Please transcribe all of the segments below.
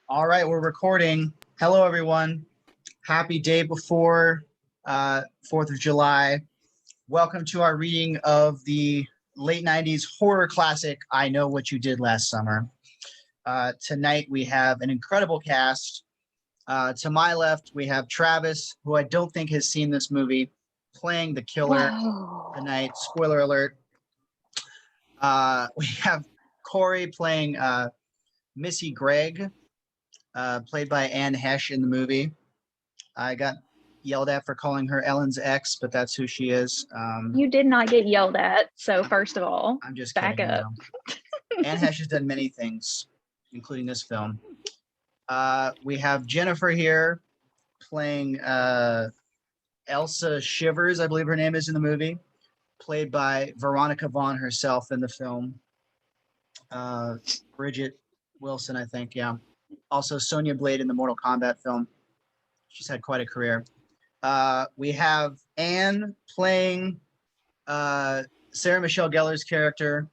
All right, we're recording. Hello, everyone. Happy day before 4th of July. Welcome to our reading of the late 90s horror classic, I Know What You Did Last Summer. Tonight, we have an incredible cast. To my left, we have Travis, who I don't think has seen this movie, playing the killer Whoa. tonight. Spoiler alert. We have Corey playing Missy Gregg, played by Anne Hesh in the movie. I got yelled at for calling her Ellen's ex, but that's who she is. You did not get yelled at, so first of all, I'm just back kidding. up. Anne Hesh has done many things, including this film. We have Jennifer here playing Elsa Shivers, I believe her name is in the movie, played by Veronica Vaughn herself in the film. Bridget Wilson, I think, yeah. Also Sonya Blade in the Mortal Kombat film. She's had quite a career. We have Anne playing Sarah Michelle Gellar's character.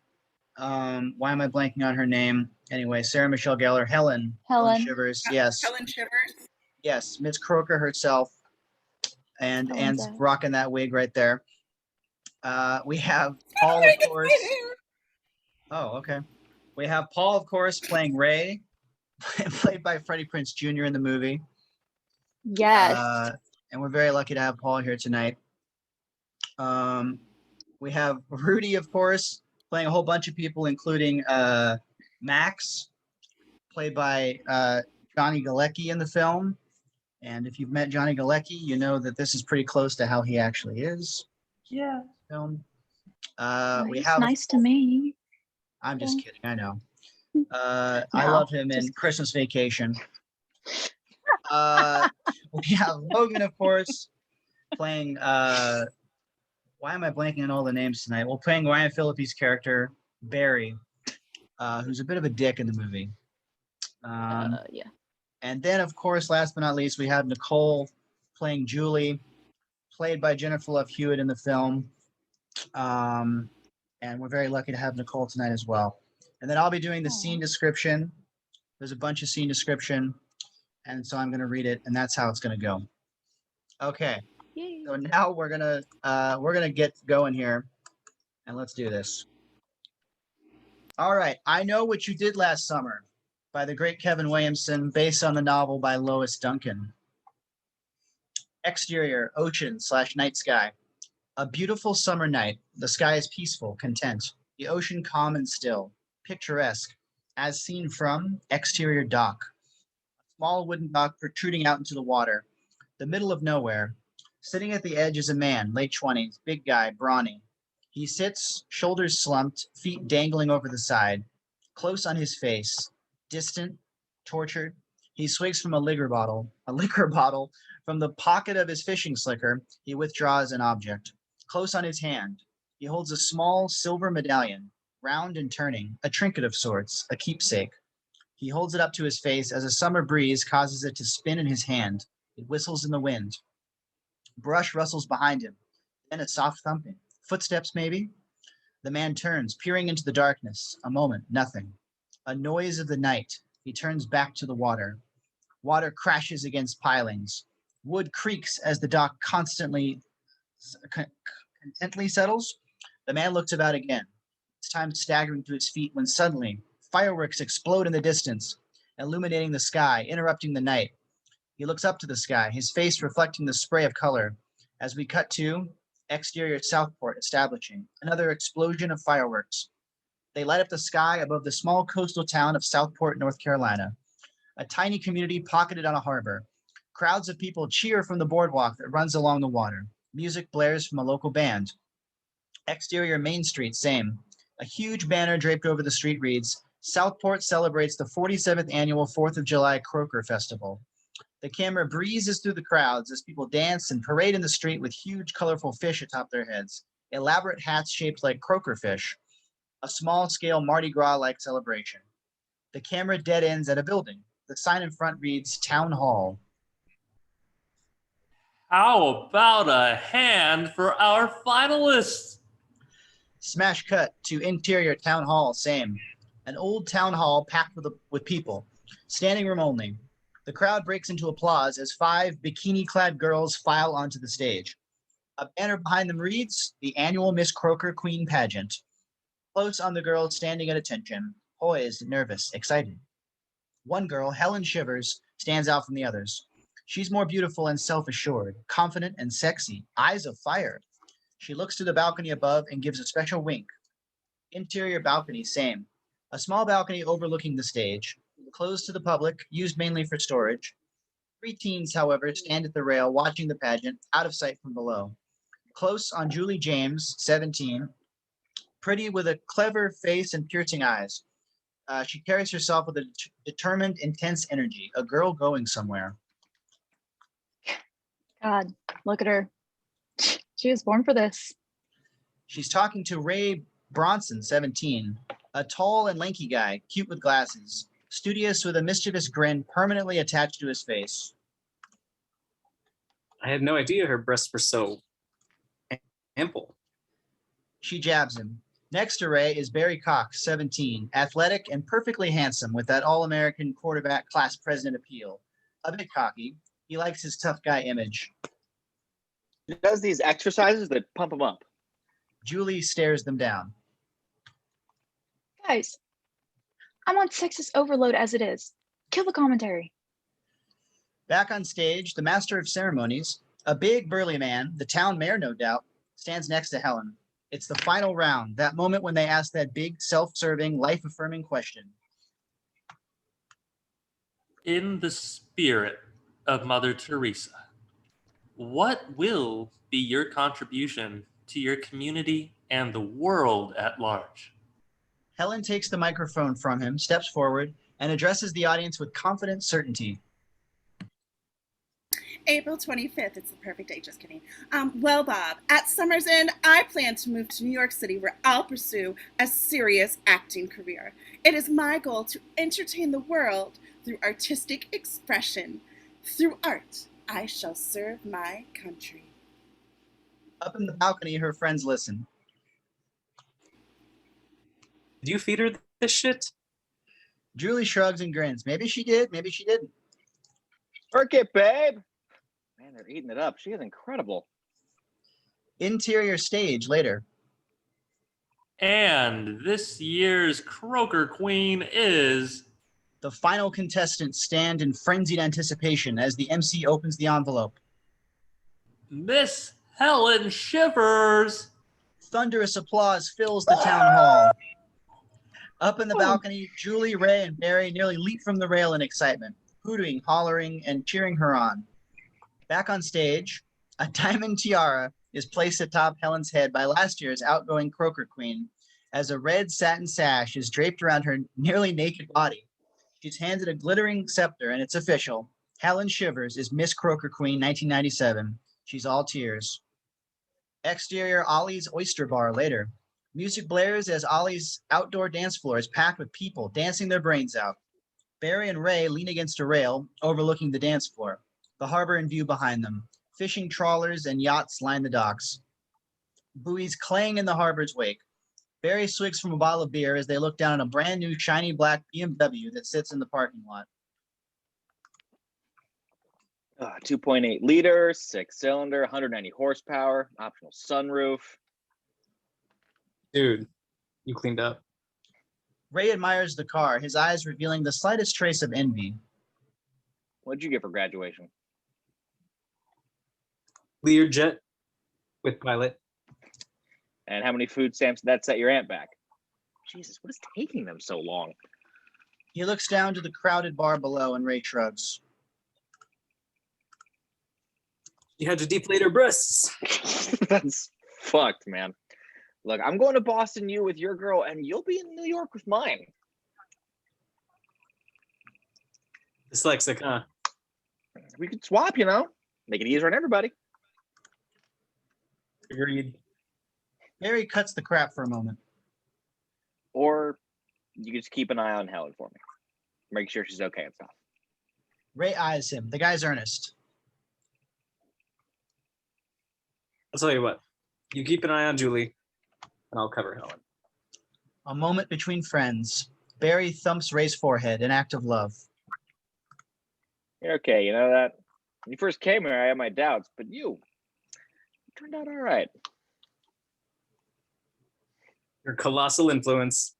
Why am I blanking on her name? Anyway, Sarah Michelle Gellar, Helen Shivers. Yes. Helen Shivers. Yes, Miss Croker herself. And Anne's rocking that wig right there. We have Paul, of course. Oh, okay. We have Paul, of course, playing Ray, played by Freddie Prinze Jr. in the movie. Yes. And we're very lucky to have Paul here tonight. We have Rudy, of course, playing a whole bunch of people, including Max, played by Johnny Galecki in the film. And if you've met Johnny Galecki, you know that this is pretty close to how he actually is. Yeah. Film. We have nice to me. I'm just kidding. I know. I love him in Christmas Vacation. We have Logan, of course, playing. Why am I blanking on all the names tonight? Well, playing Ryan Phillippe's character Barry, who's a bit of a dick in the movie. Yeah. And then, of course, last but not least, we have Nicole playing Julie, played by Jennifer Love Hewitt in the film. And we're very lucky to have Nicole tonight as well. And then I'll be doing the scene description. There's a bunch of scene description, and so I'm going to read it, and that's how it's going to go. Okay. Yay. So now we're gonna get going here, and let's do this. All right. I Know What You Did Last Summer by the great Kevin Williamson, based on the novel by Lois Duncan. Exterior, ocean/night sky. A beautiful summer night. The sky is peaceful, content. The ocean calm and still, picturesque, as seen from exterior dock. A small wooden dock protruding out into the water. The middle of nowhere. Sitting at the edge is a man, late 20s, big guy, brawny. He sits, shoulders slumped, feet dangling over the side. Close on his face, distant, tortured. He swigs from a liquor bottle. From the pocket of his fishing slicker, he withdraws an object. Close on his hand, he holds a small silver medallion, round and turning, a trinket of sorts, a keepsake. He holds it up to his face as a summer breeze causes it to spin in his hand. It whistles in the wind. Brush rustles behind him, then a soft thumping. Footsteps, maybe? The man turns, peering into the darkness. A moment, nothing. A noise of the night. He turns back to the water. Water crashes against pilings. Wood creaks as the dock contently settles. The man looks about again. It's time staggering to his feet when suddenly fireworks explode in the distance, illuminating the sky, interrupting the night. He looks up to the sky, his face reflecting the spray of color. As we cut to exterior Southport establishing, another explosion of fireworks. They light up the sky above the small coastal town of Southport, North Carolina, a tiny community pocketed on a harbor. Crowds of people cheer from the boardwalk that runs along the water. Music blares from a local band. Exterior Main Street, same. A huge banner draped over the street reads, Southport celebrates the 47th annual 4th of July Croker Festival. The camera breezes through the crowds as people dance and parade in the street with huge, colorful fish atop their heads, elaborate hats shaped like croaker fish, a small-scale Mardi Gras-like celebration. The camera dead ends at a building. The sign in front reads Town Hall. How about a hand for our finalists? Smash cut to interior Town Hall, same. An old town hall packed with people. Standing room only. The crowd breaks into applause as 5 bikini-clad girls file onto the stage. A banner behind them reads, "The annual Miss Croaker Queen pageant." Close on the girls standing at attention, poised, nervous, excited. One girl, Helen Shivers, stands out from the others. She's more beautiful and self-assured, confident and sexy, eyes of fire. She looks to the balcony above and gives a special wink. Interior balcony, same. A small balcony overlooking the stage, closed to the public, used mainly for storage. 3 teens, however, stand at the rail watching the pageant, out of sight from below. Close on Julie James, 17, pretty with a clever face and piercing eyes. She carries herself with a determined, intense energy, a girl going somewhere. God, look at her. She was born for this. She's talking to Ray Bronson, 17, a tall and lanky guy, cute with glasses, studious with a mischievous grin permanently attached to his face. I had no idea her breasts were so ample. She jabs him. Next to Ray is Barry Cox, 17, athletic and perfectly handsome with that all-American quarterback class president appeal. A bit cocky. He likes his tough guy image. He does these exercises that pump him up. Julie stares them down. Guys, I'm on sexist overload as it is. Kill the commentary. Back on stage, the master of ceremonies, a big burly man, the town mayor no doubt, stands next to Helen. It's the final round, that moment when they ask that big, self-serving, life-affirming question. In the spirit of Mother Teresa, what will be your contribution to your community and the world at large? Helen takes the microphone from him, steps forward, and addresses the audience with confident certainty. April 25th. It's the perfect date, just kidding. Well, Bob, at Summer's End, I plan to move to New York City where I'll pursue a serious acting career. It is my goal to entertain the world through artistic expression. Through art, I shall serve my country. Up in the balcony, her friends listen. Did you feed her this shit? Julie shrugs and grins. Maybe she did, maybe she didn't. Work it, babe. Man, they're eating it up. She is incredible. Interior stage later. And this year's Croaker Queen is... The final contestants stand in frenzied anticipation as the MC opens the envelope. Miss Helen Shivers. Thunderous applause fills the town hall. Up in the balcony, Julie, Ray, and Barry nearly leap from the rail in excitement, hooting, hollering, and cheering her on. Back on stage, a diamond tiara is placed atop Helen's head by last year's outgoing Croaker Queen, as a red satin sash is draped around her nearly naked body. She's handed a glittering scepter, and it's official. Helen Shivers is Miss Croaker Queen 1997. She's all tears. Exterior Ollie's Oyster Bar later. Music blares as Ollie's outdoor dance floor is packed with people dancing their brains out. Barry and Ray lean against a rail overlooking the dance floor, the harbor in view behind them. Fishing trawlers and yachts line the docks. Buoys clang in the harbor's wake. Barry swigs from a bottle of beer as they look down on a brand new shiny black BMW that sits in the parking lot. 2.8 liter, 6-cylinder, 190 horsepower, optional sunroof. Dude, you cleaned up. Ray admires the car, his eyes revealing the slightest trace of envy. What'd you get for graduation? Learjet with pilot. And how many food stamps did that set your aunt back? Jesus, what is taking them so long? He looks down to the crowded bar below and Ray shrugs. You had to deflate her breasts. That's fucked, man. Look, I'm going to Boston U with your girl, and you'll be in New York with mine. Dyslexic, huh? We could swap, you know? Make it easier on everybody. Agreed. Barry cuts the crap for a moment. Or you could just keep an eye on Helen for me. Make sure she's okay and stuff. Ray eyes him. The guy's earnest. I'll tell you what. You keep an eye on Julie, and I'll cover Helen. A moment between friends. Barry thumps Ray's forehead, an act of love. You're okay, you know that? When you first came here, I had my doubts, but you turned out all right. Your colossal influence.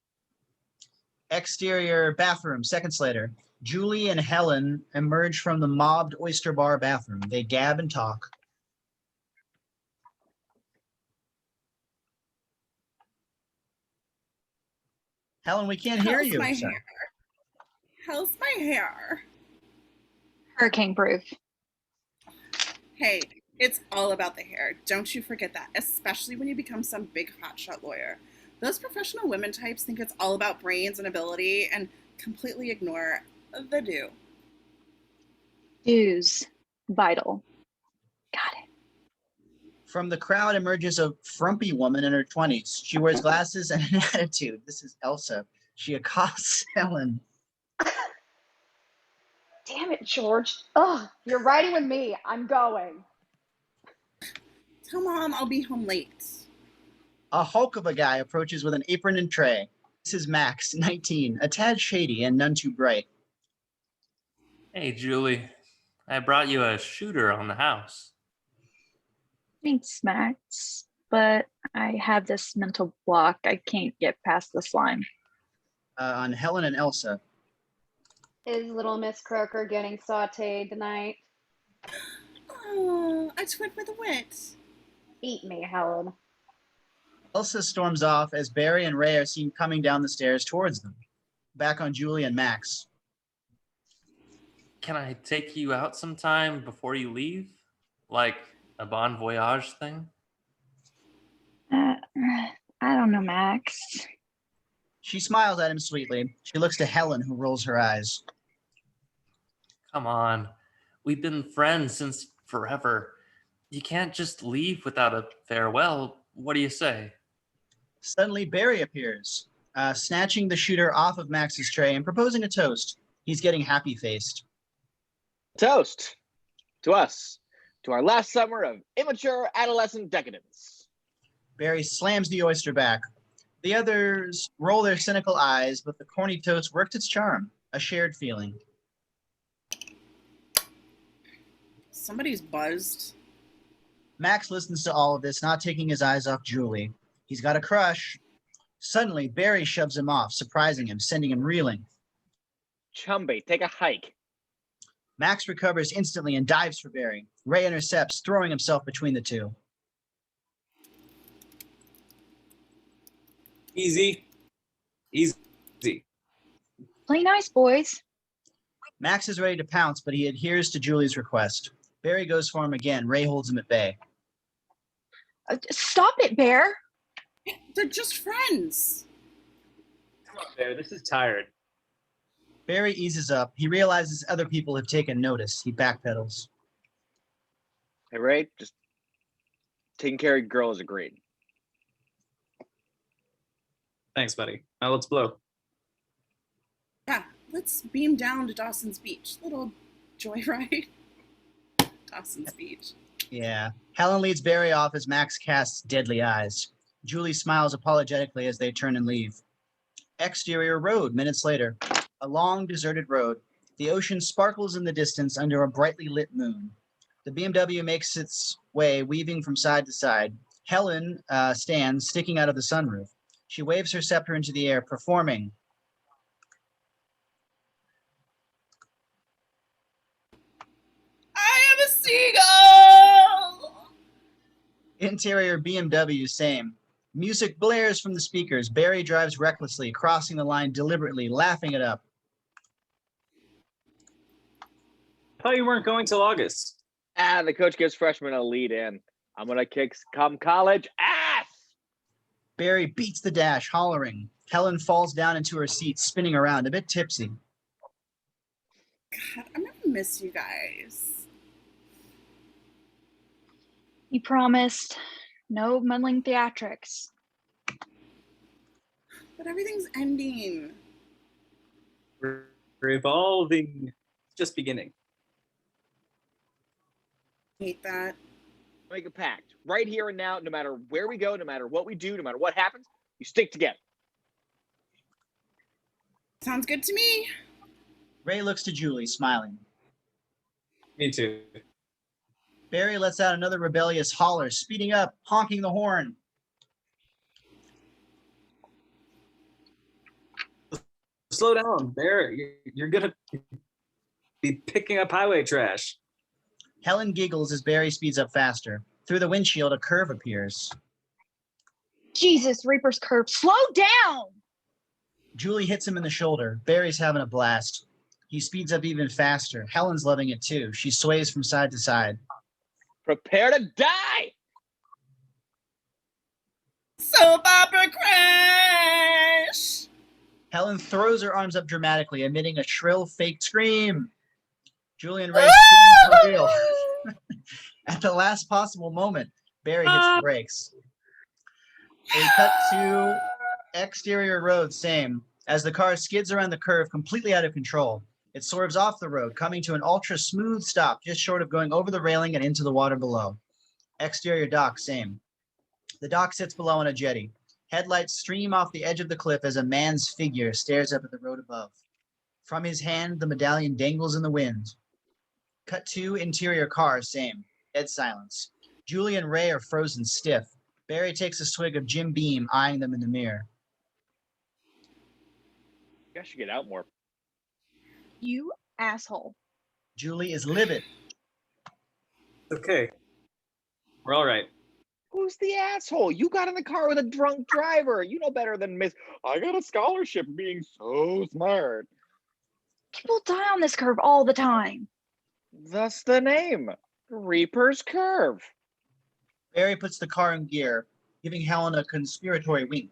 Exterior bathroom, seconds later. Julie and Helen emerge from the mobbed Oyster Bar bathroom. They gab and talk. Helen, we can't hear How's you. my Sorry. hair? How's my hair? Hurricane proof. Hey, it's all about the hair. Don't you forget that, especially when you become some big hotshot lawyer. Those professional women types think it's all about brains and ability and completely ignore the do. Dues. Vital. Got it. From the crowd emerges a frumpy woman in her 20s. She wears glasses and an attitude. This is Elsa. She accosts Helen. Damn it, George. Ugh, you're riding with me. I'm going. Tell Mom I'll be home late. A hulk of a guy approaches with an apron and tray. This is Max, 19, a tad shady and none too bright. Hey, Julie. I brought you a shooter on the house. Thanks, Max. But I have this mental block. I can't get past this line. On Helen and Elsa. Is little Miss Croker getting sauteed tonight? Oh, a twit with a wit. Eat me, Helen. Elsa storms off as Barry and Ray are seen coming down the stairs towards them. Back on Julie and Max. Can I take you out sometime before you leave? Like a bon voyage thing? I don't know, Max. She smiles at him sweetly. She looks to Helen, who rolls her eyes. Come on. We've been friends since forever. You can't just leave without a farewell. What do you say? Suddenly, Barry appears, snatching the shooter off of Max's tray and proposing a toast. He's getting happy-faced. Toast to us, to our last summer of immature adolescent decadence. Barry slams the oyster back. The others roll their cynical eyes, but the corny toast worked its charm, a shared feeling. Somebody's buzzed. Max listens to all of this, not taking his eyes off Julie. He's got a crush. Suddenly, Barry shoves him off, surprising him, sending him reeling. Chumby, take a hike. Max recovers instantly and dives for Barry. Ray intercepts, throwing himself between the two. Easy. Easy. Play nice, boys. Max is ready to pounce, but he adheres to Julie's request. Barry goes for him again. Ray holds him at bay. Stop it, Bear. They're just friends. Come on, Bear. This is tired. Barry eases up. He realizes other people have taken notice. He backpedals. Hey, Ray, just taking care of your girl is agreed. Thanks, buddy. Now let's blow. Yeah, let's beam down to Dawson's Beach. Little joyride. Dawson's Beach. Yeah. Helen leads Barry off as Max casts deadly eyes. Julie smiles apologetically as they turn and leave. Exterior road, minutes later. A long, deserted road. The ocean sparkles in the distance under a brightly lit moon. The BMW makes its way, weaving from side to side. Helen stands, sticking out of the sunroof. She waves her scepter into the air, performing. I am a seagull! Interior BMW, same. Music blares from the speakers. Barry drives recklessly, crossing the line deliberately, laughing it up. Thought you weren't going till August. The coach gives freshmen a lead in. I'm gonna kick some college ass. Barry beats the dash, hollering. Helen falls down into her seat, spinning around, a bit tipsy. God, I'm gonna miss you guys. You promised no meddling theatrics. But everything's ending. Revolving. Just beginning. Hate that. Make a pact right here and now. No matter where we go, no matter what we do, no matter what happens, you stick together. Sounds good to me. Ray looks to Julie, smiling. Me too. Barry lets out another rebellious holler, speeding up, honking the horn. Slow down, Bear. You're gonna be picking up highway trash. Helen giggles as Barry speeds up faster. Through the windshield, a curve appears. Jesus, Reaper's Curve, slow down! Julie hits him in the shoulder. Barry's having a blast. He speeds up even faster. Helen's loving it too. She sways from side to side. Prepare to die! Soap opera crash! Helen throws her arms up dramatically, emitting a shrill, fake scream. Julie and Ray scream for real. At the last possible moment, Barry hits the brakes. They cut to exterior road, same, as the car skids around the curve, completely out of control. It swerves off the road, coming to an ultra-smooth stop, just short of going over the railing and into the water below. Exterior dock, same. The dock sits below on a jetty. Headlights stream off the edge of the cliff as a man's figure stares up at the road above. From his hand, the medallion dangles in the wind. Cut to interior car, same. Dead silence. Julie and Ray are frozen stiff. Barry takes a swig of Jim Beam, eyeing them in the mirror. You guys should get out more. You asshole. Julie is livid. Okay. We're all right. Who's the asshole? You got in the car with a drunk driver. You know better than Miss. I got a scholarship being so smart. People die on this curve all the time. Thus the name, Reaper's Curve. Barry puts the car in gear, giving Helen a conspiratory wink.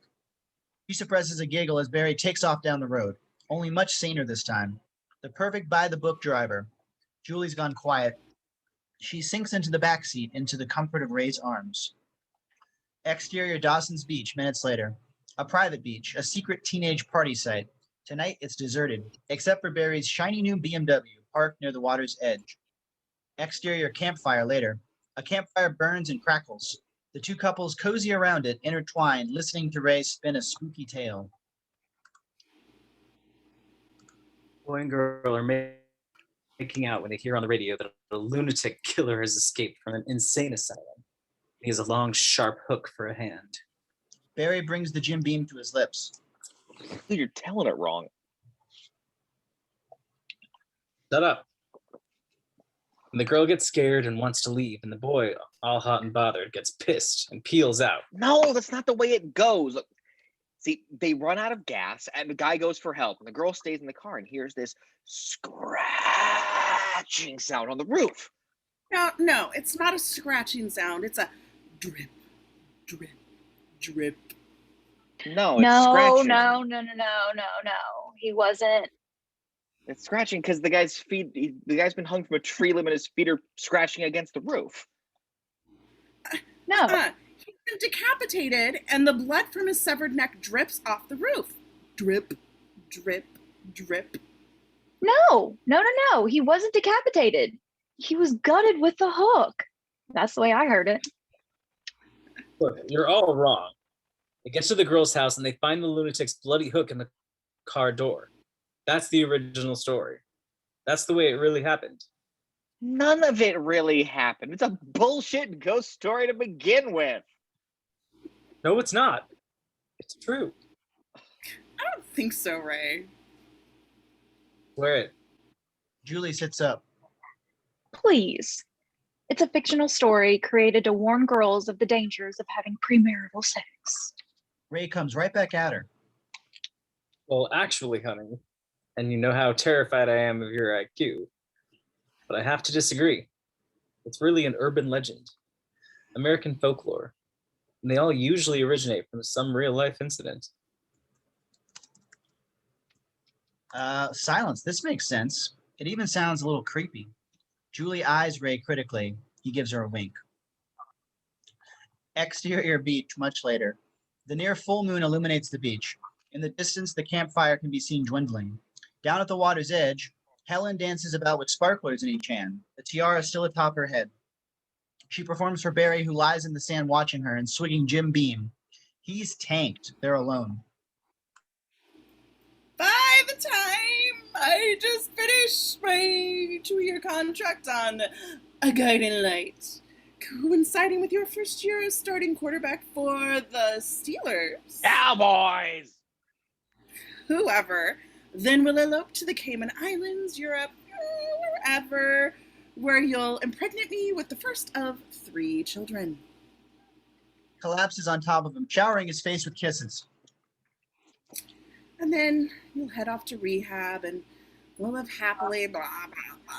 She suppresses a giggle as Barry takes off down the road, only much saner this time. The perfect by-the-book driver. Julie's gone quiet. She sinks into the back seat, into the comfort of Ray's arms. Exterior Dawson's Beach, minutes later. A private beach, a secret teenage party site. Tonight, it's deserted, except for Barry's shiny new BMW, parked near the water's edge. Exterior campfire later. A campfire burns and crackles. The two couples cozy around it, intertwined, listening to Ray spin a spooky tale. Boy and girl are making out when they hear on the radio that a lunatic killer has escaped from an insane asylum. He has a long, sharp hook for a hand. Barry brings the Jim Beam to his lips. Dude, you're telling it wrong. Shut up. And the girl gets scared and wants to leave, and the boy, all hot and bothered, gets pissed and peels out. No, that's not the way it goes. Look, see, they run out of gas, and the guy goes for help, and the girl stays in the car and hears this scratching sound on the roof. No, it's not a scratching sound. It's a drip, drip, drip. No, it's No, scratching. no. He wasn't. It's scratching because the guy's feet. The guy's been hung from a tree limb, and his feet are scratching against the roof. No. He's been decapitated, and the blood from his severed neck drips off the roof. Drip, drip, drip. No. He wasn't decapitated. He was gutted with the hook. That's the way I heard it. Look, you're all wrong. They get to the girl's house and they find the lunatic's bloody hook in the car door. That's the original story. That's the way it really happened. None of it really happened. It's a bullshit ghost story to begin with. No, it's not. It's true. I don't think so, Ray. Swear it. Julie sits up. Please. It's a fictional story created to warn girls of the dangers of having premarital sex. Ray comes right back at her. Well, actually, honey, and you know how terrified I am of your IQ, but I have to disagree. It's really an urban legend, American folklore, and they all usually originate from some real-life incident. Silence. This makes sense. It even sounds a little creepy. Julie eyes Ray critically. He gives her a wink. Exterior beach, much later. The near full moon illuminates the beach. In the distance, the campfire can be seen dwindling. Down at the water's edge, Helen dances about with sparklers in each hand, the tiara still atop her head. She performs for Barry, who lies in the sand watching her and swigging Jim Beam. He's tanked. They're alone. By the time I just finished my a 2-year contract on a guiding light, coinciding with your first year as starting quarterback for the Steelers. Cowboys! Whoever, then will elope to the Cayman Islands, Europe, wherever, where you'll impregnate me with the first of 3 children. Collapses on top of him, showering his face with kisses. And then you'll head off to rehab and we'll live happily, blah, blah, blah.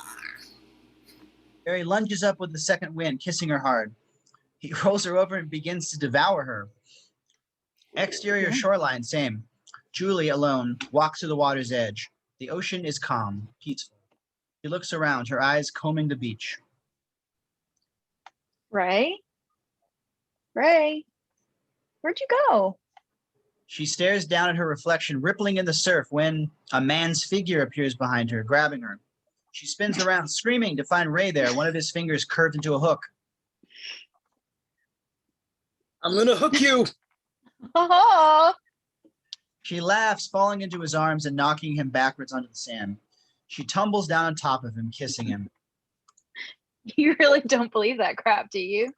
Barry lunges up with the second wind, kissing her hard. He rolls her over and begins to devour her. Exterior shoreline, same. Julie, alone, walks to the water's edge. The ocean is calm, peaceful. She looks around, her eyes combing the beach. Ray? Ray? Where'd you go? She stares down at her reflection, rippling in the surf, when a man's figure appears behind her, grabbing her. She spins around, screaming, to find Ray there, one of his fingers curved into a hook. I'm gonna hook you. Oh, She laughs, falling into his arms and knocking him backwards onto the sand. She tumbles down on top of him, kissing him. you really don't believe that crap, do you?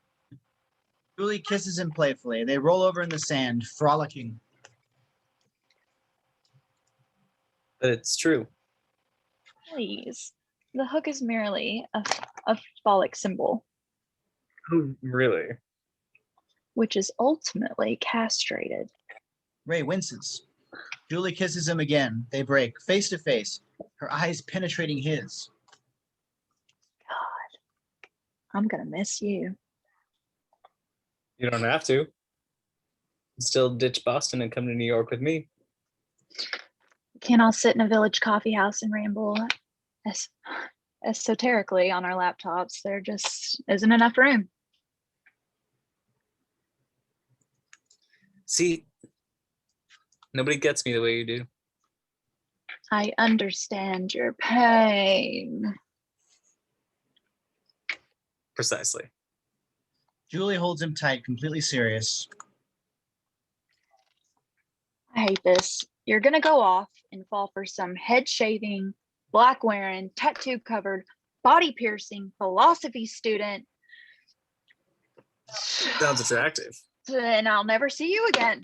Julie kisses him playfully. They roll over in the sand, frolicking. But it's true. Please. The hook is merely a phallic symbol, Oh, really? which is ultimately castrated. Ray winces. Julie kisses him again. They break, face to face, her eyes penetrating his. I'm gonna miss you. You don't have to. Still ditch Boston and come to New York with me. Can't all sit in a village coffee house and ramble esoterically on our laptops. There just isn't enough room. See, nobody gets me the way you do. I understand your pain. Precisely. Julie holds him tight, completely serious. I hate this. You're gonna go off and fall for some head shaving, black wearing, tattoo covered, body piercing philosophy student. Sounds attractive. And I'll never see you again.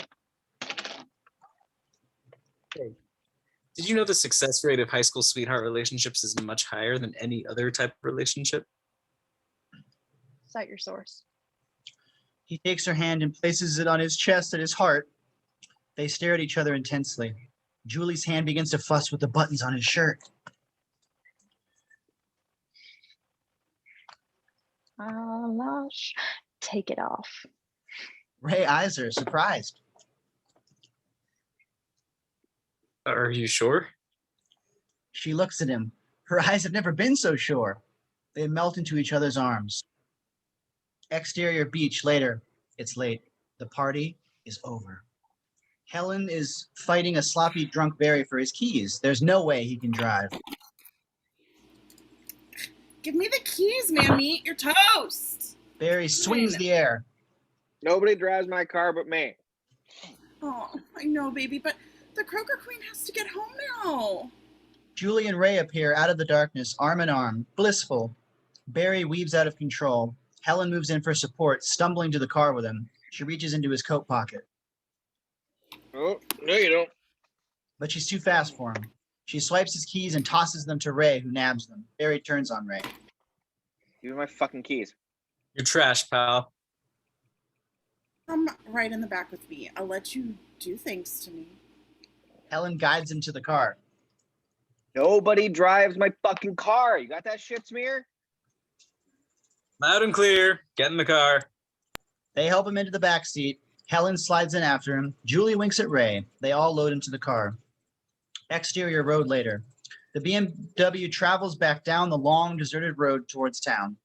Did you know the success rate of high school sweetheart relationships is much higher than any other type of relationship? Cite your source. He takes her hand and places it on his chest at his heart. They stare at each other intensely. Julie's hand begins to fuss with the buttons on his shirt. Take it off. Ray eyes her, surprised. Are you sure? She looks at him. Her eyes have never been so sure. They melt into each other's arms. Exterior beach later. It's late. The party is over. Helen is fighting a sloppy drunk Barry for his keys. There's no way he can drive. Give me the keys, Mammy. You're toast. Barry swings the air. Nobody drives my car but me. Oh, I know, baby, but the Kroger Queen has to get home now. Julie and Ray appear out of the darkness, arm in arm, blissful. Barry weaves out of control. Helen moves in for support, stumbling to the car with him. She reaches into his coat pocket, Oh, no you don't. but she's too fast for him. She swipes his keys and tosses them to Ray, who nabs them. Barry turns on Ray. Give me my fucking keys. You're trash, pal. Come right in the back with me. I'll let you do things to me. Helen guides him to the car. Nobody drives my fucking car. You got that shit, Smear? Loud and clear. Get in the car. They help him into the back seat. Helen slides in after him. Julie winks at Ray. They all load into the car. Exterior road later. The BMW travels back down the long, deserted road towards town.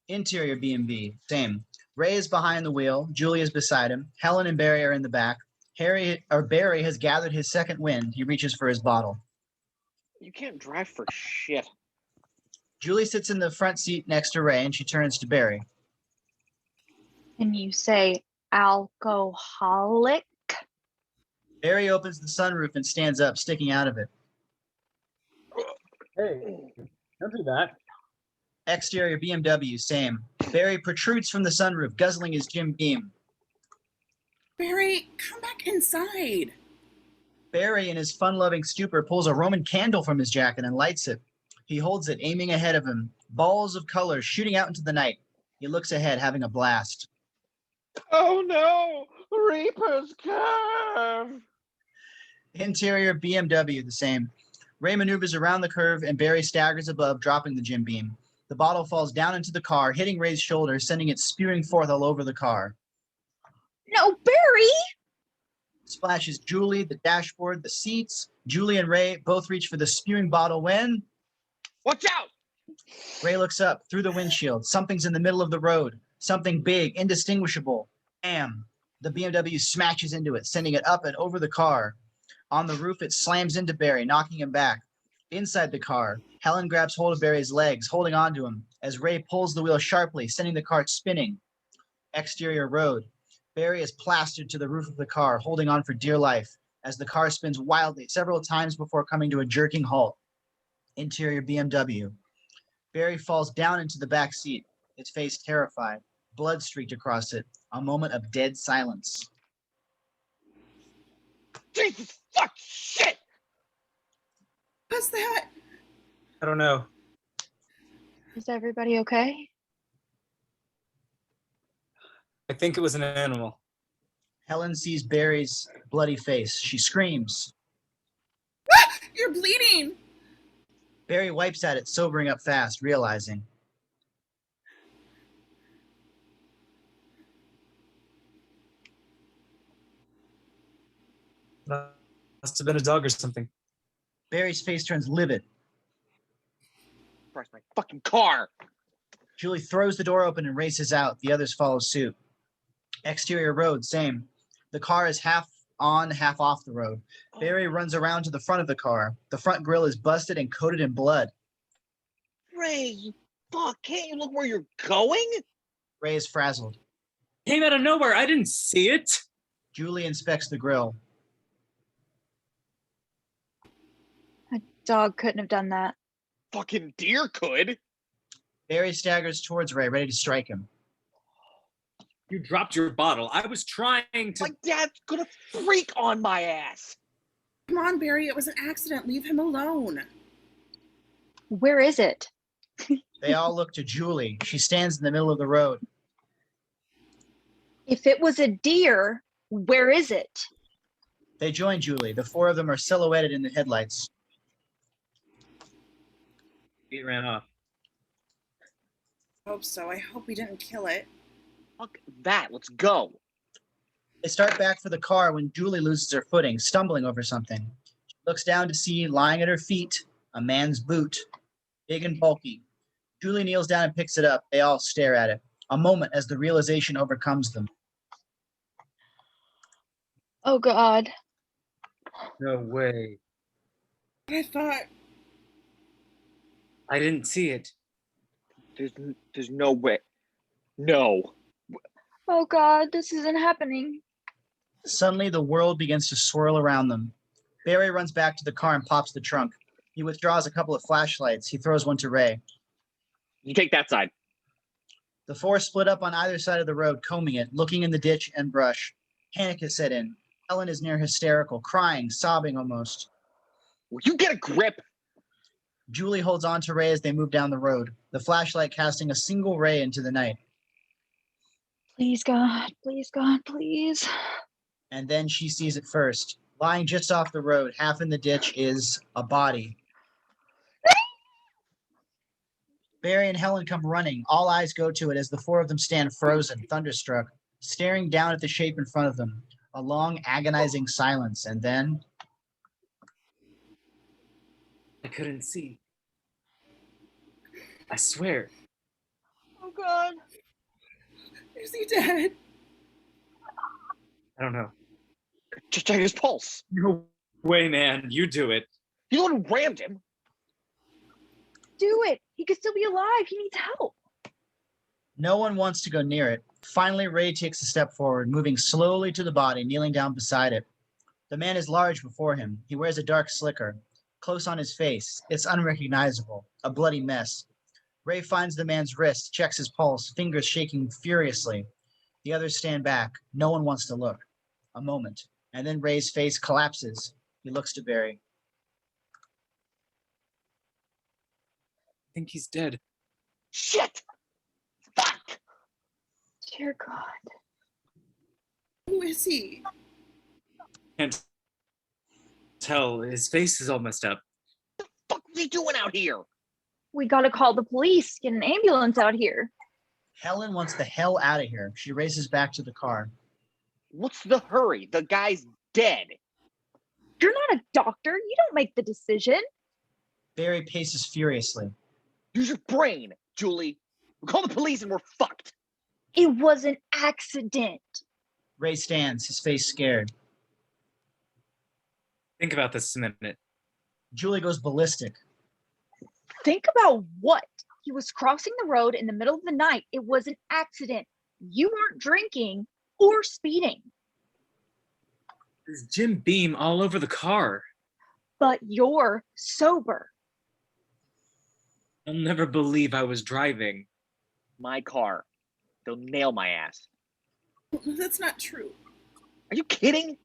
Interior B&B, same. Ray is behind the wheel. Julie is beside him. Helen and Barry are in the back. Barry has gathered his second wind. He reaches for his bottle. You can't drive for shit. Julie sits in the front seat next to Ray, and she turns to Barry. Can you say alcoholic? Barry opens the sunroof and stands up, sticking out of it. Hey, Don't do that. Exterior BMW, same. Barry protrudes from the sunroof, guzzling his Jim Beam. Barry, come back inside. Barry, in his fun-loving stupor, pulls a Roman candle from his jacket and lights it. He holds it, aiming ahead of him, balls of color shooting out into the night. He looks ahead, having a blast. Oh no! Reaper's curve! Interior BMW, the same. Ray maneuvers around the curve and Barry staggers above, dropping the Jim Beam. The bottle falls down into the car, hitting Ray's shoulder, sending it spewing forth all over the car. No, Barry! Splashes Julie, the dashboard, the seats. Julie and Ray both reach for the spewing bottle when Watch out! Ray looks up through the windshield. Something's in the middle of the road. Something big, indistinguishable. Bam! The BMW smashes into it, sending it up and over the car. On the roof, it slams into Barry, knocking him back. Inside the car, Helen grabs hold of Barry's legs, holding onto him, as Ray pulls the wheel sharply, sending the car spinning. Exterior road. Barry is plastered to the roof of the car, holding on for dear life, as the car spins wildly several times before coming to a jerking halt. Interior BMW. Barry falls down into the back seat, his face terrified, blood streaked across it, a moment of dead silence. Jesus fuck shit! What's that? I don't know. Is everybody okay? I think it was an animal. Helen sees Barry's bloody face. She screams. You're bleeding. Barry wipes at it, sobering up fast, realizing. Must have been a dog or something. Barry's face turns livid. Where's my fucking car? Julie throws the door open and races out. The others follow suit. Exterior road, same. The car is half on, half off the road. Barry runs around to the front of the car. The front grille is busted and coated in blood. Ray, you fuck, can't you look where you're going? Ray is frazzled. Came out of nowhere. I didn't see it. Julie inspects the grill. A dog couldn't have done that. Fucking deer could. Barry staggers towards Ray, ready to strike him. You dropped your bottle. I was trying to. My dad's gonna freak on my ass. Come on, Barry. It was an accident. Leave him alone. Where is it? They all look to Julie. She stands in the middle of the road. If it was a deer, where is it? They join Julie. The four of them are silhouetted in the headlights. It ran off. Hope so. I hope we didn't kill it. Fuck that, let's go. They start back for the car when Julie loses her footing, stumbling over something. She looks down to see, lying at her feet, a man's boot, big and bulky. Julie kneels down and picks it up. They all stare at it. A moment as the realization overcomes them. Oh God. No way. I thought. I didn't see it. There's no way. No. Oh God, this isn't happening. Suddenly, the world begins to swirl around them. Barry runs back to the car and pops the trunk. He withdraws a couple of flashlights. He throws one to Ray. You take that side. The four split up on either side of the road, combing it, looking in the ditch and brush. Panic has set in. Helen is near hysterical, crying, sobbing almost. Will you get a grip? Julie holds on to Ray as they move down the road, the flashlight casting a single ray into the night. Please God, please God, please. And then she sees it first. Lying just off the road, half in the ditch, is a body. Barry and Helen come running. All eyes go to it as the four of them stand frozen, thunderstruck, staring down at the shape in front of them. A long, agonizing silence, and then... I couldn't see. I swear. Oh God. Is he dead? I don't know. Just check his pulse. No way, man. You do it. You the one who rammed him. Do it. He could still be alive. He needs help. No one wants to go near it. Finally, Ray takes a step forward, moving slowly to the body, kneeling down beside it. The man is large before him. He wears a dark slicker. Close on his face, it's unrecognizable, a bloody mess. Ray finds the man's wrist, checks his pulse, fingers shaking furiously. The others stand back. No one wants to look. A moment, and then Ray's face collapses. He looks to Barry. I think he's dead. Shit! Fuck! Dear God. Who is he? Can't tell. His face is all messed up. Fuck was he doing out here? We gotta call the police, get an ambulance out here. Helen wants the hell out of here. She races back to the car. What's the hurry? The guy's dead. You're not a doctor. You don't make the decision. Barry paces furiously. Use your brain, Julie. We call the police and we're fucked. It was an accident. Ray stands, his face scared. Think about this a minute. Julie goes ballistic. Think about what? He was crossing the road in the middle of the night. It was an accident. You weren't drinking or speeding, There's Jim Beam all over the car. but you're sober. I'll never believe I was driving. My car. They'll nail my ass. That's not true. Are you kidding?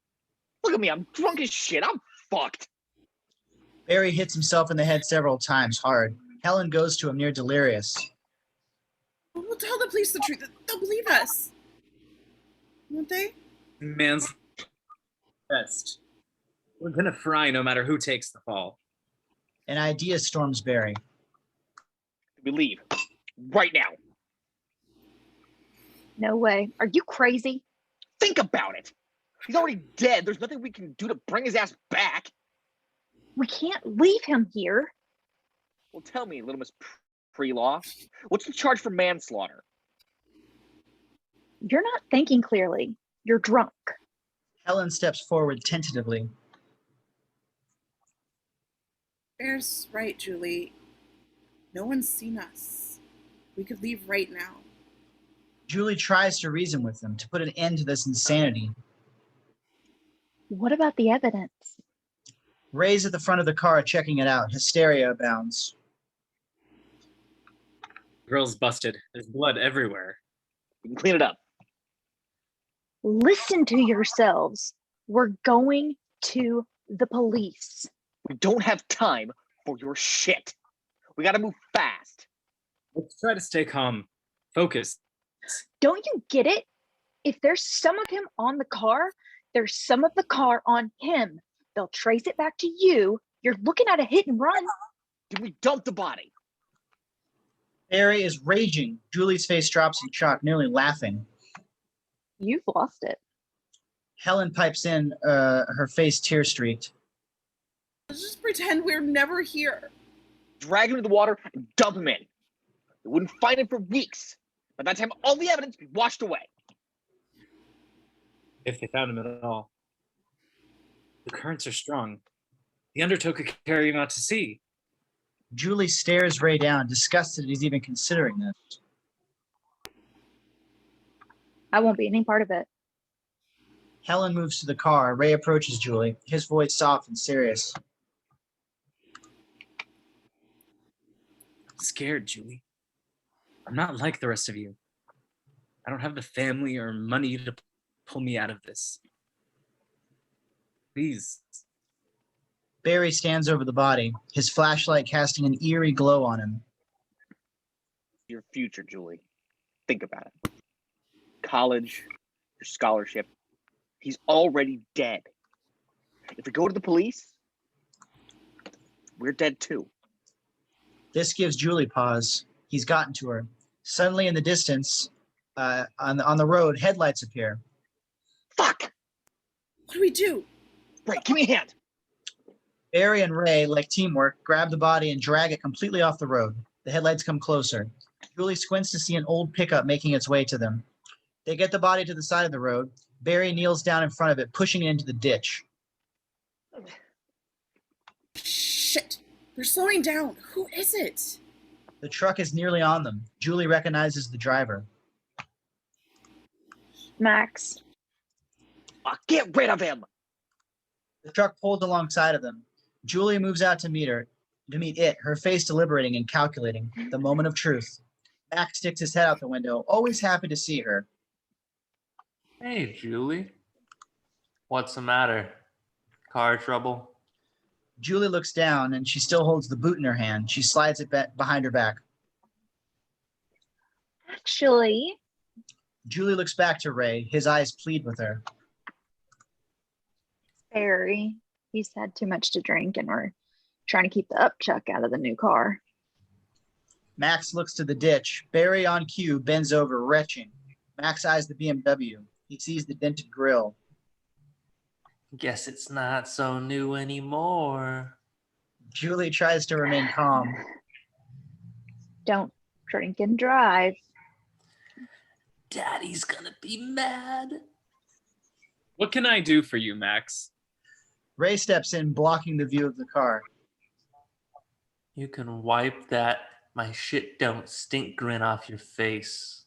Look at me. I'm drunk as shit. I'm fucked. Barry hits himself in the head several times, hard. Helen goes to him near delirious. We'll tell the police the truth. They'll believe us. Won't they? Man's best. We're gonna fry no matter who takes the fall. An idea storms Barry. We leave. Right now. No way. Are you crazy? Think about it. He's already dead. There's nothing we can do to bring his ass back. We can't leave him here. Well, tell me, little Miss Pre-Law. What's the charge for manslaughter? You're not thinking clearly. You're drunk. Helen steps forward tentatively. Bear's right, Julie. No one's seen us. We could leave right now. Julie tries to reason with them to put an end to this insanity. What about the evidence? Ray's at the front of the car checking it out. Hysteria abounds. Girl's busted. There's blood everywhere. We can clean it up. Listen to yourselves. We're going to the police. We don't have time for your shit. We gotta move fast. Let's try to stay calm. Focus. Don't you get it? If there's some of him on the car, there's some of the car on him. They'll trace it back to you. You're looking at a hit and run. Did we dump the body? Barry is raging. Julie's face drops in shock, nearly laughing. You've lost it. Helen pipes in, her face tear-streaked. Let's just pretend we're never here. Drag him to the water and dump him in. They wouldn't find him for weeks. By that time, all the evidence would be washed away. If they found him at all. The currents are strong. The undertow could carry him out to sea. Julie stares Ray down, disgusted he's even considering this. I won't be any part of it. Helen moves to the car. Ray approaches Julie, his voice soft and serious. I'm scared, Julie. I'm not like the rest of you. I don't have the family or money to pull me out of this. Please. Barry stands over the body, his flashlight casting an eerie glow on him. Your future, Julie. Think about it. College, your scholarship. He's already dead. If we go to the police, we're dead too. This gives Julie pause. He's gotten to her. Suddenly in the distance, on the road, headlights appear. Fuck! What do we do? Right, give me a hand. Barry and Ray, like teamwork, grab the body and drag it completely off the road. The headlights come closer. Julie squints to see an old pickup making its way to them. They get the body to the side of the road. Barry kneels down in front of it, pushing it into the ditch. Shit. They're slowing down. Who is it? The truck is nearly on them. Julie recognizes the driver. Max. Get rid of him. The truck pulls alongside of them. Julie moves out to meet it, her face deliberating and calculating, the moment of truth. Max sticks his head out the window, always happy to see her. Hey, Julie. What's the matter? Car trouble? Julie looks down and she still holds the boot in her hand. She slides it behind her back. Actually, Julie looks back to Ray. His eyes plead with her. Barry, he's had too much to drink and we're trying to keep the upchuck out of the new car. Max looks to the ditch. Barry on cue bends over, retching. Max eyes the BMW. He sees the dented grill. Guess it's not so new anymore. Julie tries to remain calm. Don't drink and drive. Daddy's gonna be mad. What can I do for you, Max? Ray steps in, blocking the view of the car. You can wipe that my shit don't stink grin off your face.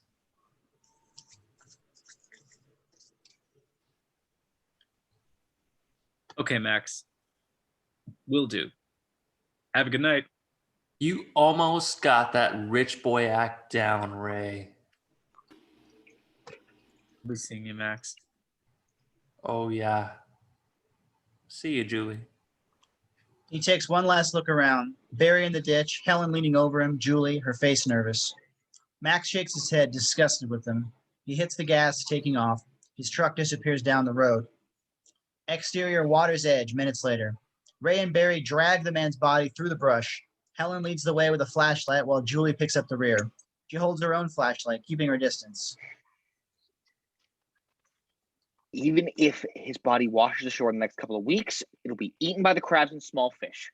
Okay, Max. Will do. Have a good night. You almost got that rich boy act down, Ray. I'll be seeing you, Max. Oh, yeah. See you, Julie. He takes one last look around. Barry in the ditch, Helen leaning over him, Julie, her face nervous. Max shakes his head, disgusted with them. He hits the gas, taking off. His truck disappears down the road. Exterior Water's Edge, minutes later. Ray and Barry drag the man's body through the brush. Helen leads the way with a flashlight while Julie picks up the rear. She holds her own flashlight, keeping her distance. Even if his body washes ashore in the next couple of weeks, it'll be eaten by the crabs and small fish.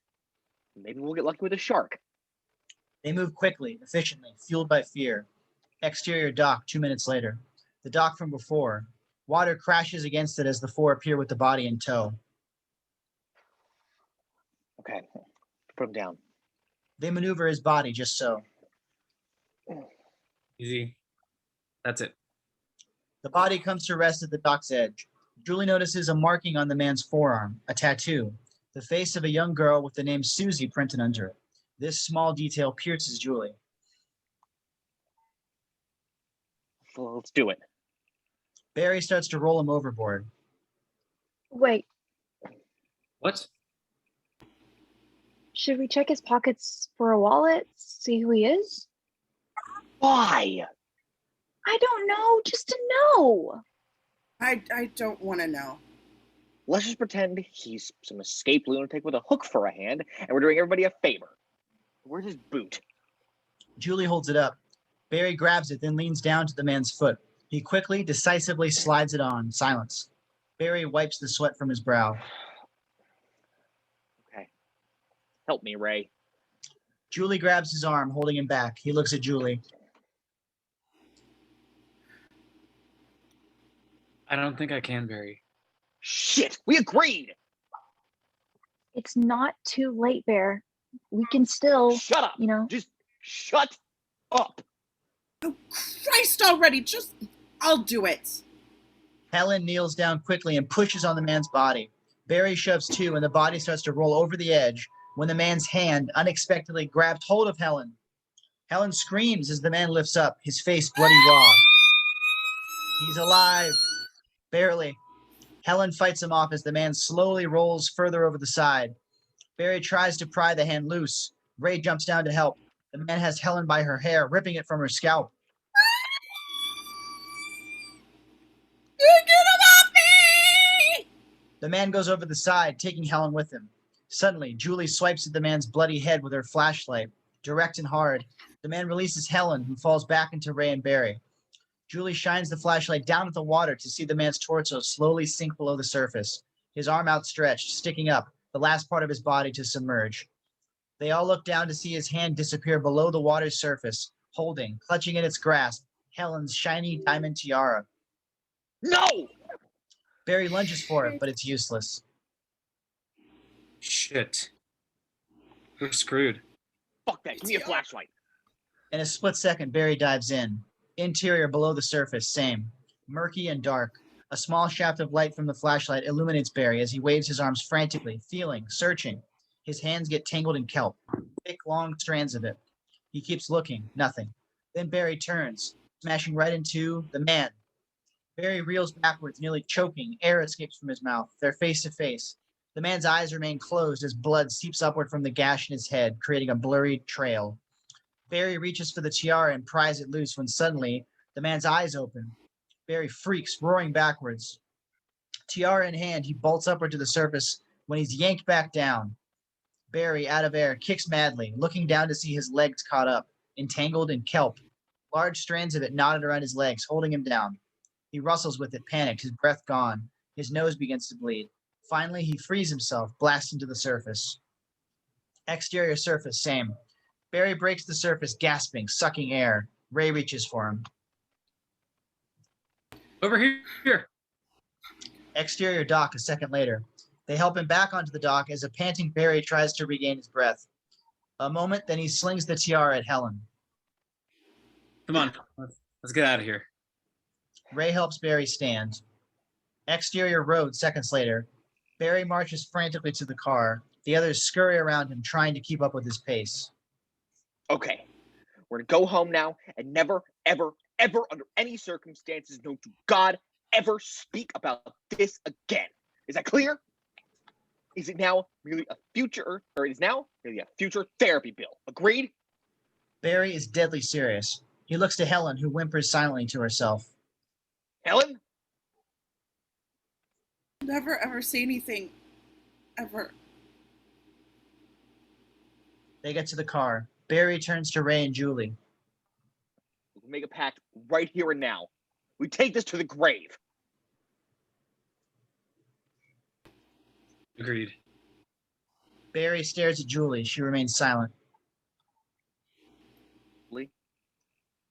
Maybe we'll get lucky with a shark. They move quickly, efficiently, fueled by fear. Exterior dock, 2 minutes later. The dock from before. Water crashes against it as the four appear with the body in tow. Okay, put him down. They maneuver his body just so. Easy. That's it. The body comes to rest at the dock's edge. Julie notices a marking on the man's forearm, a tattoo, the face of a young girl with the name Susie printed under it. This small detail pierces Julie. Well, let's do it. Barry starts to roll him overboard. Wait, What? should we check his pockets for a wallet? See who he is? Why? I don't know, just to know. I don't want to know. Let's just pretend he's some escaped lunatic with a hook for a hand, and we're doing everybody a favor. Where's his boot? Julie holds it up. Barry grabs it, then leans down to the man's foot. He quickly, decisively slides it on. Silence. Barry wipes the sweat from his brow. Okay. Help me, Ray. Julie grabs his arm, holding him back. He looks at Julie. I don't think I can, Barry. Shit, we agreed. It's not too late, Bear. We can still, Shut up. Just shut up. Oh, Christ already. I'll do it. Helen kneels down quickly and pushes on the man's body. Barry shoves too, and the body starts to roll over the edge when the man's hand unexpectedly grabbed hold of Helen. Helen screams as the man lifts up, his face bloody raw. He's alive. Barely. Helen fights him off as the man slowly rolls further over the side. Barry tries to pry the hand loose. Ray jumps down to help. The man has Helen by her hair, ripping it from her scalp. Get him off me! The man goes over the side, taking Helen with him. Suddenly, Julie swipes at the man's bloody head with her flashlight, direct and hard. The man releases Helen, who falls back into Ray and Barry. Julie shines the flashlight down at the water to see the man's torso slowly sink below the surface, his arm outstretched, sticking up, the last part of his body to submerge. They all look down to see his hand disappear below the water's surface, holding, clutching in its grasp, Helen's shiny diamond tiara. No! Barry lunges for it, but it's useless. Shit. We're screwed. Fuck that. Give me a flashlight. In a split second, Barry dives in. Interior below the surface, same. Murky and dark. A small shaft of light from the flashlight illuminates Barry as he waves his arms frantically, feeling, searching. His hands get tangled in kelp, thick, long strands of it. He keeps looking, nothing. Then Barry turns, smashing right into the man. Barry reels backwards, nearly choking. Air escapes from his mouth. They're face to face. The man's eyes remain closed as blood seeps upward from the gash in his head, creating a blurry trail. Barry reaches for the tiara and pries it loose when suddenly the man's eyes open. Barry freaks, roaring backwards. Tiara in hand, he bolts upward to the surface when he's yanked back down. Barry, out of air, kicks madly, looking down to see his legs caught up, entangled in kelp. Large strands of it knotted around his legs, holding him down. He wrestles with it, panicked, his breath gone. His nose begins to bleed. Finally, he frees himself, blasting to the surface. Exterior surface, same. Barry breaks the surface, gasping, sucking air. Ray reaches for him. Over here. Exterior dock a second later. They help him back onto the dock as a panting Barry tries to regain his breath. A moment, then he slings the tiara at Helen. Come on, let's get out of here. Ray helps Barry stand. Exterior road seconds later. Barry marches frantically to the car. The others scurry around him, trying to keep up with his pace. Okay, we're gonna go home now and never, ever, ever, under any circumstances known to God, ever speak about this again. Is that clear? Is it now merely a future, or it is now merely a future therapy bill? Agreed? Barry is deadly serious. He looks to Helen, who whimpers silently to herself. Helen? Never ever say anything. Ever. They get to the car. Barry turns to Ray and Julie. We'll make a pact right here and now. We take this to the grave. Agreed. Barry stares at Julie. She remains silent. Lee?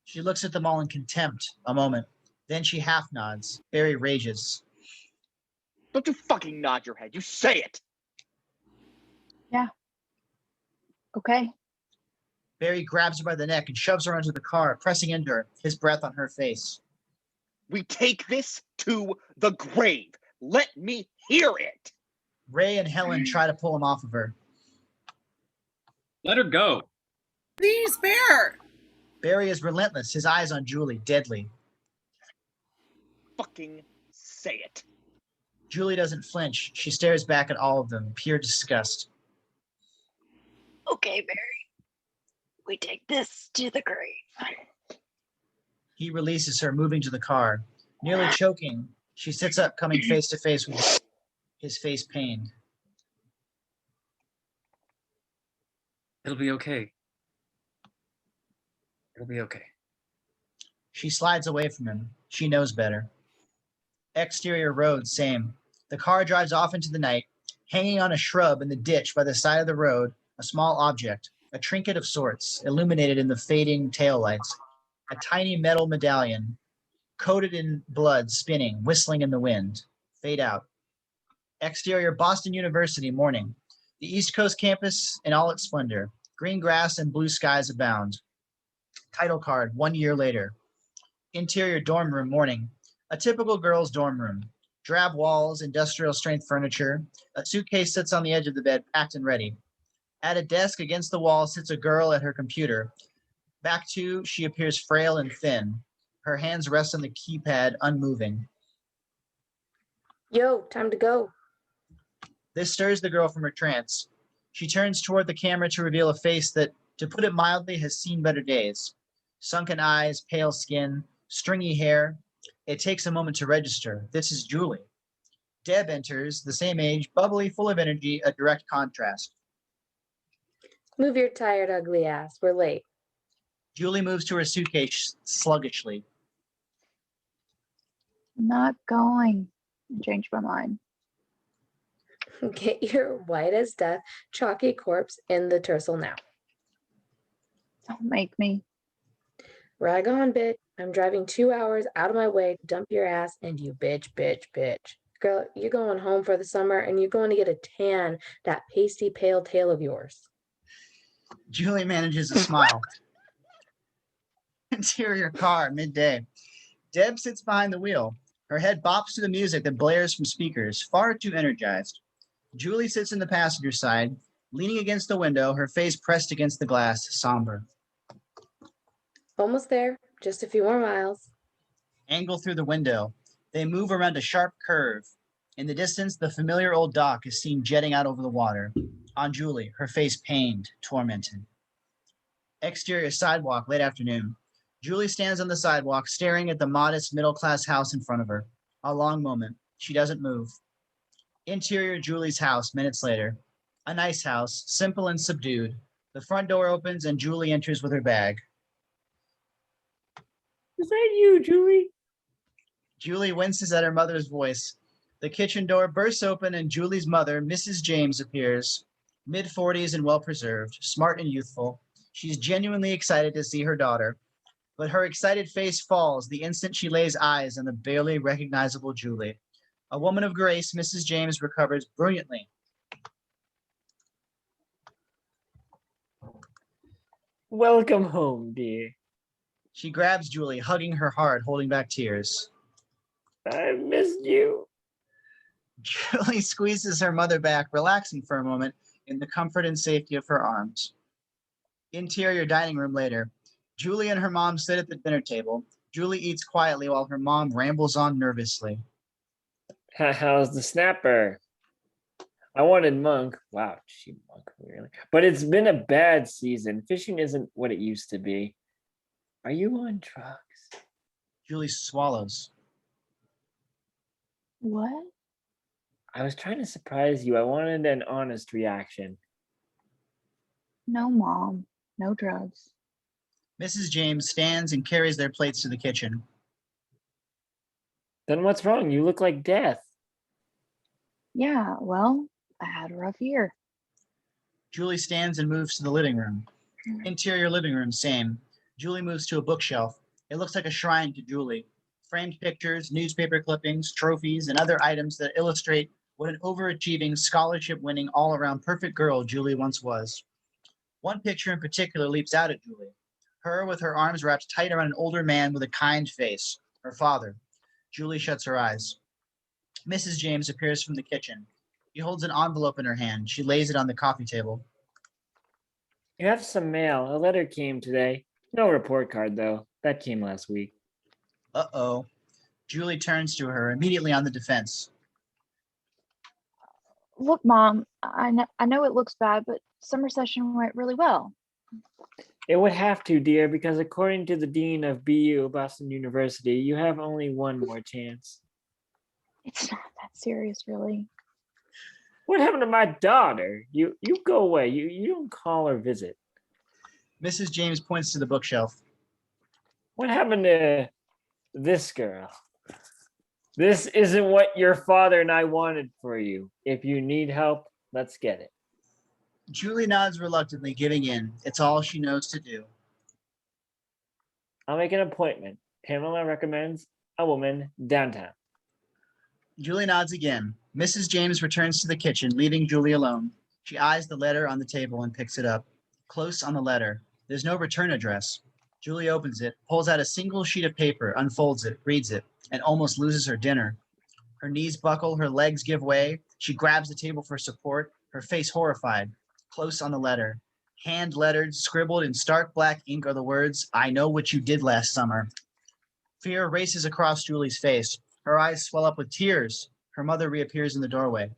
She looks at them all in contempt a moment. Then she half nods. Barry rages. Don't you fucking nod your head. You say it. Okay. Barry grabs her by the neck and shoves her onto the car, pressing into her, his breath on her face. We take this to the grave. Let me hear it. Ray and Helen try to pull him off of her. Let her go. Please, Bear. Barry is relentless, his eyes on Julie, deadly. Fucking say it. Julie doesn't flinch. She stares back at all of them, pure disgust. Okay, Barry. We take this to the grave. He releases her, moving to the car. Nearly choking, she sits up, coming face to face with his face pained. It'll be okay. It'll be okay. She slides away from him. She knows better. Exterior road, same. The car drives off into the night, hanging on a shrub in the ditch by the side of the road, a small object, a trinket of sorts, illuminated in the fading taillights. A tiny metal medallion, coated in blood, spinning, whistling in the wind. Fade out. Exterior Boston University, morning. The East Coast campus in all its splendor. Green grass and blue skies abound. Title card, 1 year later. Interior dorm room, morning. A typical girl's dorm room. Drab walls, industrial strength furniture. A suitcase sits on the edge of the bed, packed and ready. At a desk against the wall sits a girl at her computer. Back to, she appears frail and thin. Her hands rest on the keypad, unmoving. Yo, time to go. This stirs the girl from her trance. She turns toward the camera to reveal a face that, to put it mildly, has seen better days. Sunken eyes, pale skin, stringy hair. It takes a moment to register. This is Julie. Deb enters, the same age, bubbly, full of energy, a direct contrast. Move your tired, ugly ass. We're late. Julie moves to her suitcase sluggishly. Not going. I changed my mind. Get your white as death, chalky corpse in the tercel now. Don't make me. Rag on, bitch. I'm driving 2 hours out of my way to dump your ass, and you bitch. Girl, you're going home for the summer, and you're going to get a tan, that pasty pale tail of yours. Julie manages a smile. Interior car, midday. Deb sits behind the wheel. Her head bops to the music that blares from speakers, far too energized. Julie sits in the passenger side, Leaning against the window, her face pressed against the glass, somber. Almost there. Just a few more miles. Angle through the window. They move around a sharp curve. In the distance, the familiar old dock is seen jetting out over the water. On Julie, her face pained, tormented. Exterior sidewalk, late afternoon. Julie stands on the sidewalk, staring at the modest middle-class house in front of her. A long moment. She doesn't move. Interior Julie's house, minutes later. A nice house, simple and subdued. The front door opens and Julie enters with her bag. Is that you, Julie? Julie winces at her mother's voice. The kitchen door bursts open and Julie's mother, Mrs. James, appears. Mid-40s and well-preserved, smart and youthful. She's genuinely excited to see her daughter, but her excited face falls the instant she lays eyes on the barely recognizable Julie. A woman of grace, Mrs. James recovers brilliantly. Welcome home, dear. She grabs Julie, hugging her hard, holding back tears. I missed you. Julie squeezes her mother back, relaxing for a moment in the comfort and safety of her arms. Interior dining room later. Julie and her mom sit at the dinner table. Julie eats quietly while her mom rambles on nervously. How's the snapper? I wanted monk. Wow, she monk, really. But it's been a bad season. Fishing isn't what it used to be. Are you on drugs? Julie swallows. What? I was trying to surprise you. I wanted an honest reaction. No, Mom. No drugs. Mrs. James stands and carries their plates to the kitchen. Then what's wrong? You look like death. Yeah, well, I had a rough year. Julie stands and moves to the living room. Interior living room, same. Julie moves to a bookshelf. It looks like a shrine to Julie. Framed pictures, newspaper clippings, trophies, and other items that illustrate what an overachieving, scholarship-winning, all-around perfect girl Julie once was. One picture in particular leaps out at Julie. Her with her arms wrapped tight around an older man with a kind face, her father. Julie shuts her eyes. Mrs. James appears from the kitchen. She holds an envelope in her hand. She lays it on the coffee table. You have some mail. A letter came today. No report card, though. That came last week. Uh-oh. Julie turns to her, immediately on the defense. Look, Mom, I know it looks bad, but summer session went really well. It would have to, dear, because according to the dean of BU, Boston University, you have only one more chance. It's not that serious, really. What happened to my daughter? You go away. You don't call or visit. Mrs. James points to the bookshelf. What happened to this girl? This isn't what your father and I wanted for you. If you need help, let's get it. Julie nods reluctantly, giving in. It's all she knows to do. I'll make an appointment. Pamela recommends a woman downtown. Julie nods again. Mrs. James returns to the kitchen, leaving Julie alone. She eyes the letter on the table and picks it up. Close on the letter. There's no return address. Julie opens it, pulls out a single sheet of paper, unfolds it, reads it, and almost loses her dinner. Her knees buckle, her legs give way. She grabs the table for support, her face horrified. Close on the letter. Hand lettered, scribbled in stark black ink are the words, "I know what you did last summer." Fear races across Julie's face. Her eyes swell up with tears. Her mother reappears in the doorway.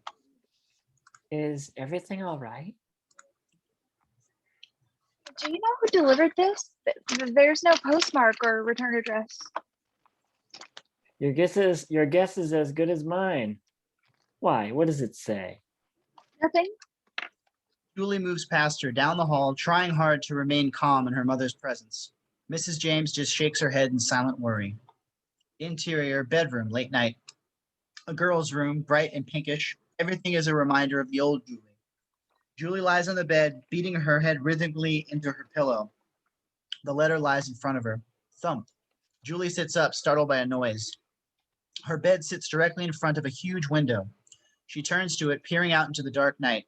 Is everything all right? Do you know who delivered this? There's no postmark or return address. Your guess is as good as mine. Why? What does it say? Nothing. Julie moves past her down the hall, trying hard to remain calm in her mother's presence. Mrs. James just shakes her head in silent worry. Interior, bedroom, late night. A girl's room, bright and pinkish. Everything is a reminder of the old Julie. Julie lies on the bed, beating her head rhythmically into her pillow. The letter lies in front of her. Thump. Julie sits up, startled by a noise. Her bed sits directly in front of a huge window. She turns to it, peering out into the dark night.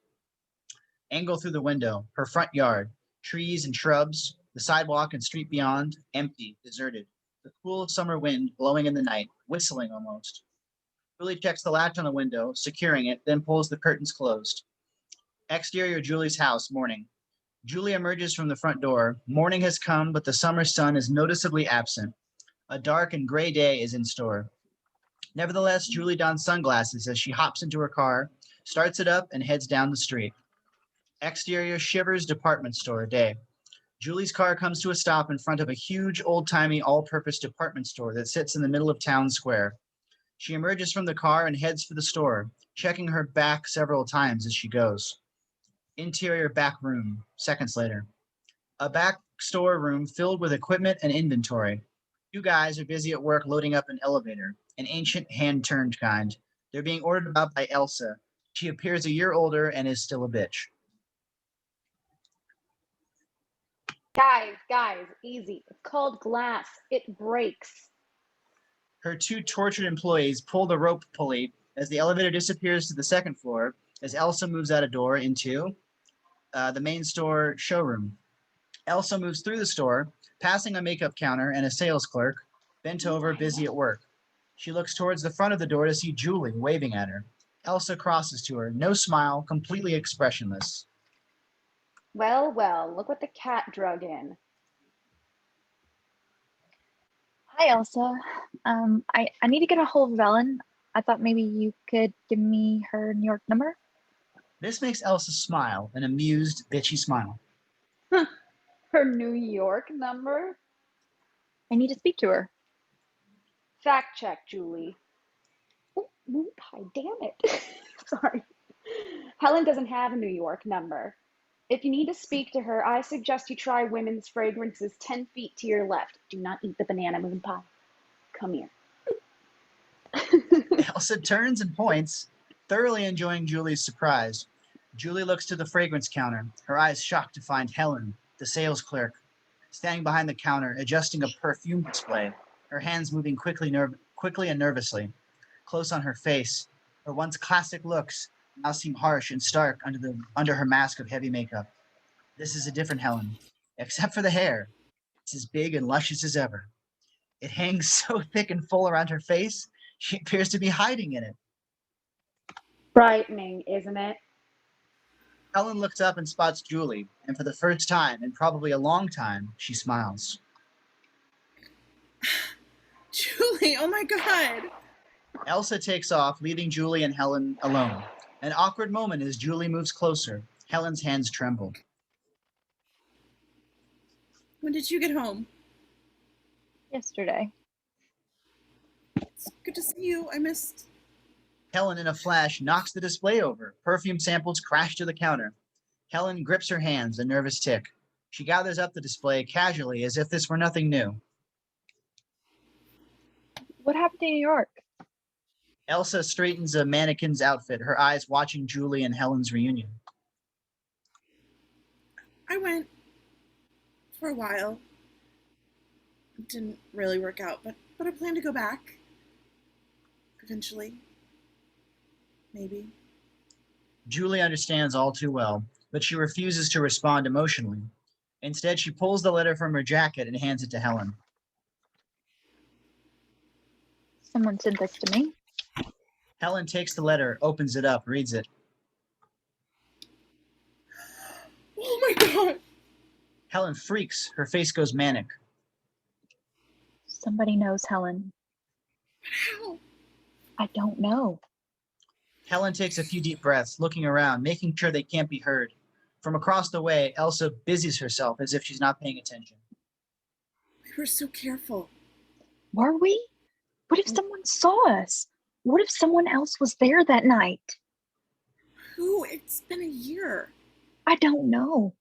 Angle through the window, her front yard, trees and shrubs, the sidewalk and street beyond, empty, deserted. The cool summer wind blowing in the night, whistling almost. Julie checks the latch on the window, securing it, then pulls the curtains closed. Exterior Julie's house, morning. Julie emerges from the front door. Morning has come, but the summer sun is noticeably absent. A dark and gray day is in store. Nevertheless, Julie dons sunglasses as she hops into her car, starts it up, and heads down the street. Exterior Shivers department store, day. Julie's car comes to a stop in front of a huge, old-timey, all-purpose department store that sits in the middle of town square. She emerges from the car and heads for the store, checking her back several times as she goes. Interior back room, seconds later. A back store room filled with equipment and inventory. Two guys are busy at work loading up an elevator, an ancient hand-turned kind. They're being ordered about by Elsa. She appears a year older and is still a bitch. Guys, easy. It's called glass. It breaks. Her two tortured employees pull the rope pulley as the elevator disappears to the second floor as Elsa moves out a door into the main store showroom. Elsa moves through the store, passing a makeup counter and a sales clerk, bent over, busy at work. She looks towards the front of the door to see Julie waving at her. Elsa crosses to her, no smile, completely expressionless. Well, look what the cat drug in. Hi, Elsa. I need to get a hold of Ellen. I thought maybe you could give me her New York number. This makes Elsa smile, an amused, bitchy smile. Her New York number? I need to speak to her. Fact check, Julie. Oh, moon pie, damn it. Sorry. Helen doesn't have a New York number. If you need to speak to her, I suggest you try women's fragrances 10 feet to your left. Do not eat the banana moon pie. Come here. Elsa turns and points, thoroughly enjoying Julie's surprise. Julie looks to the fragrance counter, her eyes shocked to find Helen, the sales clerk, standing behind the counter, adjusting a perfume display, her hands moving quickly and nervously. Close on her face, her once classic looks now seem harsh and stark under her mask of heavy makeup. This is a different Helen, except for the hair. It's as big and luscious as ever. It hangs so thick and full around her face, she appears to be hiding in it. Frightening, isn't it? Helen looks up and spots Julie, and for the first time in probably a long time, she smiles. Julie, oh my God. Elsa takes off, leaving Julie and Helen alone. An awkward moment as Julie moves closer. Helen's hands tremble. When did you get home? Yesterday. It's good to see you. I missed. Helen, in a flash, knocks the display over. Perfume samples crash to the counter. Helen grips her hands, a nervous tick. She gathers up the display casually as if this were nothing new. What happened to New York? Elsa straightens a mannequin's outfit, her eyes watching Julie and Helen's reunion. I went for a while. It didn't really work out, but I plan to go back. Eventually. Maybe. Julie understands all too well, but she refuses to respond emotionally. Instead, she pulls the letter from her jacket and hands it to Helen. Someone sent this to me. Helen takes the letter, opens it up, reads it. Oh my God. Helen freaks. Her face goes manic. Somebody knows Helen. How? I don't know. Helen takes a few deep breaths, looking around, making sure they can't be heard. From across the way, Elsa busies herself as if she's not paying attention. We were so careful. Were we? What if someone saw us? What if someone else was there that night? Who? It's been a year. I don't know.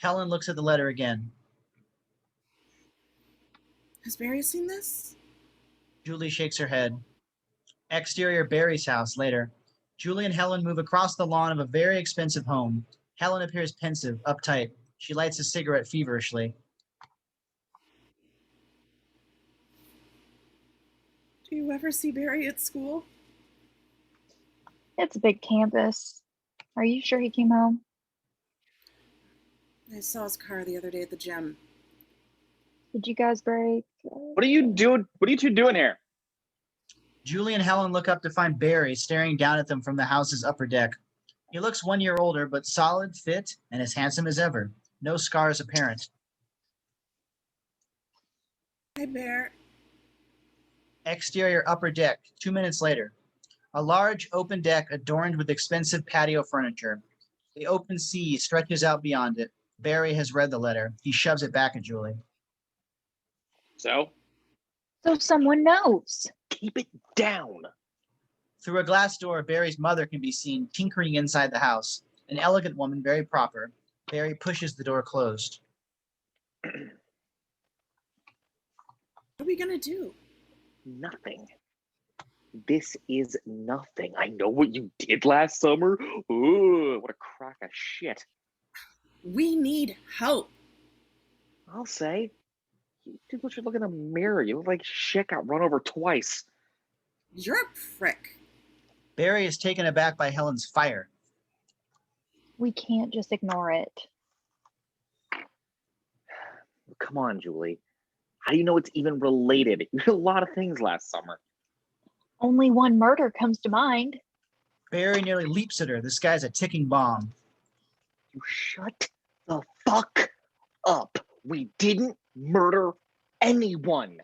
Helen looks at the letter again. Has Barry seen this? Julie shakes her head. Exterior Barry's house later. Julie and Helen move across the lawn of a very expensive home. Helen appears pensive, uptight. She lights a cigarette feverishly. Do you ever see Barry at school? It's a big campus. Are you sure he came home? I saw his car the other day at the gym. Did you guys break? What are you doing? What are you two doing here? Julie and Helen look up to find Barry staring down at them from the house's upper deck. He looks 1 year older, but solid, fit, and as handsome as ever. No scars apparent. Hi, Bear. Exterior upper deck, 2 minutes later. A large open deck adorned with expensive patio furniture. The open sea stretches out beyond it. Barry has read the letter. He shoves it back at Julie. So, So someone knows. keep it down. Through a glass door, Barry's mother can be seen tinkering inside the house. An elegant woman, very proper. Barry pushes the door closed. What are we gonna do? Nothing. This is nothing. I know what you did last summer. Ooh, what a crock of shit. We need help. I'll say. People should look in the mirror. You look like shit got run over twice. You're a prick. Barry is taken aback by Helen's fire. We can't just ignore it. Come on, Julie. How do you know it's even related? You did a lot of things last summer. Only one murder comes to mind. Barry nearly leaps at her. This guy's a ticking bomb. You shut the fuck up. We didn't murder anyone.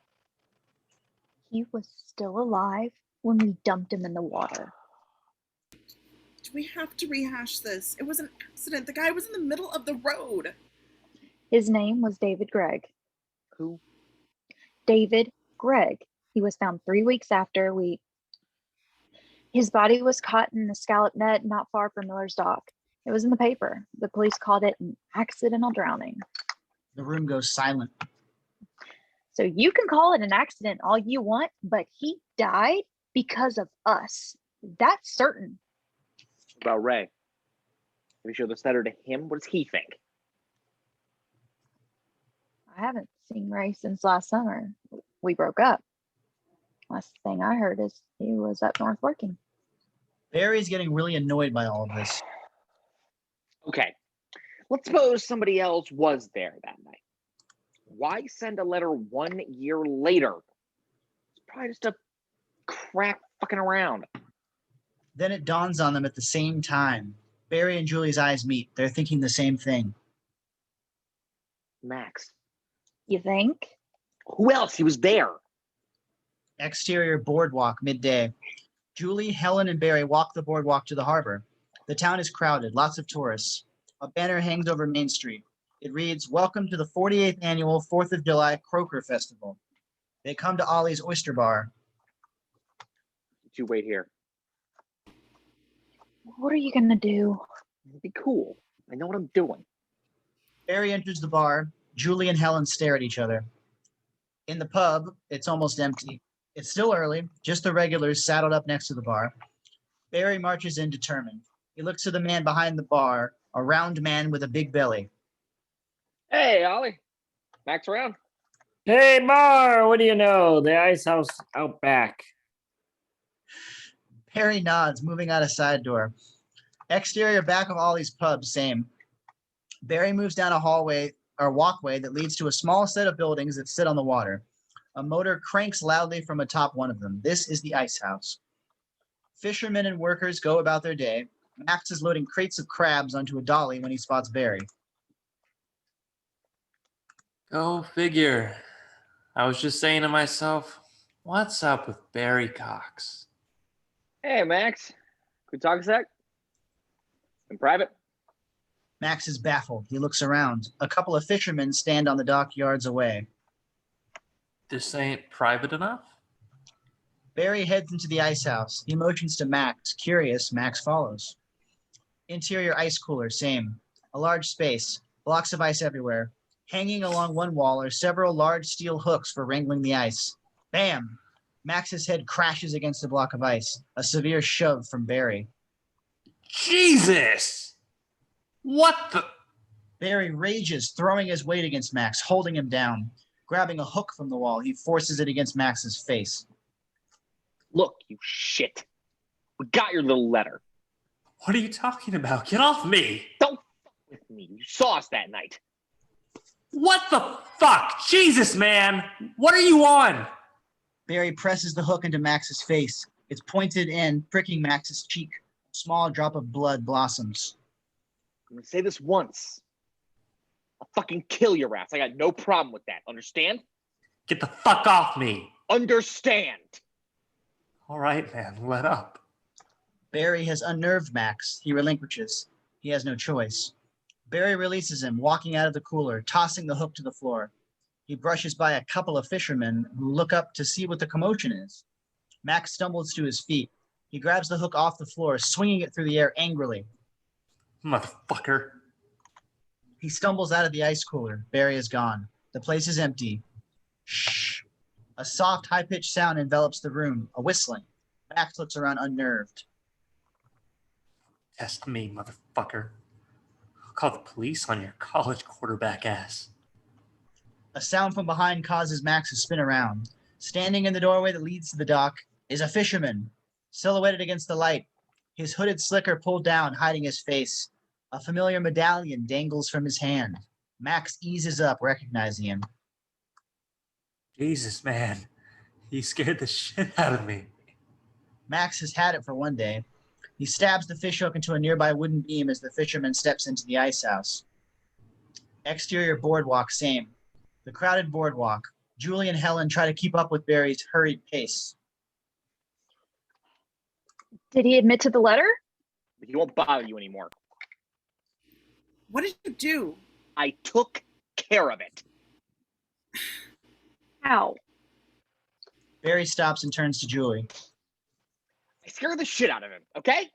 He was still alive when we dumped him in the water. Do we have to rehash this? It was an accident. The guy was in the middle of the road. His name was David Gregg. Who? David Gregg. He was found 3 weeks after his body was caught in the scallop net not far from Miller's Dock. It was in the paper. The police called it an accidental drowning. The room goes silent. So you can call it an accident all you want, but he died because of us. That's certain. What about Ray? Have you showed this letter to him? What does he think? I haven't seen Ray since last summer. We broke up. Last thing I heard is he was up north working. Barry's getting really annoyed by all of this. Okay, let's suppose somebody else was there that night. Why send a letter 1 year later? It's probably just a crack fucking around. Then it dawns on them at the same time. Barry and Julie's eyes meet. They're thinking the same thing. Max. You think? Who else? He was there. Exterior boardwalk, midday. Julie, Helen, and Barry walk the boardwalk to the harbor. The town is crowded, lots of tourists. A banner hangs over Main Street. It reads, "Welcome to the 48th annual 4th of July Croaker Festival." They come to Ollie's Oyster Bar. You wait here. What are you gonna do? Be cool. I know what I'm doing. Barry enters the bar. Julie and Helen stare at each other. In the pub, it's almost empty. It's still early, just the regulars saddled up next to the bar. Barry marches in determined. He looks to the man behind the bar, a round man with a big belly. Hey, Ollie. Max around? Hey, Mar, what do you know? The ice house out back. Barry nods, moving out a side door. Exterior back of Ollie's pub, same. Barry moves down a hallway or walkway that leads to a small set of buildings that sit on the water. A motor cranks loudly from atop one of them. This is the ice house. Fishermen and workers go about their day. Max is loading crates of crabs onto a dolly when he spots Barry. Go figure. I was just saying to myself, what's up with Barry Cox? Hey, Max. Can we talk a sec? In private? Max is baffled. He looks around. A couple of fishermen stand on the dock yards away. This ain't private enough? Barry heads into the ice house. He motions to Max. Curious, Max follows. Interior ice cooler, same. A large space, blocks of ice everywhere. Hanging along one wall are several large steel hooks for wrangling the ice. Bam! Max's head crashes against a block of ice. A severe shove from Barry. Jesus! What the? Barry rages, throwing his weight against Max, holding him down. Grabbing a hook from the wall, he forces it against Max's face. Look, you shit. We got your little letter. What are you talking about? Get off me! Don't fuck with me. You saw us that night. What the fuck? Jesus, man! What are you on? Barry presses the hook into Max's face. It's pointed in, pricking Max's cheek. Small drop of blood blossoms. I'm gonna say this once. I'll fucking kill your ass. I got no problem with that. Understand? Get the fuck off me. Understand. All right, man, let up. Barry has unnerved Max. He relinquishes. He has no choice. Barry releases him, walking out of the cooler, tossing the hook to the floor. He brushes by a couple of fishermen who look up to see what the commotion is. Max stumbles to his feet. He grabs the hook off the floor, swinging it through the air angrily. Motherfucker. He stumbles out of the ice cooler. Barry is gone. The place is empty. Shh. A soft, high-pitched sound envelops the room, a whistling. Max looks around unnerved. Test me, motherfucker. I'll call the police on your college quarterback ass. A sound from behind causes Max to spin around. Standing in the doorway that leads to the dock is a fisherman, silhouetted against the light, his hooded slicker pulled down, hiding his face. A familiar medallion dangles from his hand. Max eases up, recognizing him. Jesus, man. You scared the shit out of me. Max has had it for one day. He stabs the fishhook into a nearby wooden beam as the fisherman steps into the ice house. Exterior boardwalk, same. The crowded boardwalk. Julie and Helen try to keep up with Barry's hurried pace. Did he admit to the letter? He won't bother you anymore. What did you do? I took care of it. How? Barry stops and turns to Julie. I scared the shit out of him, okay?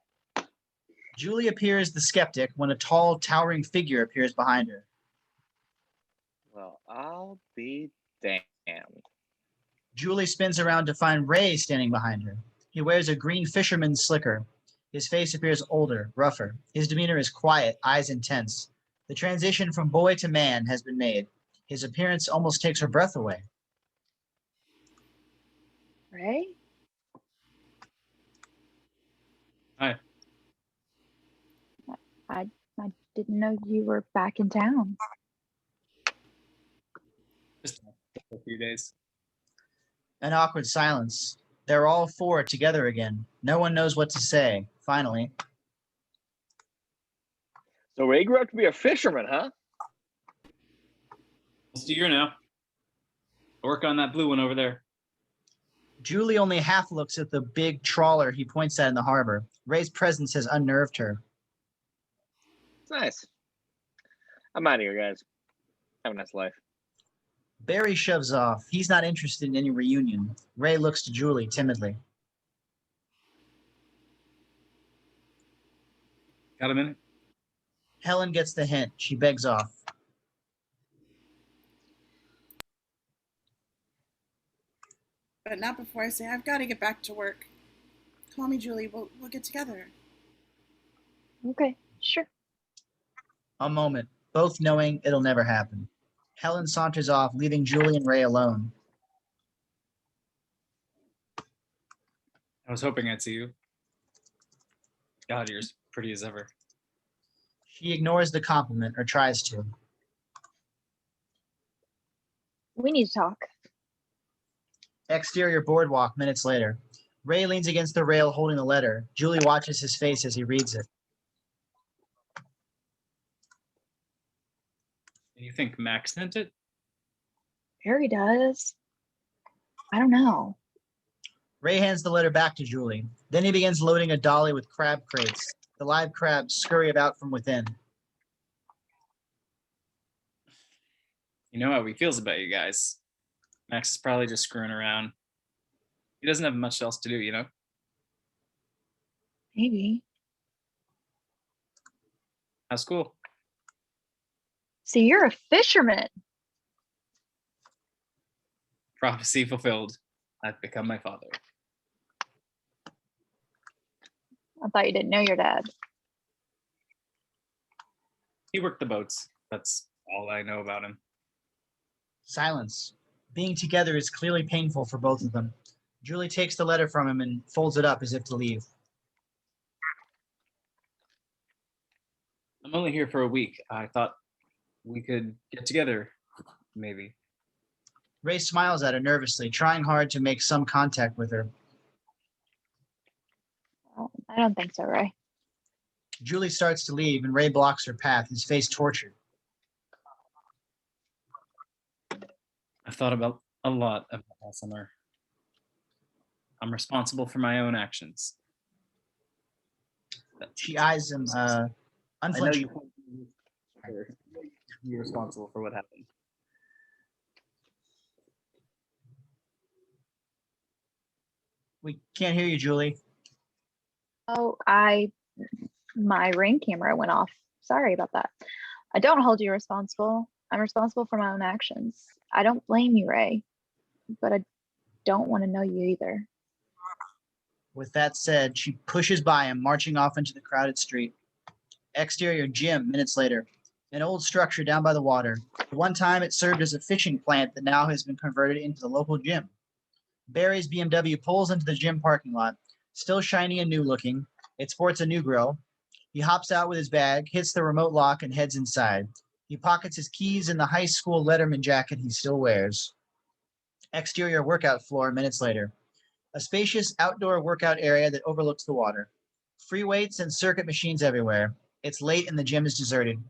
Julie appears the skeptic when a tall, towering figure appears behind her. Well, I'll be damned. Julie spins around to find Ray standing behind her. He wears a green fisherman's slicker. His face appears older, rougher. His demeanor is quiet, eyes intense. The transition from boy to man has been made. His appearance almost takes her breath away. Ray? Hi. I didn't know you were back in town. Just a few days. An awkward silence. They're all four together again. No one knows what to say. Finally, So Ray grew up to be a fisherman, huh? Almost a year now. Work on that blue one over there. Julie only half looks at the big trawler he points at in the harbor. Ray's presence has unnerved her. It's nice. I'm out of here, guys. Have a nice life. Barry shoves off. He's not interested in any reunion. Ray looks to Julie timidly. Got a minute? Helen gets the hint. She begs off. But not before I say I've got to get back to work. Call me, Julie. We'll get together. Okay, sure. A moment, both knowing it'll never happen. Helen saunters off, leaving Julie and Ray alone. I was hoping I'd see you. God, you're as pretty as ever. She ignores the compliment, or tries to. We need to talk. Exterior boardwalk, minutes later. Ray leans against the rail holding the letter. Julie watches his face as he reads it. You think Max sent it? Harry does. I don't know. Ray hands the letter back to Julie. Then he begins loading a dolly with crab crates. The live crabs scurry about from within. You know how he feels about you guys. Max is probably just screwing around. He doesn't have much else to do, you know? Maybe. How's school? So you're a fisherman. Prophecy fulfilled. I've become my father. I thought you didn't know your dad. He worked the boats. That's all I know about him. Silence. Being together is clearly painful for both of them. Julie takes the letter from him and folds it up as if to leave. I'm only here for a week. I thought we could get together, maybe. Ray smiles at her nervously, trying hard to make some contact with her. Oh, I don't think so, Ray. Julie starts to leave, and Ray blocks her path, his face tortured. I've thought about a lot about last summer. I'm responsible for my own actions. She eyes him I know unflinching. you're responsible for what happened. We can't hear you, Julie. Oh, my Ring camera went off. Sorry about that. I don't hold you responsible. I'm responsible for my own actions. I don't blame you, Ray, but I don't want to know you either. With that said, she pushes by him, marching off into the crowded street. Exterior gym minutes later. An old structure down by the water. At one time, it served as a fishing plant that now has been converted into the local gym. Barry's BMW pulls into the gym parking lot. Still shiny and new looking. It sports a new grill. He hops out with his bag, hits the remote lock, and heads inside. He pockets his keys in the high school Letterman jacket he still wears. Exterior workout floor minutes later. A spacious outdoor workout area that overlooks the water. Free weights and circuit machines everywhere. It's late and the gym is deserted.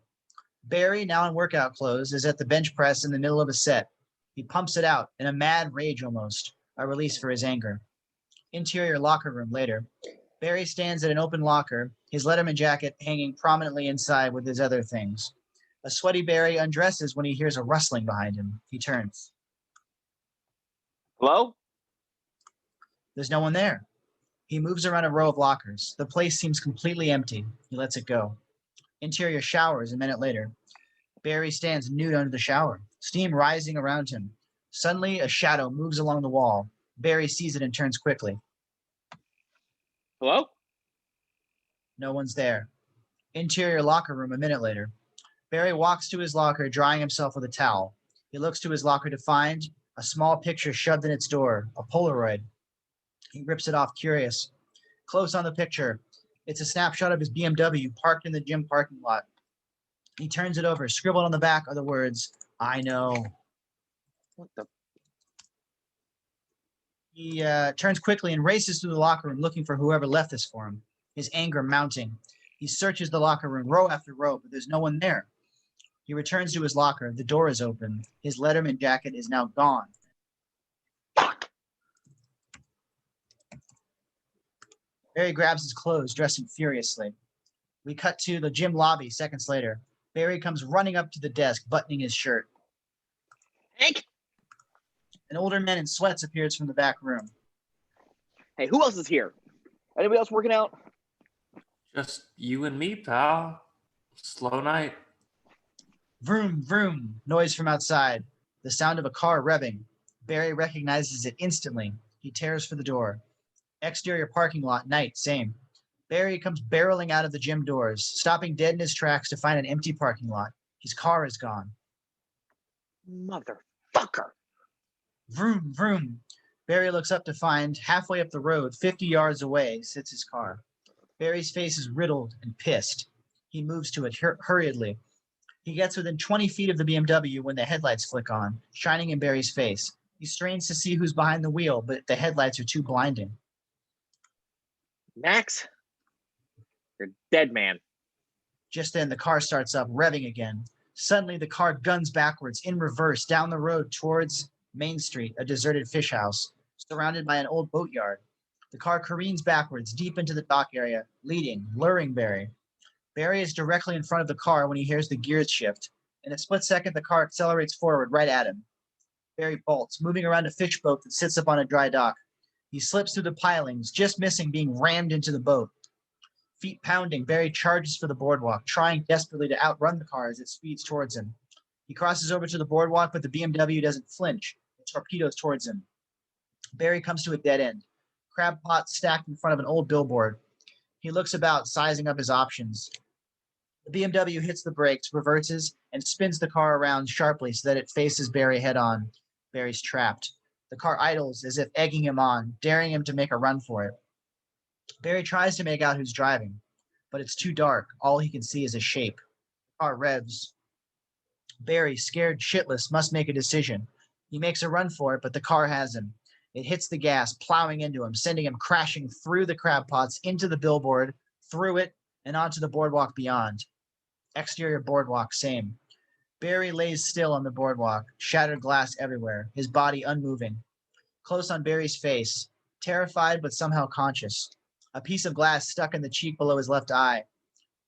Barry, now in workout clothes, is at the bench press in the middle of a set. He pumps it out in a mad rage almost, a release for his anger. Interior locker room later. Barry stands at an open locker, his Letterman jacket hanging prominently inside with his other things. A sweaty Barry undresses when he hears a rustling behind him. He turns. Hello? There's no one there. He moves around a row of lockers. The place seems completely empty. He lets it go. Interior showers a minute later. Barry stands nude under the shower, steam rising around him. Suddenly, a shadow moves along the wall. Barry sees it and turns quickly. Hello? No one's there. Interior locker room a minute later. Barry walks to his locker, drying himself with a towel. He looks to his locker to find a small picture shoved in its door, a Polaroid. He rips it off, curious. Close on the picture. It's a snapshot of his BMW parked in the gym parking lot. He turns it over. Scribbled on the back are the words, "I know." What the? He turns quickly and races through the locker room looking for whoever left this for him, his anger mounting. He searches the locker room row after row, but there's no one there. He returns to his locker. The door is open. His Letterman jacket is now gone. Barry grabs his clothes, dressing furiously. We cut to the gym lobby seconds later. Barry comes running up to the desk, buttoning his shirt. Hank? An older man in sweats appears from the back room. Hey, who else is here? Anybody else working out? Just you and me, pal. Slow night. Vroom, vroom, noise from outside. The sound of a car revving. Barry recognizes it instantly. He tears for the door. Exterior parking lot, night, same. Barry comes barreling out of the gym doors, stopping dead in his tracks to find an empty parking lot. His car is gone. Motherfucker. Vroom, vroom. Barry looks up to find, halfway up the road, 50 yards away, sits his car. Barry's face is riddled and pissed. He moves to it hurriedly. He gets within 20 feet of the BMW when the headlights flick on, shining in Barry's face. He strains to see who's behind the wheel, but the headlights are too blinding. Max? You're dead, man. Just then, the car starts up, revving again. Suddenly, the car guns backwards, in reverse, down the road towards Main Street, a deserted fish house, surrounded by an old boatyard. The car careens backwards, deep into the dock area, leading, luring Barry. Barry is directly in front of the car when he hears the gears shift. In a split second, the car accelerates forward right at him. Barry bolts, moving around a fish boat that sits up on a dry dock. He slips through the pilings, just missing being rammed into the boat. Feet pounding, Barry charges for the boardwalk, trying desperately to outrun the car as it speeds towards him. He crosses over to the boardwalk, but the BMW doesn't flinch. It torpedoes towards him. Barry comes to a dead end. Crab pots stacked in front of an old billboard. He looks about, sizing up his options. The BMW hits the brakes, reverses, and spins the car around sharply so that it faces Barry head on. Barry's trapped. The car idles as if egging him on, daring him to make a run for it. Barry tries to make out who's driving, but it's too dark. All he can see is a shape. The car revs. Barry, scared shitless, must make a decision. He makes a run for it, but the car has him. It hits the gas, plowing into him, sending him crashing through the crab pots, into the billboard, through it, and onto the boardwalk beyond. Exterior boardwalk, same. Barry lays still on the boardwalk, shattered glass everywhere, his body unmoving. Close on Barry's face, terrified but somehow conscious. A piece of glass stuck in the cheek below his left eye.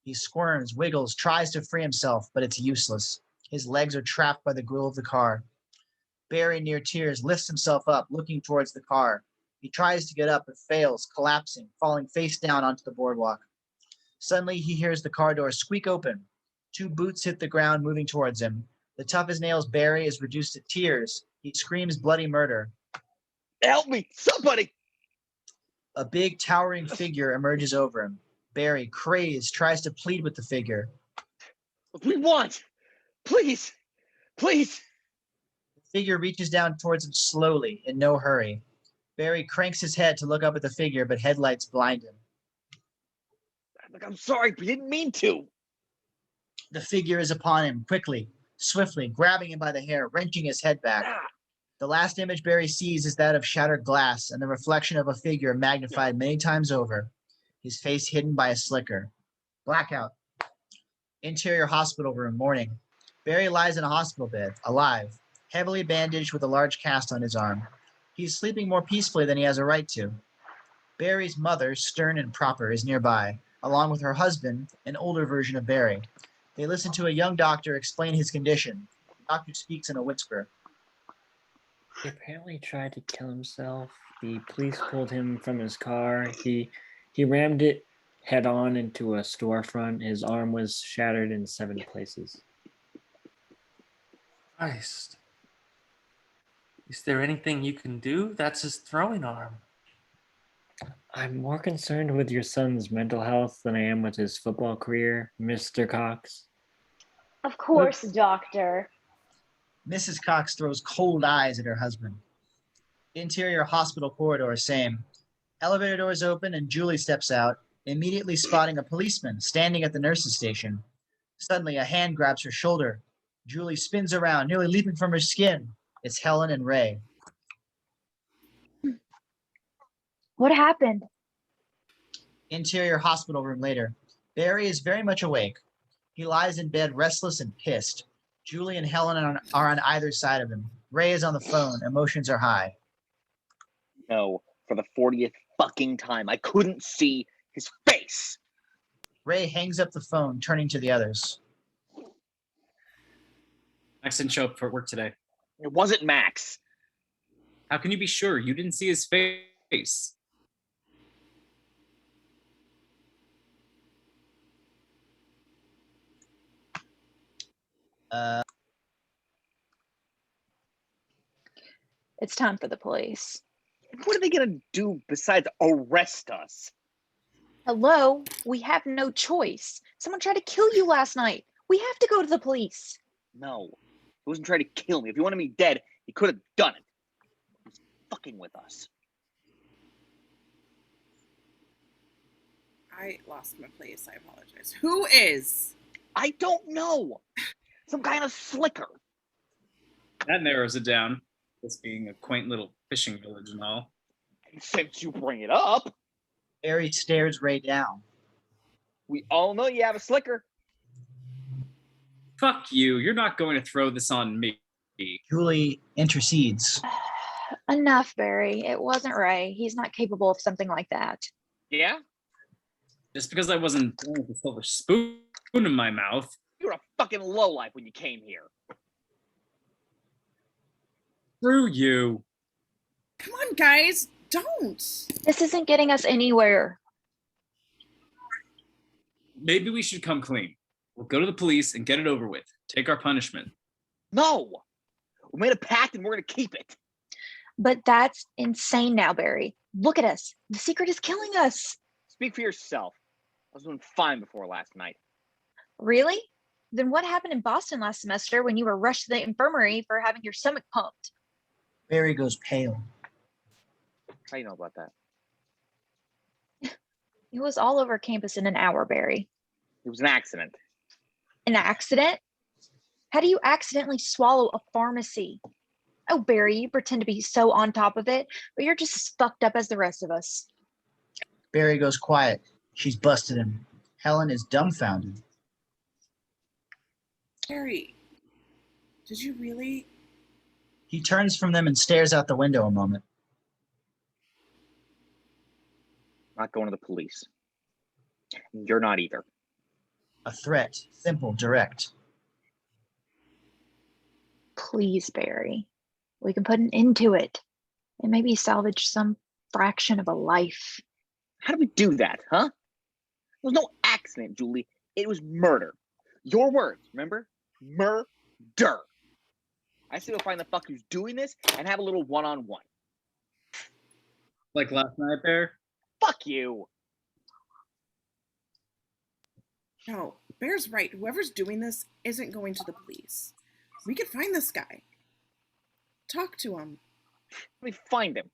He squirms, wiggles, tries to free himself, but it's useless. His legs are trapped by the grill of the car. Barry, near tears, lifts himself up, looking towards the car. He tries to get up, but fails, collapsing, falling face down onto the boardwalk. Suddenly, he hears the car door squeak open. 2 boots hit the ground, moving towards him. The tough as nails Barry is reduced to tears. He screams bloody murder. Help me, somebody! A big, towering figure emerges over him. Barry, crazed, tries to plead with the figure. We want! Please! Please! The figure reaches down towards him slowly, in no hurry. Barry cranks his head to look up at the figure, but headlights blind him. Look, I'm sorry, but I didn't mean to. The figure is upon him, quickly, swiftly, grabbing him by the hair, wrenching his head back. The last image Barry sees is that of shattered glass and the reflection of a figure magnified many times over, his face hidden by a slicker. Blackout. Interior hospital room, morning. Barry lies in a hospital bed, alive, heavily bandaged with a large cast on his arm. He's sleeping more peacefully than he has a right to. Barry's mother, stern and proper, is nearby, along with her husband, an older version of Barry. They listen to a young doctor explain his condition. The doctor speaks in a whisper. He apparently tried to kill himself. The police pulled him from his car. He rammed it head on into a storefront. His arm was shattered in 7 places. Christ. Is there anything you can do? That's his throwing arm. I'm more concerned with your son's mental health than I am with his football career, Mr. Cox. Of course, doctor. Mrs. Cox throws cold eyes at her husband. Interior hospital corridor, same. Elevator doors open and Julie steps out, immediately spotting a policeman standing at the nurse's station. Suddenly, a hand grabs her shoulder. Julie spins around, nearly leaping from her skin. It's Helen and Ray. What happened? Interior hospital room later. Barry is very much awake. He lies in bed restless and pissed. Julie and Helen are on either side of him. Ray is on the phone. Emotions are high. No, for the 40th fucking time, I couldn't see his face. Ray hangs up the phone, turning to the others. Max didn't show up for work today. It wasn't Max. How can you be sure? You didn't see his face. It's time for the police. What are they gonna do besides arrest us? Hello? We have no choice. Someone tried to kill you last night. We have to go to the police. No, he wasn't trying to kill me. If he wanted me dead, he could have done it. He was fucking with us. I lost my place. I apologize. Who is? I don't know. Some kind of slicker. That narrows it down. This being a quaint little fishing village and all. And since you bring it up, Barry stares Ray down. we all know you have a slicker. Fuck you. You're not going to throw this on me. Julie intercedes. Enough, Barry. It wasn't Ray. He's not capable of something like that. Yeah? Just because I wasn't born with a silver spoon in my mouth. You were a fucking lowlife when you came here. Screw you. Come on, guys. Don't. This isn't getting us anywhere. Maybe we should come clean. We'll go to the police and get it over with. Take our punishment. No. We made a pact and we're going to keep it. But that's insane now, Barry. Look at us. The secret is killing us. Speak for yourself. I was doing fine before last night. Really? Then what happened in Boston last semester when you were rushed to the infirmary for having your stomach pumped? Barry goes pale. How do you know about that? It was all over campus in an hour, Barry. It was an accident. An accident? How do you accidentally swallow a pharmacy? Oh, Barry, you pretend to be so on top of it, but you're just as fucked up as the rest of us. Barry goes quiet. She's busted him. Helen is dumbfounded. Harry, did you really? He turns from them and stares out the window a moment. Not going to the police. You're not either. A threat, simple, direct. Please, Barry. We can put an end to it and maybe salvage some fraction of a life. How do we do that, huh? It was no accident, Julie. It was murder. Your words, remember? Murder. I say we'll find the fuck who's doing this and have a little one-on-one. Like last night, Bear? Fuck you. No, Bear's right. Whoever's doing this isn't going to the police. We could find this guy. Talk to him. Let me find him.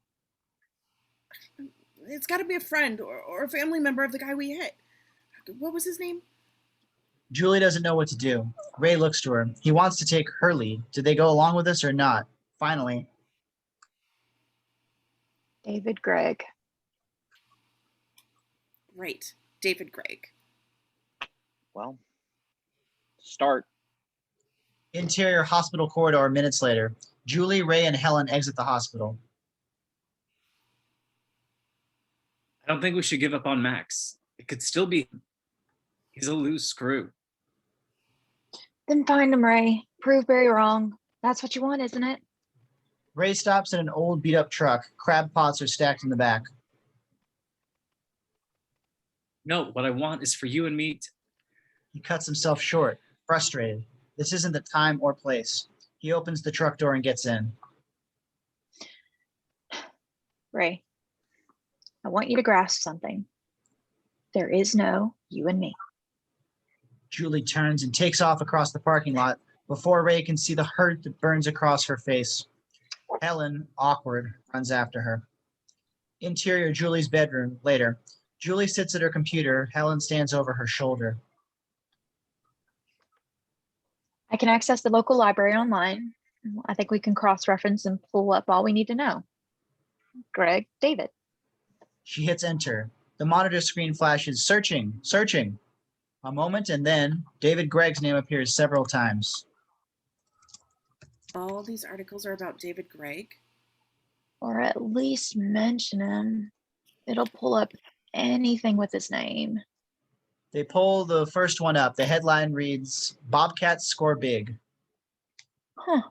It's got to be a friend or a family member of the guy we hit. What was his name? Julie doesn't know what to do. Ray looks to her. He wants to take her lead. Do they go along with this or not? Finally, David Gregg. Right, David Gregg. Well, start. interior hospital corridor minutes later. Julie, Ray, and Helen exit the hospital. I don't think we should give up on Max. It could still be him. He's a loose screw. Then find him, Ray. Prove Barry wrong. That's what you want, isn't it? Ray stops at an old beat-up truck. Crab pots are stacked in the back. No, what I want is for you and me to... He cuts himself short, frustrated. This isn't the time or place. He opens the truck door and gets in. Ray, I want you to grasp something. There is no you and me. Julie turns and takes off across the parking lot before Ray can see the hurt that burns across her face. Helen, awkward, runs after her. Interior Julie's bedroom, later. Julie sits at her computer. Helen stands over her shoulder. I can access the local library online. I think we can cross-reference and pull up all we need to know. Greg, David. She hits enter. The monitor screen flashes, searching, searching. A moment, and then David Gregg's name appears several times. All these articles are about David Gregg. Or at least mention him. It'll pull up anything with his name. They pull the first one up. The headline reads, Bobcats score big. Huh.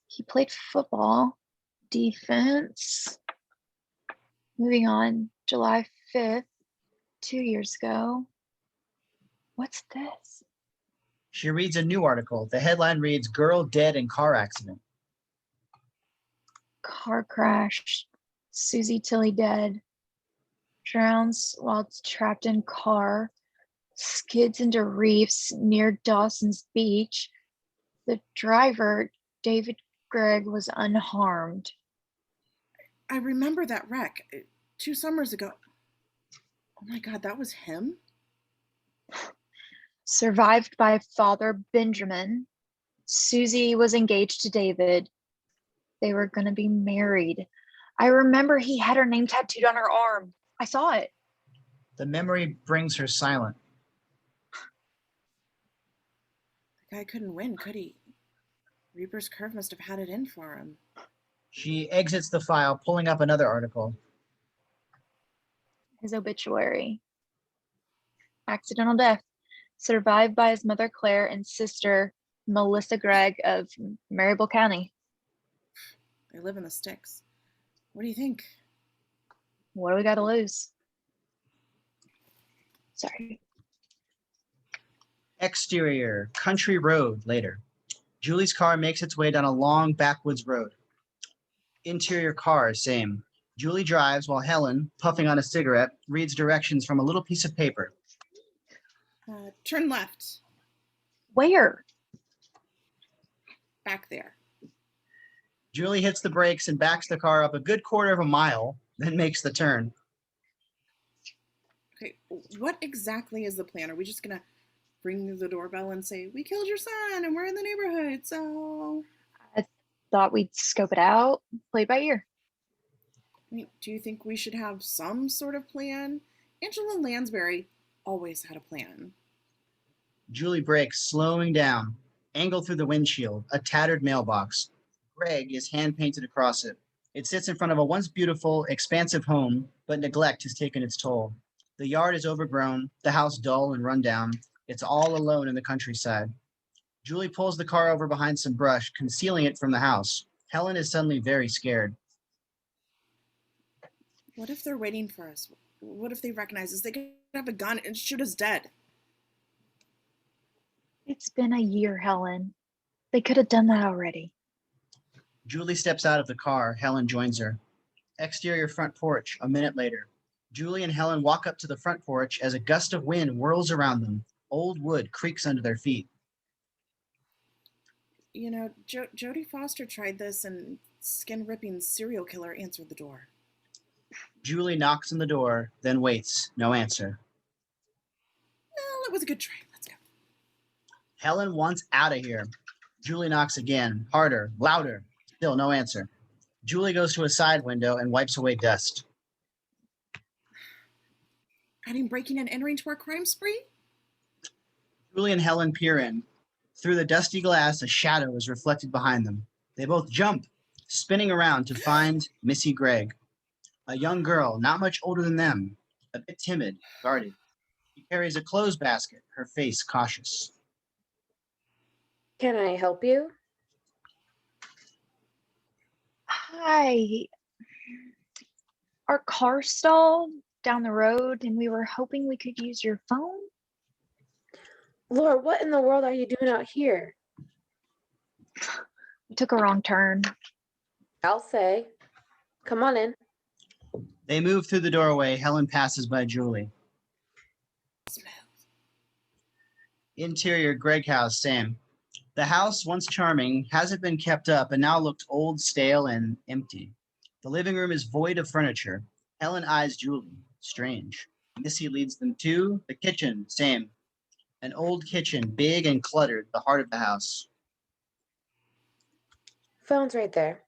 He played football. Defense. Moving on, July 5th, 2 years ago. What's this? She reads a new article. The headline reads, Girl dead in car accident. Car crash. Susie Tilley dead. Drowns while trapped in car. Skids into reefs near Dawson's Beach. The driver, David Gregg, was unharmed. I remember that wreck 2 summers ago. Oh my God, that was him? Survived by Father Benjamin. Susie was engaged to David. They were going to be married. I remember he had her name tattooed on her arm. I saw it. The memory brings her silent. The guy couldn't win, could he? Reaper's Curve must have had it in for him. She exits the file, pulling up another article. His obituary. Accidental death. Survived by his mother Claire and sister Melissa Gregg of Maryborough County. They live in the sticks. What do you think? What do we got to lose? Sorry. Exterior, country road, later. Julie's car makes its way down a long backwoods road. Interior car, same. Julie drives while Helen, puffing on a cigarette, reads directions from a little piece of paper. Turn left. Where? Back there. Julie hits the brakes and backs the car up a good quarter of a mile, then makes the turn. Okay, what exactly is the plan? Are we just gonna ring the doorbell and say, we killed your son and we're in the neighborhood, so... I thought we'd scope it out, play it by ear. I mean, do you think we should have some sort of plan? Angela Lansbury always had a plan. Julie brakes, slowing down. Angled through the windshield, a tattered mailbox. Greg is hand painted across it. It sits in front of a once beautiful, expansive home, but neglect has taken its toll. The yard is overgrown, the house dull and run down. It's all alone in the countryside. Julie pulls the car over behind some brush, concealing it from the house. Helen is suddenly very scared. What if they're waiting for us? What if they recognize us? They could have a gun and shoot us dead. It's been a year, Helen. They could have done that already. Julie steps out of the car. Helen joins her. Exterior front porch, a minute later. Julie and Helen walk up to the front porch as a gust of wind whirls around them. Old wood creaks under their feet. You know, Jodie Foster tried this and skin-ripping serial killer answered the door. Julie knocks on the door, then waits. No answer. Well, it was a good try. Let's go. Helen wants out of here. Julie knocks again, harder, louder. Still no answer. Julie goes to a side window and wipes away dust. Adding breaking and entering to our crime spree? Julie and Helen peer in. Through the dusty glass, a shadow is reflected behind them. They both jump, spinning around to find Missy Gregg, a young girl not much older than them, a bit timid, guarded. She carries a clothes basket, her face cautious. Can I help you? Hi. Our car stalled down the road and we were hoping we could use your phone. Laura, what in the world are you doing out here? We took a wrong turn. I'll say. Come on in. They move through the doorway. Helen passes by Julie. Interior Gregg house, same. The house, once charming, hasn't been kept up and now looked old, stale, and empty. The living room is void of furniture. Helen eyes Julie. Strange. Missy leads them to the kitchen, same. An old kitchen, big and cluttered, the heart of the house. Phone's right there.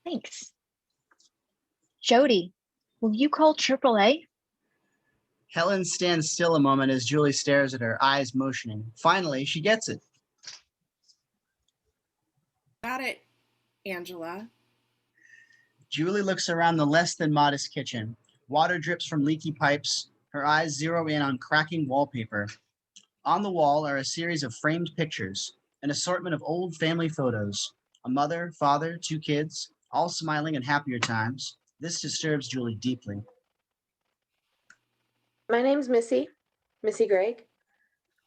Thanks. Jody, will you call AAA? Helen stands still a moment as Julie stares at her, eyes motioning. Finally, she gets it. Got it, Angela. Julie looks around the less than modest kitchen. Water drips from leaky pipes. Her eyes zero in on cracking wallpaper. On the wall are a series of framed pictures, an assortment of old family photos. A mother, father, 2 kids, all smiling in happier times. This disturbs Julie deeply. My name's Missy Gregg.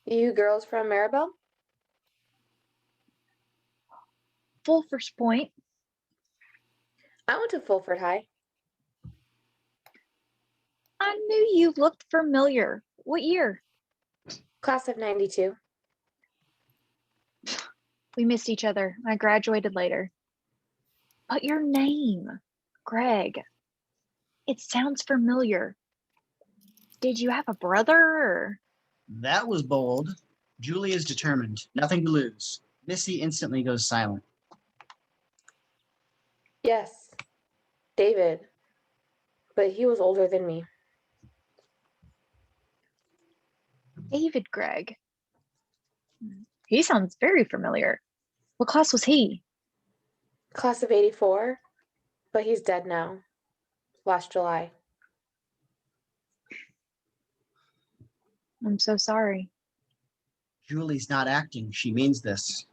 You girls from Maribel? Fulford's Point. I went to Fulford High. I knew you looked familiar. What year? Class of 92. We missed each other. I graduated later. But your name, Greg, it sounds familiar. Did you have a brother? Or? That was bold. Julie is determined. Nothing to lose. Missy instantly goes silent. Yes, David. But he was older than me. David Gregg. He sounds very familiar. What class was he? Class of 84, but he's dead now. Last July. I'm so sorry. Julie's not acting. She means this.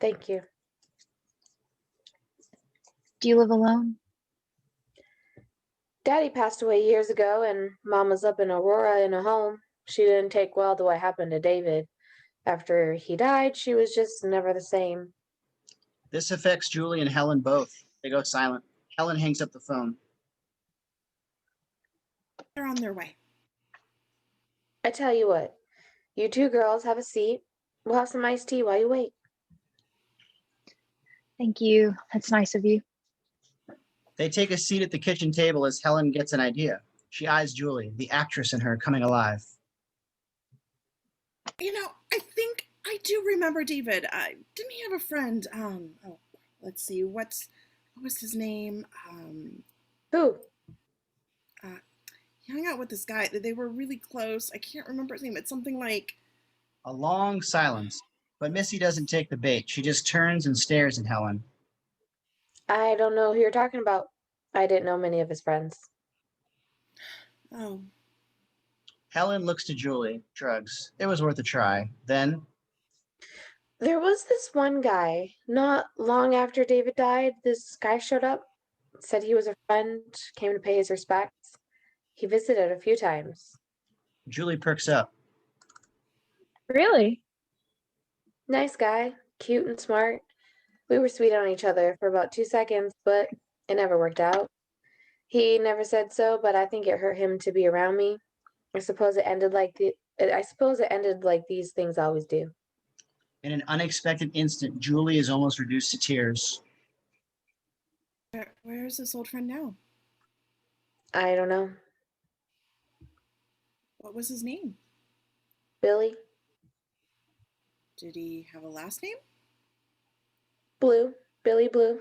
Thank you. Do you live alone? Daddy passed away years ago, and Mom was up in Aurora in a home. She didn't take well to what happened to David. After he died, she was just never the same. This affects Julie and Helen both. They go silent. Helen hangs up the phone. They're on their way. I tell you what, you 2 girls have a seat. We'll have some iced tea while you wait. Thank you. That's nice of you. They take a seat at the kitchen table as Helen gets an idea. She eyes Julie, the actress in her coming alive. You know, I think I do remember David. Didn't he have a friend? Let's see. What was his name? Who? hung out with this guy. They were really close. I can't remember his name. It's something like, A long silence, but Missy doesn't take the bait. She just turns and stares at Helen. I don't know who you're talking about. I didn't know many of his friends. oh, Helen looks to Julie, shrugs. It was worth a try. Then, There was this one guy, not long after David died, this guy showed up, said he was a friend, came to pay his respects. He visited a few times. Julie perks up. Really? Nice guy, cute and smart. We were sweet on each other for about 2 seconds, but it never worked out. He never said so, but I think it hurt him to be around me. I suppose it ended like these things always do. In an unexpected instant, Julie is almost reduced to tears. where is this old friend now? I don't know. What was his name? Billy? Did he have a last name? Blue? Billy Blue?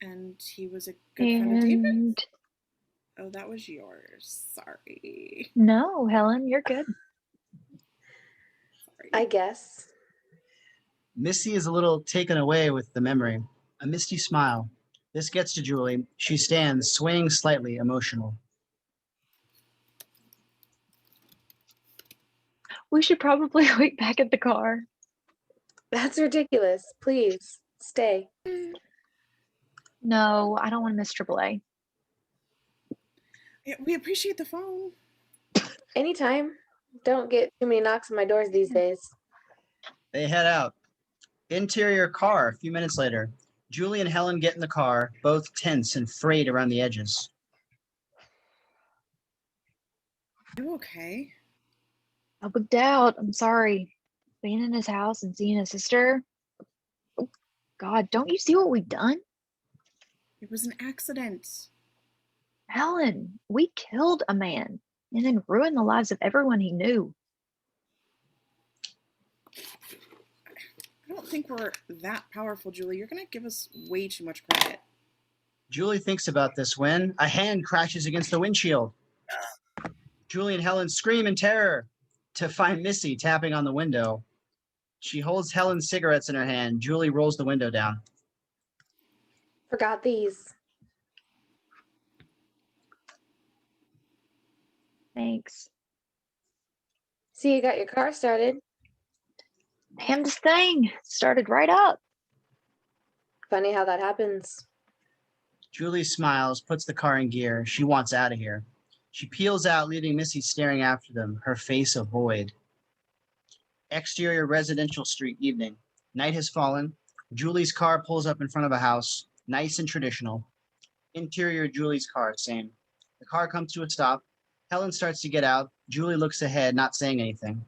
And he was a good friend of David? And Oh, that was yours. Sorry. no, Helen, you're good. Sorry. I guess. Missy is a little taken away with the memory. A misty smile. This gets to Julie. She stands, swaying slightly, emotional. We should probably wait back at the car. That's ridiculous. Please, stay. No, I don't want to miss AAA. Yeah, we appreciate the phone. Anytime. Don't get too many knocks on my doors these days. They head out. Interior car, a few minutes later. Julie and Helen get in the car, both tense and frayed around the edges. You okay? I booked out. I'm sorry. Being in his house and seeing his sister. Oh, God, don't you see what we've done? It was an accident. Helen, we killed a man and then ruined the lives of everyone he knew. I don't think we're that powerful, Julie. You're going to give us way too much credit. Julie thinks about this when a hand crashes against the windshield. Julie and Helen scream in terror to find Missy tapping on the window. She holds Helen's cigarettes in her hand. Julie rolls the window down. Forgot these. Thanks. See, you got your car started. Damnedest thing started right up. Funny how that happens. Julie smiles, puts the car in gear. She wants out of here. She peels out, leaving Missy staring after them, her face a void. Exterior residential street, evening. Night has fallen. Julie's car pulls up in front of a house, nice and traditional. Interior Julie's car, same. The car comes to a stop. Helen starts to get out. Julie looks ahead, not saying anything.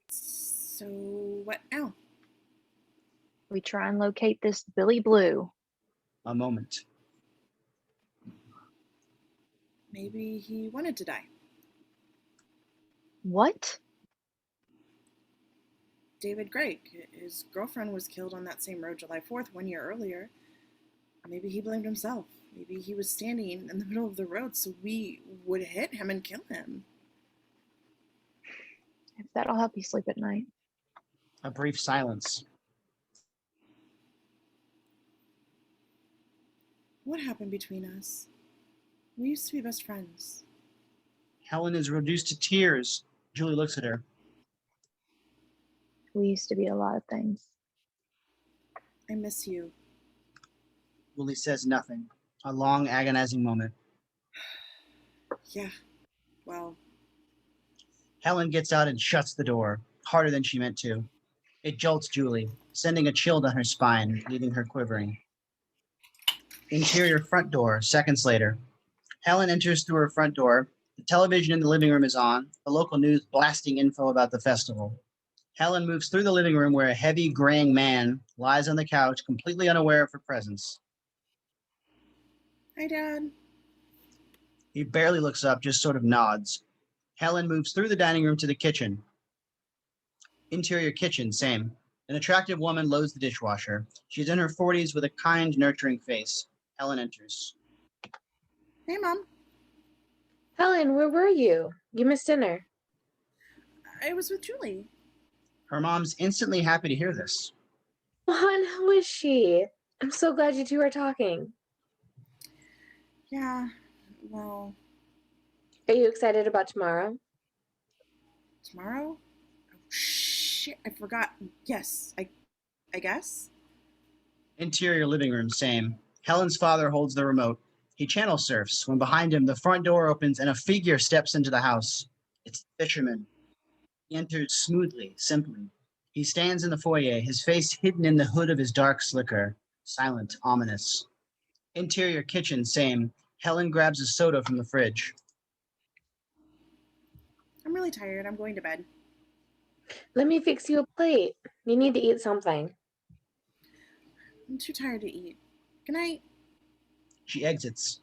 So, what now? We try and locate this Billy Blue. A moment. Maybe he wanted to die. What? David Gregg, his girlfriend was killed on that same road July 4th 1 year earlier. Maybe he blamed himself. Maybe he was standing in the middle of the road so we would hit him and kill him. If that'll help you sleep at night. A brief silence. What happened between us? We used to be best friends. Helen is reduced to tears. Julie looks at her. We used to be a lot of things. I miss you. Julie says nothing. A long, agonizing moment. Yeah, well, Helen gets out and shuts the door, harder than she meant to. It jolts Julie, sending a chill down her spine, leaving her quivering. Interior front door, seconds later. Helen enters through her front door. The television in the living room is on, the local news blasting info about the festival. Helen moves through the living room where a heavy, graying man lies on the couch, completely unaware of her presence. hi, Dad. He barely looks up, just sort of nods. Helen moves through the dining room to the kitchen. Interior kitchen, same. An attractive woman loads the dishwasher. She's in her 40s with a kind, nurturing face. Helen enters. Hey, Mom. Helen, where were you? You missed dinner. I was with Julie. Her mom's instantly happy to hear this. Well, hon, how is she? I'm so glad you two are talking. Yeah, well, Are you excited about tomorrow? tomorrow? Oh, shit, I forgot. Yes, I guess. Interior living room, same. Helen's father holds the remote. He channel surfs when behind him the front door opens and a figure steps into the house. It's the fisherman. He enters smoothly, simply. He stands in the foyer, his face hidden in the hood of his dark slicker, silent, ominous. Interior kitchen, same. Helen grabs a soda from the fridge. I'm really tired. I'm going to bed. Let me fix you a plate. You need to eat something. I'm too tired to eat. Good night. She exits.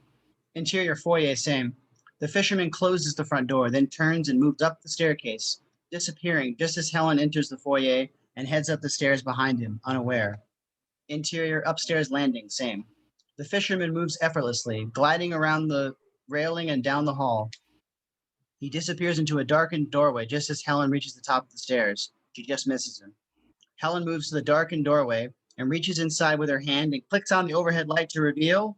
Interior foyer, same. The fisherman closes the front door, then turns and moves up the staircase, disappearing just as Helen enters the foyer and heads up the stairs behind him, unaware. Interior upstairs landing, same. The fisherman moves effortlessly, gliding around the railing and down the hall. He disappears into a darkened doorway just as Helen reaches the top of the stairs. She just misses him. Helen moves to the darkened doorway and reaches inside with her hand and clicks on the overhead light to reveal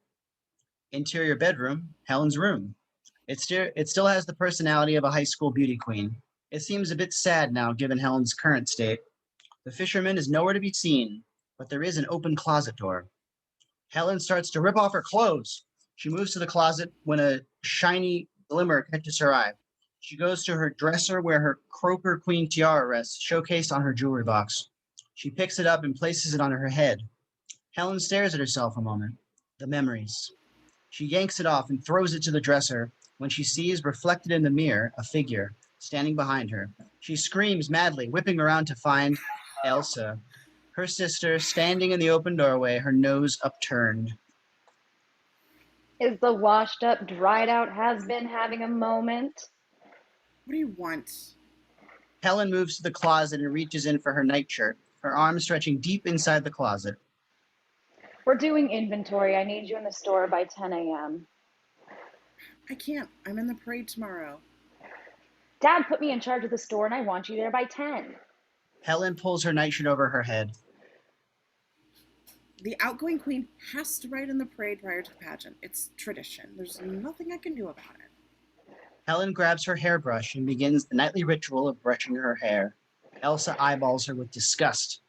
interior bedroom, Helen's room. It still has the personality of a high school beauty queen. It seems a bit sad now given Helen's current state. The fisherman is nowhere to be seen, but there is an open closet door. Helen starts to rip off her clothes. She moves to the closet when a shiny glimmer catches her eye. She goes to her dresser where her Croaker Queen tiara rests, showcased on her jewelry box. She picks it up and places it on her head. Helen stares at herself a moment. The memories. She yanks it off and throws it to the dresser when she sees reflected in the mirror a figure standing behind her. She screams madly, whipping around to find Elsa, her sister, standing in the open doorway, her nose upturned. Is the washed up, dried out has-been having a moment? What do you want? Helen moves to the closet and reaches in for her nightshirt, her arm stretching deep inside the closet. We're doing inventory. I need you in the store by 10 a.m. I can't. I'm in the parade tomorrow. Dad put me in charge of the store and I want you there by 10. Helen pulls her nightshirt over her head. The outgoing queen has to ride in the parade prior to the pageant. It's tradition. There's nothing I can do about it. Helen grabs her hairbrush and begins the nightly ritual of brushing her hair. Elsa eyeballs her with disgust.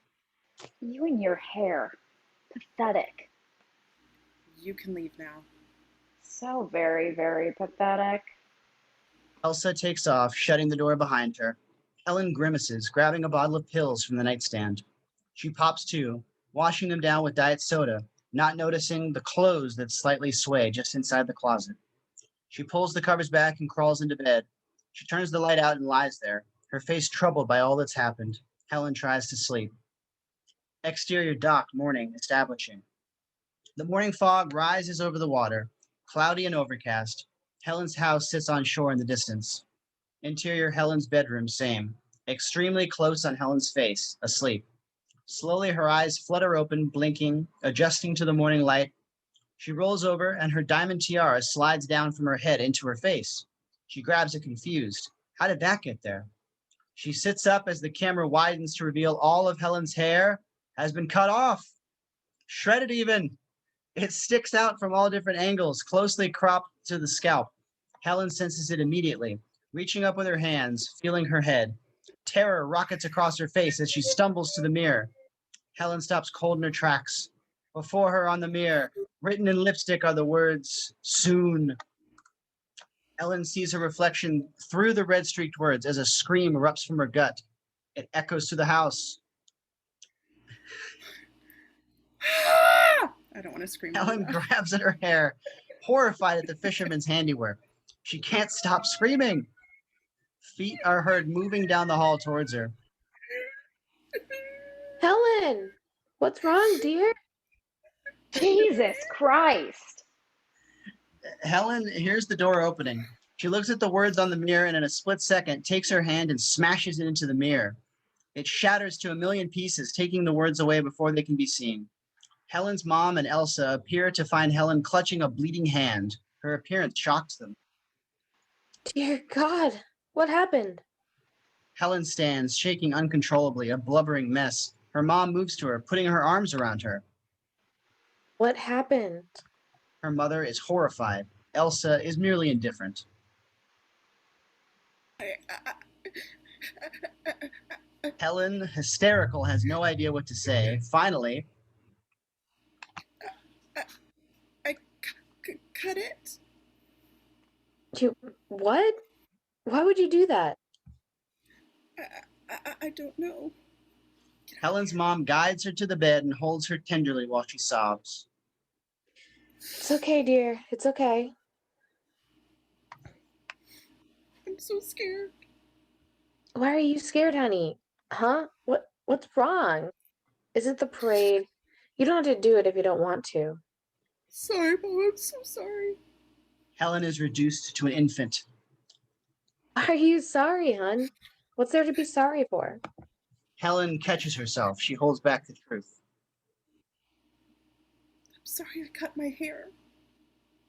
You and your hair. Pathetic. You can leave now. So very, very pathetic. Elsa takes off, shutting the door behind her. Helen grimaces, grabbing a bottle of pills from the nightstand. She pops two, washing them down with diet soda, not noticing the clothes that slightly sway just inside the closet. She pulls the covers back and crawls into bed. She turns the light out and lies there, her face troubled by all that's happened. Helen tries to sleep. Exterior dock, morning, establishing. The morning fog rises over the water, cloudy and overcast. Helen's house sits on shore in the distance. Interior, Helen's bedroom, same. Extremely close on Helen's face, asleep. Slowly her eyes flutter open, blinking, adjusting to the morning light. She rolls over and her diamond tiara slides down from her head into her face. She grabs it confused. How did that get there? She sits up as the camera widens to reveal all of Helen's hair has been cut off. Shredded even. It sticks out from all different angles, closely cropped to the scalp. Helen senses it immediately, reaching up with her hands, feeling her head. Terror rockets across her face as she stumbles to the mirror. Helen stops cold in her tracks. Before her on the mirror, written in lipstick, are the words, soon. Helen sees her reflection through the red-streaked words as a scream erupts from her gut. It echoes through the house. I don't want to scream. Helen grabs at her hair, horrified at the fisherman's handiwork. She can't stop screaming. Feet are heard moving down the hall towards her. Helen, what's wrong, dear? Jesus Christ. Helen hears the door opening. She looks at the words on the mirror and in a split second takes her hand and smashes it into the mirror. It shatters to a million pieces, taking the words away before they can be seen. Helen's mom and Elsa appear to find Helen clutching a bleeding hand. Her appearance shocks them. Dear God, what happened? Helen stands, shaking uncontrollably, a blubbering mess. Her mom moves to her, putting her arms around her. What happened? Her mother is horrified. Elsa is merely indifferent. Helen, hysterical, has no idea what to say. Finally, Cut it. What? Why would you do that? I don't know. Helen's mom guides her to the bed and holds her tenderly while she sobs. It's okay, dear. It's okay. I'm so scared. Why are you scared, honey? Huh? What's wrong? Is it the parade? You don't have to do it if you don't want to. Sorry, Mom. I'm so sorry. Helen is reduced to an infant. Are you sorry, hon? What's there to be sorry for? Helen catches herself. She holds back the truth. I'm sorry I cut my hair.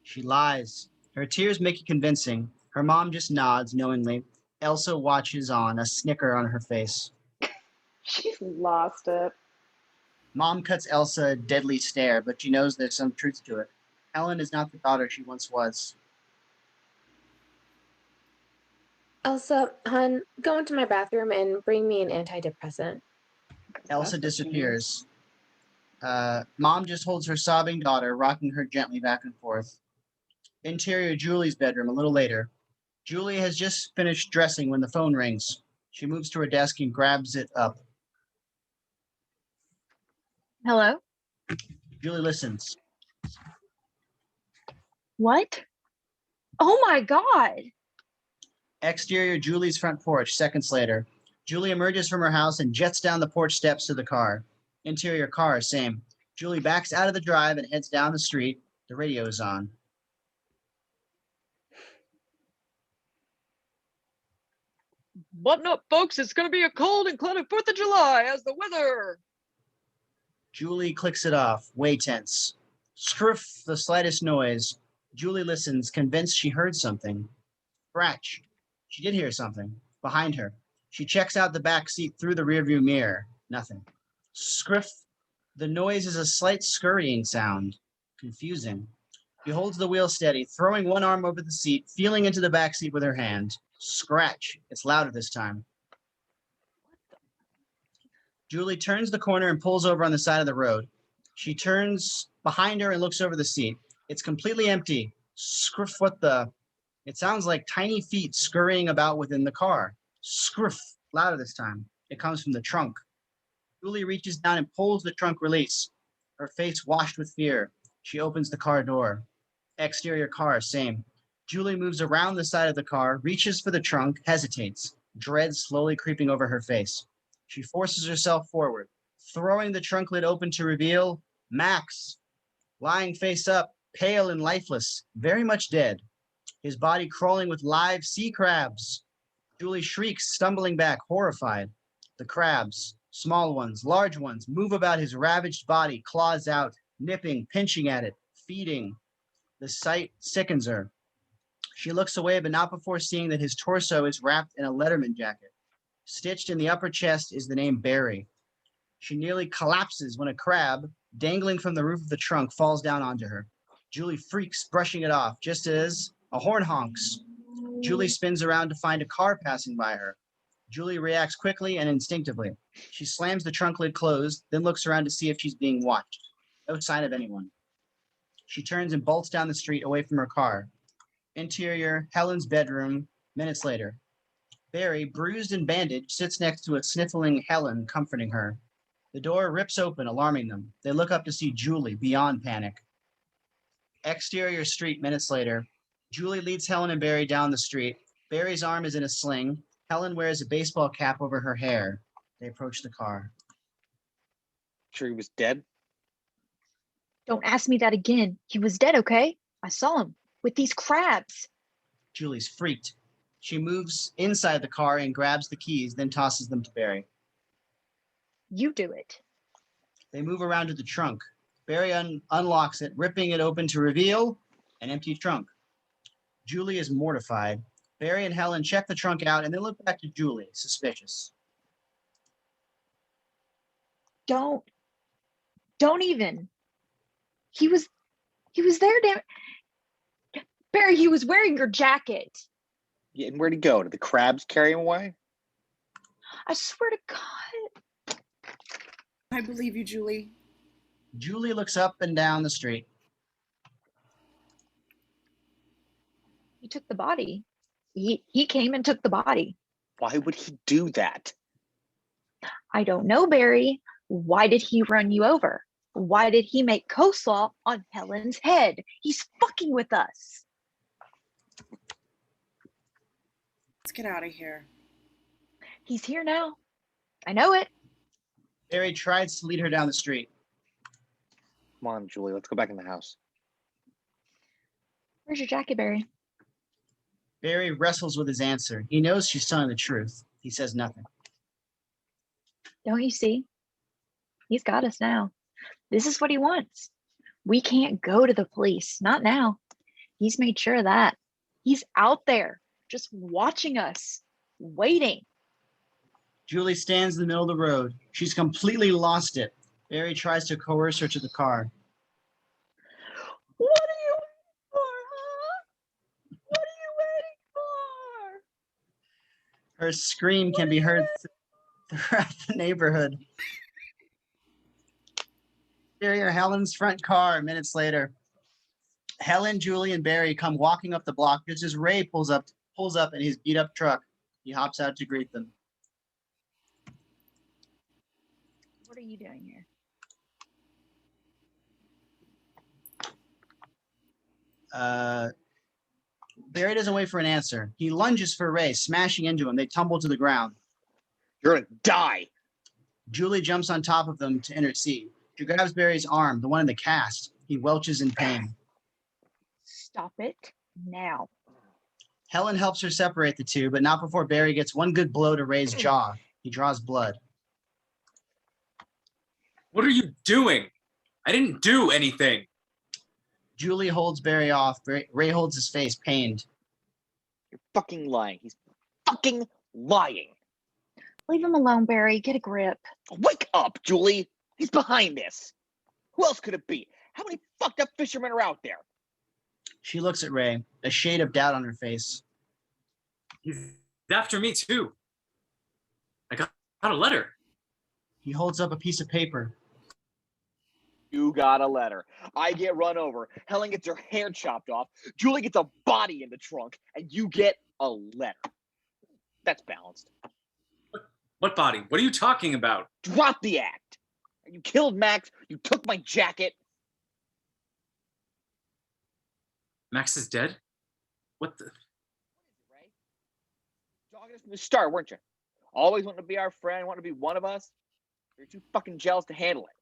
She lies. Her tears make it convincing. Her mom just nods knowingly. Elsa watches on, a snicker on her face. She's lost it. Mom cuts Elsa a deadly stare, but she knows there's some truth to it. Helen is not the daughter she once was. Elsa, hon, go into my bathroom and bring me an antidepressant. Elsa disappears. Mom just holds her sobbing daughter, rocking her gently back and forth. Interior Julie's bedroom a little later. Julie has just finished dressing when the phone rings. She moves to her desk and grabs it up. Hello? Julie listens. What? Oh my God. Exterior Julie's front porch, seconds later. Julie emerges from her house and jets down the porch steps to the car. Interior car, same. Julie backs out of the drive and heads down the street. The radio is on. Button up, folks. It's going to be a cold and cloudy 4th of July as the weather. Julie clicks it off, way tense. Scruff, the slightest noise. Julie listens, convinced she heard something. Scratch. She did hear something. Behind her. She checks out the back seat through the rearview mirror. Nothing. Scruff. The noise is a slight scurrying sound. Confusing. She holds the wheel steady, throwing one arm over the seat, feeling into the back seat with her hand. Scratch. It's louder this time. Julie turns the corner and pulls over on the side of the road. She turns behind her and looks over the seat. It's completely empty. Scruff, what the? It sounds like tiny feet scurrying about within the car. Scruff, louder this time. It comes from the trunk. Julie reaches down and pulls the trunk release. Her face washed with fear. She opens the car door. Exterior car, same. Julie moves around the side of the car, reaches for the trunk, hesitates, dread slowly creeping over her face. She forces herself forward, throwing the trunk lid open to reveal Max, lying face up, pale and lifeless, very much dead. His body crawling with live sea crabs. Julie shrieks, stumbling back, horrified. The crabs, small ones, large ones, move about his ravaged body, claws out, nipping, pinching at it, feeding. The sight sickens her. She looks away, but not before seeing that his torso is wrapped in a Letterman jacket. Stitched in the upper chest is the name Barry. She nearly collapses when a crab, dangling from the roof of the trunk, falls down onto her. Julie freaks, brushing it off, just as a horn honks. Julie spins around to find a car passing by her. Julie reacts quickly and instinctively. She slams the trunk lid closed, then looks around to see if she's being watched. No sign of anyone. She turns and bolts down the street away from her car. Interior, Helen's bedroom, minutes later. Barry, bruised and bandaged, sits next to a sniffling Helen, comforting her. The door rips open, alarming them. They look up to see Julie, beyond panic. Exterior street, minutes later. Julie leads Helen and Barry down the street. Barry's arm is in a sling. Helen wears a baseball cap over her hair. They approach the car. Sure he was dead? Don't ask me that again. He was dead, okay? I saw him with these crabs. Julie's freaked. She moves inside the car and grabs the keys, then tosses them to Barry. You do it. They move around to the trunk. Barry unlocks it, ripping it open to reveal an empty trunk. Julie is mortified. Barry and Helen check the trunk out and then look back to Julie, suspicious. Don't even. He was there, damn it. Barry, he was wearing your jacket. Yeah, and where'd he go? Did the crabs carry him away? I swear to God. I believe you, Julie. Julie looks up and down the street. He took the body. He came and took the body. Why would he do that? I don't know, Barry. Why did he run you over? Why did he make coleslaw on Helen's head? He's fucking with us. Let's get out of here. He's here now. I know it. Barry tries to lead her down the street. Come on, Julie, let's go back in the house. Where's your jacket, Barry? Barry wrestles with his answer. He knows she's telling the truth. He says nothing. Don't you see? He's got us now. This is what he wants. We can't go to the police. Not now. He's made sure of that. He's out there, just watching us, waiting. Julie stands in the middle of the road. She's completely lost it. Barry tries to coerce her to the car. What are you waiting for, huh? What are you waiting for? Her scream can be heard throughout the neighborhood. Interior Helen's front car minutes later. Helen, Julie, and Barry come walking up the block just as Ray pulls up in his beat up truck. He hops out to greet them. What are you doing here? Barry doesn't wait for an answer. He lunges for Ray, smashing into him. They tumble to the ground. You're gonna die. Julie jumps on top of them to intercede. She grabs Barry's arm, the one in the cast. He welches in pain. Stop it now. Helen helps her separate the two, but not before Barry gets one good blow to Ray's jaw. He draws blood. What are you doing? I didn't do anything. Julie holds Barry off. Ray holds his face, pained. You're fucking lying. He's fucking lying. Leave him alone, Barry. Get a grip. Wake up, Julie. He's behind this. Who else could it be? How many fucked up fishermen are out there? She looks at Ray, a shade of doubt on her face. He's after me too. I got a letter. He holds up a piece of paper. You got a letter. I get run over. Helen gets her hair chopped off. Julie gets a body in the trunk, and you get a letter. That's balanced. What body? What are you talking about? Drop the act. You killed Max. You took my jacket. Max is dead? What the? Ray? Dogging us from the start, weren't you? Always wanting to be our friend, wanting to be one of us. You're too fucking jealous to handle it.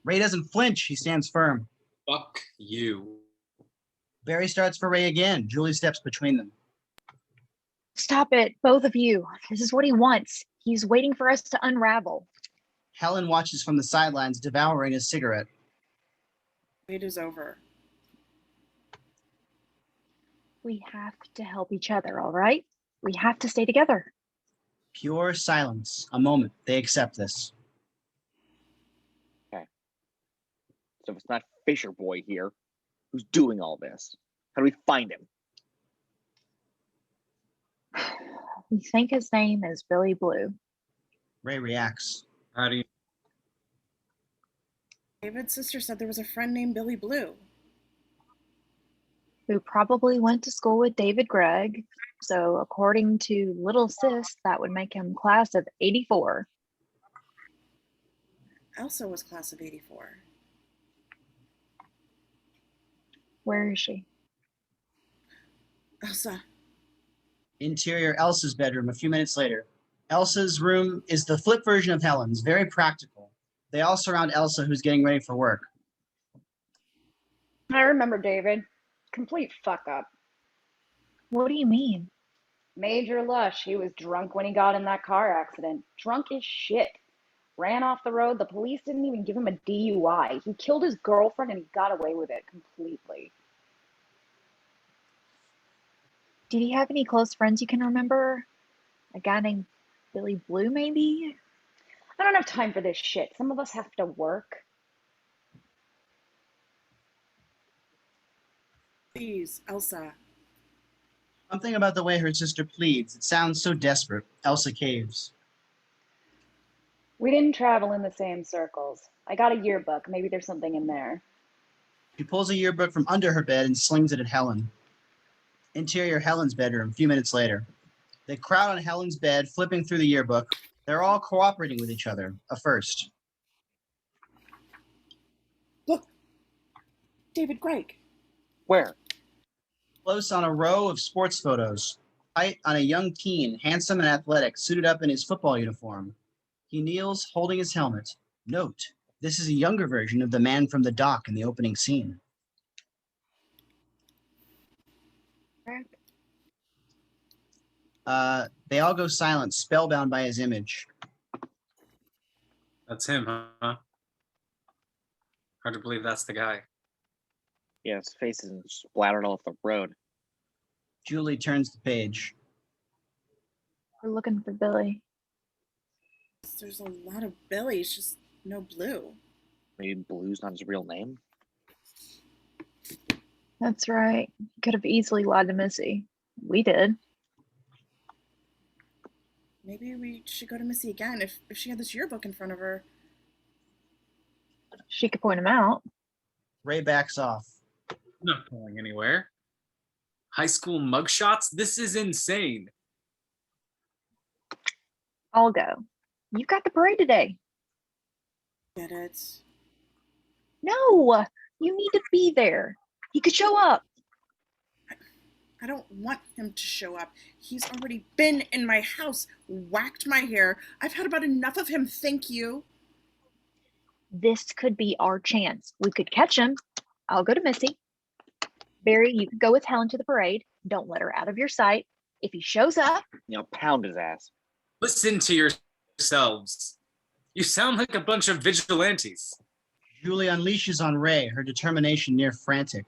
Ray doesn't flinch. He stands firm. Fuck you. Barry starts for Ray again. Julie steps between them. Stop it, both of you. This is what he wants. He's waiting for us to unravel. Helen watches from the sidelines, devouring a cigarette. It is over. We have to help each other, all right? We have to stay together. Pure silence. A moment. They accept this. So if it's not Fisher Boy here, who's doing all this? How do we find him? We think his name is Billy Blue. Ray reacts. How do you? David's sister said there was a friend named Billy Blue. Who probably went to school with David Gregg. So according to Little Sis, that would make him class of 84. Elsa was class of 84. Where is she? Elsa. Interior Elsa's bedroom a few minutes later. Elsa's room is the flip version of Helen's, very practical. They all surround Elsa, who's getting ready for work. I remember David. Complete fuck up. What do you mean? Major lush. He was drunk when he got in that car accident. Drunk as shit. Ran off the road. The police didn't even give him a DUI. He killed his girlfriend and he got away with it completely. Did he have any close friends you can remember? A guy named Billy Blue, maybe? I don't have time for this shit. Some of us have to work. Please, Elsa. Something about the way her sister pleads. It sounds so desperate. Elsa caves. We didn't travel in the same circles. I got a yearbook. Maybe there's something in there. She pulls a yearbook from under her bed and slings it at Helen. Interior Helen's bedroom, a few minutes later. They crowd on Helen's bed, flipping through the yearbook. They're all cooperating with each other. A first. Look, David Gregg. Where? Close on a row of sports photos. Height on a young teen, handsome and athletic, suited up in his football uniform. He kneels, holding his helmet. Note, this is a younger version of the man from the dock in the opening scene. They all go silent, spellbound by his image. That's him, huh? Hard to believe that's the guy. Yeah, his face isn't splattered all off the road. Julie turns the page. We're looking for Billy. There's a lot of Billies, just no Blue. Maybe Blue's not his real name? That's right. Could have easily lied to Missy. We did. Maybe we should go to Missy again if she had this yearbook in front of her. She could point him out. Ray backs off. I'm not going anywhere. High school mugshots? This is insane. I'll go. You've got the parade today. Get it? No, you need to be there. He could show up. I don't want him to show up. He's already been in my house, whacked my hair. I've had about enough of him, thank you. This could be our chance. We could catch him. I'll go to Missy. Barry, you could go with Helen to the parade. Don't let her out of your sight. If he shows up, Pound his ass. Listen to yourselves. You sound like a bunch of vigilantes. Julie unleashes on Ray, her determination near frantic.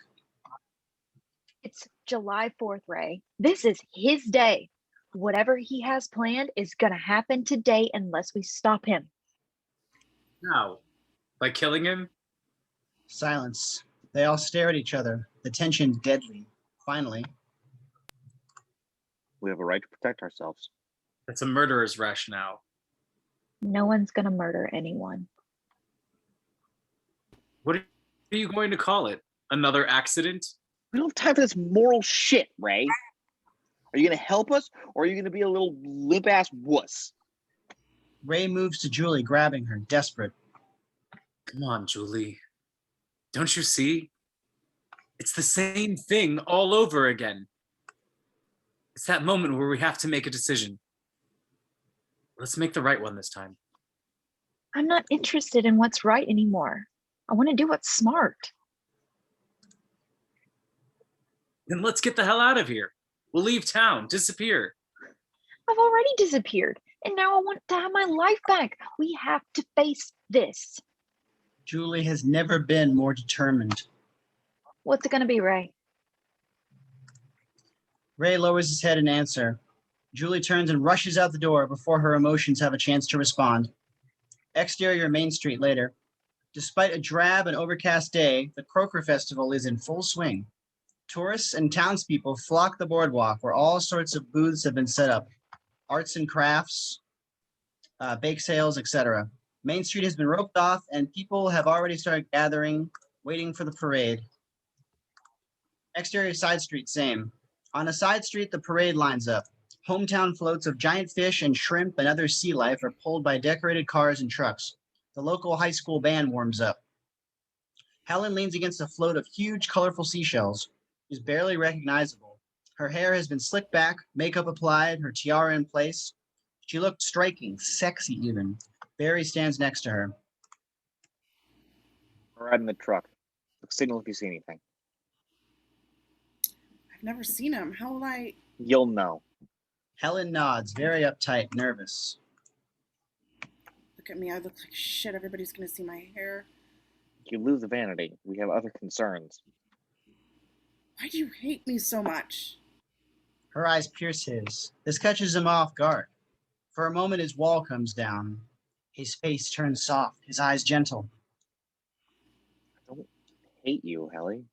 it's July 4th, Ray. This is his day. Whatever he has planned is going to happen today unless we stop him. How? By killing him? Silence. They all stare at each other, the tension deadly. Finally, We have a right to protect ourselves. That's a murderer's rationale. No one's going to murder anyone. What are you going to call it? Another accident? We don't have time for this moral shit, Ray. Are you going to help us, or are you going to be a little limp-ass wuss? Ray moves to Julie, grabbing her, desperate. Come on, Julie. Don't you see? It's the same thing all over again. It's that moment where we have to make a decision. Let's make the right one this time. I'm not interested in what's right anymore. I want to do what's smart. Then let's get the hell out of here. We'll leave town, disappear. I've already disappeared, and now I want to have my life back. We have to face this. Julie has never been more determined. What's it going to be, Ray? Ray lowers his head in answer. Julie turns and rushes out the door before her emotions have a chance to respond. Exterior Main Street later. Despite a drab and overcast day, the Croker Festival is in full swing. Tourists and townspeople flock the boardwalk where all sorts of booths have been set up. Arts and crafts, bake sales, etc. Main Street has been roped off and people have already started gathering, waiting for the parade. Exterior side street, same. On a side street, the parade lines up. Hometown floats of giant fish and shrimp and other sea life are pulled by decorated cars and trucks. The local high school band warms up. Helen leans against a float of huge, colorful seashells. She's barely recognizable. Her hair has been slicked back, makeup applied, her tiara in place. She looked striking, sexy even. Barry stands next to her. We're riding the truck. Signal if you see anything. I've never seen him. How will I? You'll know. Helen nods, very uptight, nervous. The Look at me. I look like shit. Everybody's going to see my hair. You lose the vanity. We have other concerns. Why do you hate me so much? Her eyes pierce his. This catches him off guard. For a moment, his wall comes down. His face turns soft, his eyes gentle. I don't hate you, Helly.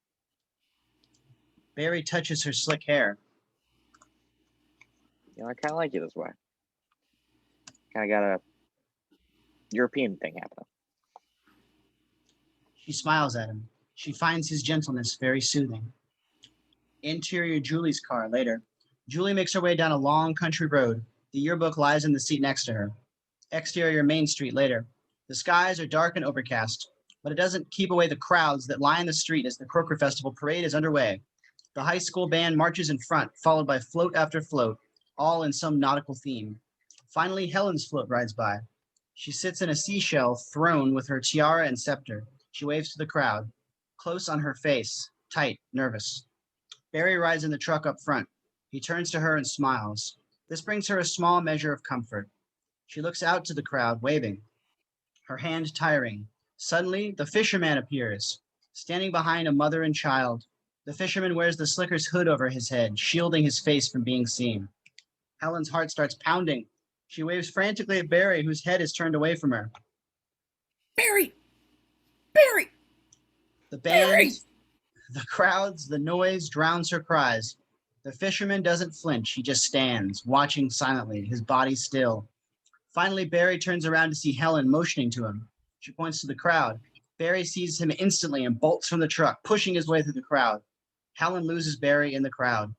Barry touches her slick hair. You know, I kind of like you this way. Kind of got a European thing happening. She smiles at him. She finds his gentleness very soothing. Interior Julie's car later. Julie makes her way down a long country road. The yearbook lies in the seat next to her. Exterior Main Street later. The skies are dark and overcast, but it doesn't keep away the crowds that line the street as the Croker Festival parade is underway. The high school band marches in front, followed by float after float, all in some nautical theme. Finally, Helen's float rides by. She sits in a seashell throne with her tiara and scepter. She waves to the crowd, close on her face, tight, nervous. Barry rides in the truck up front. He turns to her and smiles. This brings her a small measure of comfort. She looks out to the crowd, waving, her hand tiring. Suddenly, the fisherman appears, standing behind a mother and child. The fisherman wears the slicker's hood over his head, shielding his face from being seen. Helen's heart starts pounding. She waves frantically at Barry, whose head is turned away from her. Barry! Barry! The band, Barry! the crowds, the noise drowns her cries. The fisherman doesn't flinch. He just stands, watching silently, his body still. Finally, Barry turns around to see Helen motioning to him. She points to the crowd. Barry sees him instantly and bolts from the truck, pushing his way through the crowd. Helen loses Barry in the crowd.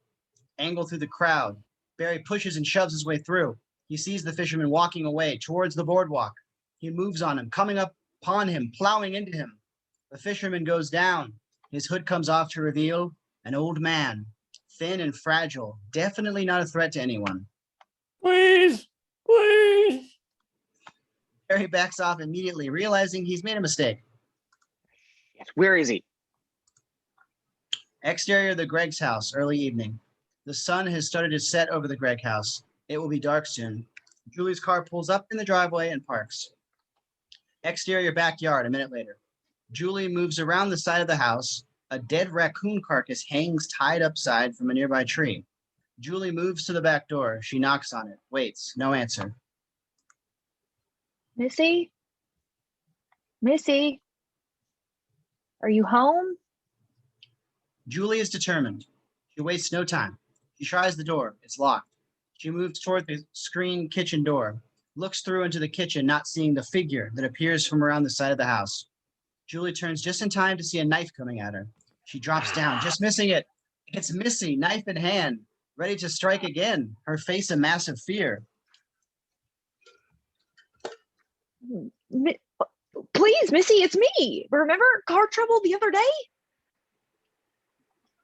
Angle through the crowd. Barry pushes and shoves his way through. He sees the fisherman walking away towards the boardwalk. He moves on him, coming up upon him, plowing into him. The fisherman goes down. His hood comes off to reveal an old man, thin and fragile, definitely not a threat to anyone. Please, please. Barry backs off immediately, realizing he's made a mistake. Yes, where is he? Exterior of the Greg's house, early evening. The sun has started to set over the Gregg house. It will be dark soon. Julie's car pulls up in the driveway and parks. Exterior backyard, a minute later. Julie moves around the side of the house. A dead raccoon carcass hangs tied upside from a nearby tree. Julie moves to the back door. She knocks on it, waits, no answer. Missy? Missy? Are you home? Julie is determined. She wastes no time. She tries the door. It's locked. She moves toward the screen kitchen door, looks through into the kitchen, not seeing the figure that appears from around the side of the house. Julie turns just in time to see a knife coming at her. She drops down, just missing it. It's Missy, knife in hand, ready to strike again, her face a mass of fear. Please, Missy, it's me. Remember car trouble the other day?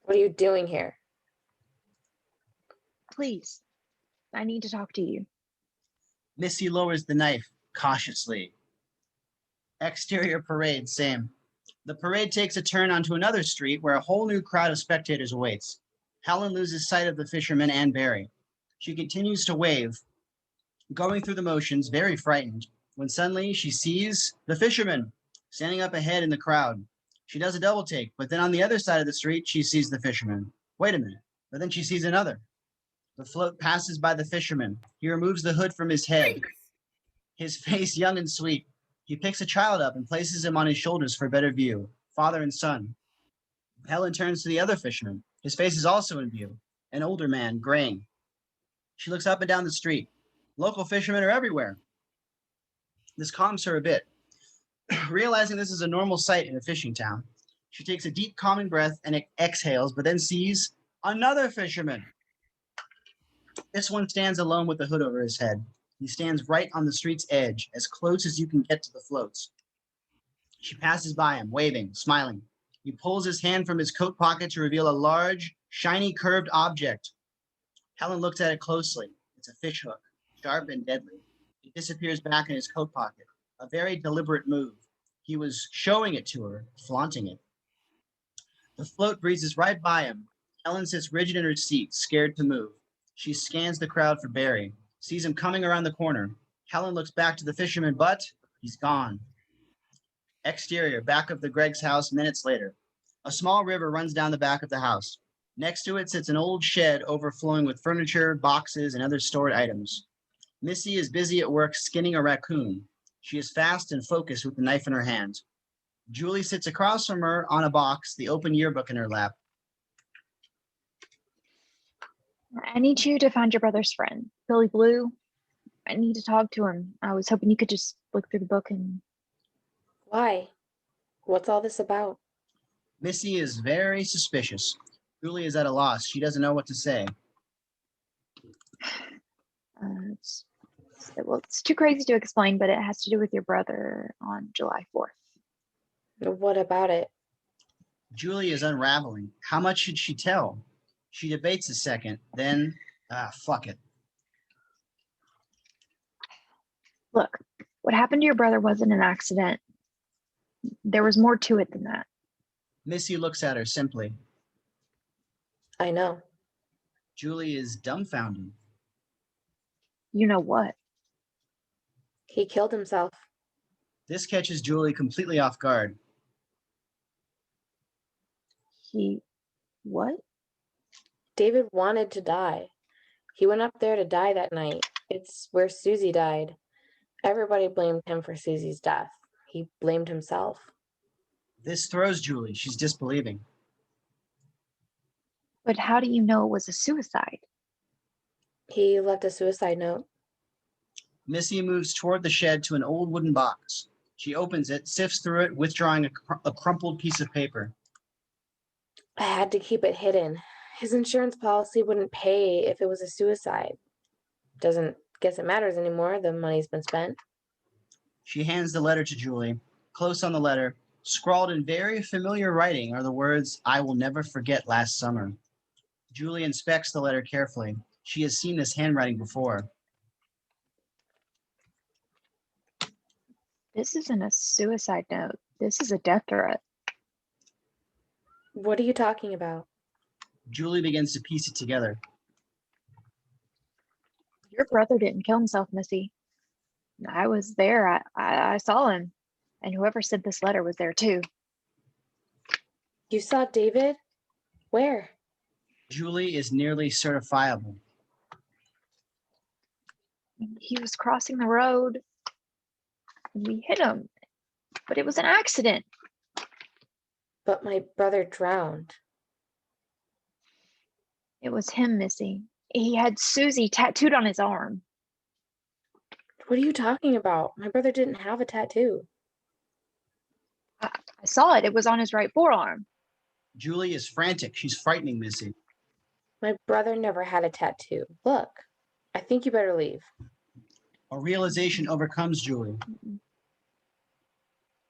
What are you doing here? Please, I need to talk to you. Missy lowers the knife cautiously. Exterior parade, same. The parade takes a turn onto another street where a whole new crowd of spectators awaits. Helen loses sight of the fisherman and Barry. She continues to wave, going through the motions, very frightened, when suddenly she sees the fisherman standing up ahead in the crowd. She does a double take, but then on the other side of the street, she sees the fisherman. Wait a minute, but then she sees another. The float passes by the fisherman. He removes the hood from his head, his face young and sweet. He picks a child up and places him on his shoulders for a better view, father and son. Helen turns to the other fisherman. His face is also in view, an older man, graying. She looks up and down the street. Local fishermen are everywhere. This calms her a bit. Realizing this is a normal sight in a fishing town, she takes a deep, calming breath and exhales, but then sees another fisherman. This one stands alone with the hood over his head. He stands right on the street's edge, as close as you can get to the floats. She passes by him, waving, smiling. He pulls his hand from his coat pocket to reveal a large, shiny, curved object. Helen looks at it closely. It's a fish hook, sharp and deadly. It disappears back in his coat pocket, a very deliberate move. He was showing it to her, flaunting it. The float breezes right by him. Helen sits rigid in her seat, scared to move. She scans the crowd for Barry, sees him coming around the corner. Helen looks back to the fisherman, but He's gone. Exterior, back of the Greg's house minutes later. A small river runs down the back of the house. Next to it sits an old shed overflowing with furniture, boxes, and other stored items. Missy is busy at work skinning a raccoon. She is fast and focused with the knife in her hand. Julie sits across from her on a box, the open yearbook in her lap. I need you to find your brother's friend, Billy Blue. I need to talk to him. I was hoping you could just look through the book and... Why? What's all this about? Missy is very suspicious. Julie is at a loss. She doesn't know what to say. It's too crazy to explain, but it has to do with your brother on July 4th. What about it? Julie is unraveling. How much should she tell? She debates a second, then, fuck it. Look, what happened to your brother wasn't an accident. There was more to it than that. Missy looks at her simply. I know. Julie is dumbfounded. You know what? He killed himself. This catches Julie completely off guard. What? David wanted to die. He went up there to die that night. It's where Susie died. Everybody blamed him for Susie's death. He blamed himself. This throws Julie. She's disbelieving. But how do you know it was a suicide? He left a suicide note. Missy moves toward the shed to an old wooden box. She opens it, sifts through it, withdrawing a crumpled piece of paper. I had to keep it hidden. His insurance policy wouldn't pay if it was a suicide. Doesn't guess it matters anymore. The money's been spent. She hands the letter to Julie. Close on the letter, scrawled in very familiar writing, are the words, "I will never forget last summer." Julie inspects the letter carefully. She has seen this handwriting before. This isn't a suicide note. This is a death threat. What are you talking about? Julie begins to piece it together. Your brother didn't kill himself, Missy. I was there. I saw him. And whoever sent this letter was there too. You saw David? Where? Julie is nearly certifiable. He was crossing the road. And we hit him. But it was an accident. But my brother drowned. It was him, Missy. He had Susie tattooed on his arm. What are you talking about? My brother didn't have a tattoo. I saw it. It was on his right forearm. Julie is frantic. She's frightening Missy. My brother never had a tattoo. Look, I think you better leave. A realization overcomes Julie.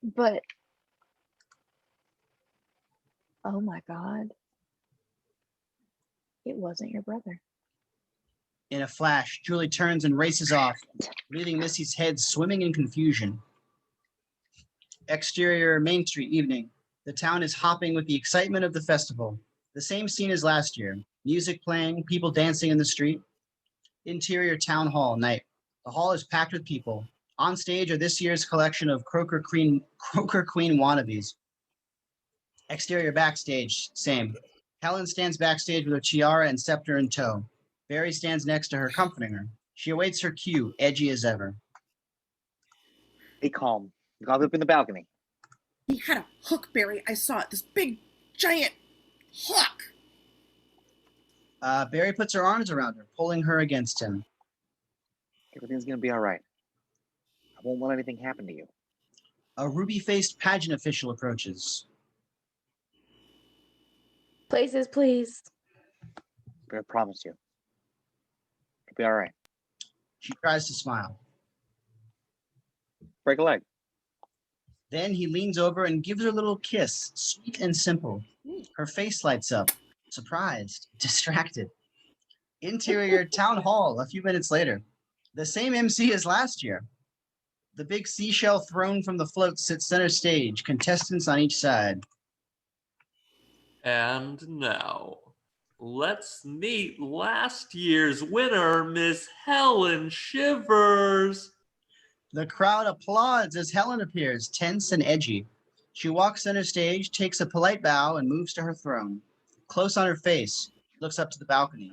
But, oh my God. It wasn't your brother. In a flash, Julie turns and races off, leaving Missy's head swimming in confusion. Exterior Main Street evening. The town is hopping with the excitement of the festival. The same scene as last year. Music playing, people dancing in the street. Interior Town Hall night. The hall is packed with people. On stage are this year's collection of Croaker Queen wannabes. Exterior backstage, same. Helen stands backstage with her tiara and scepter in tow. Barry stands next to her, comforting her. She awaits her cue, edgy as ever. Hey, calm. You got up in the balcony. He had a hook, Barry. I saw it. This big, giant hook. Barry puts her arms around her, pulling her against him. Everything's going to be all right. I won't let anything happen to you. A ruby-faced pageant official approaches. Places, please. I promise you. It'll be all right. She tries to smile. Break a leg. Then he leans over and gives her a little kiss, sweet and simple. Her face lights up, surprised, distracted. Interior Town Hall a few minutes later. The same MC as last year. The big seashell thrown from the float sits center stage, contestants on each side. And now, let's meet last year's winner, Miss Helen Shivers. The crowd applauds as Helen appears, tense and edgy. She walks center stage, takes a polite bow, and moves to her throne. Close on her face, she looks up to the balcony.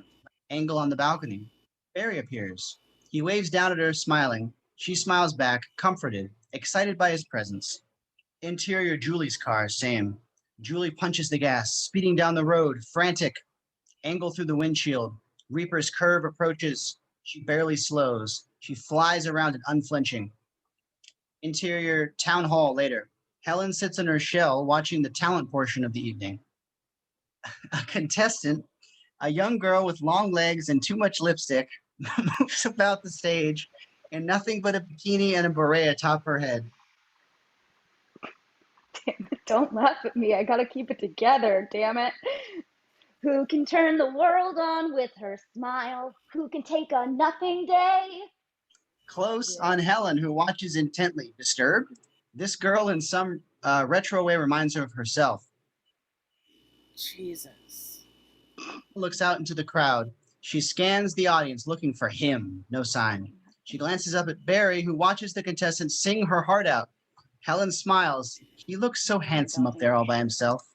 Angle on the balcony. Barry appears. He waves down at her, smiling. She smiles back, comforted, excited by his presence. Interior Julie's car, same. Julie punches the gas, speeding down the road, frantic. Angle through the windshield. Reaper's curve approaches. She barely slows. She flies around it, unflinching. Interior Town Hall later. Helen sits in her shell watching the talent portion of the evening. A contestant, a young girl with long legs and too much lipstick, moves about the stage in nothing but a bikini and a beret atop her head. Damn it, don't laugh at me. I gotta keep it together, damn it. Who can turn the world on with her smile? Who can take a nothing day? Close on Helen, who watches intently. Disturbed? This girl in some retro way reminds her of herself. Jesus. Looks out into the crowd. She scans the audience looking for him. No sign. She glances up at Barry, who watches the contestants sing her heart out. Helen smiles. He looks so handsome up there all by himself.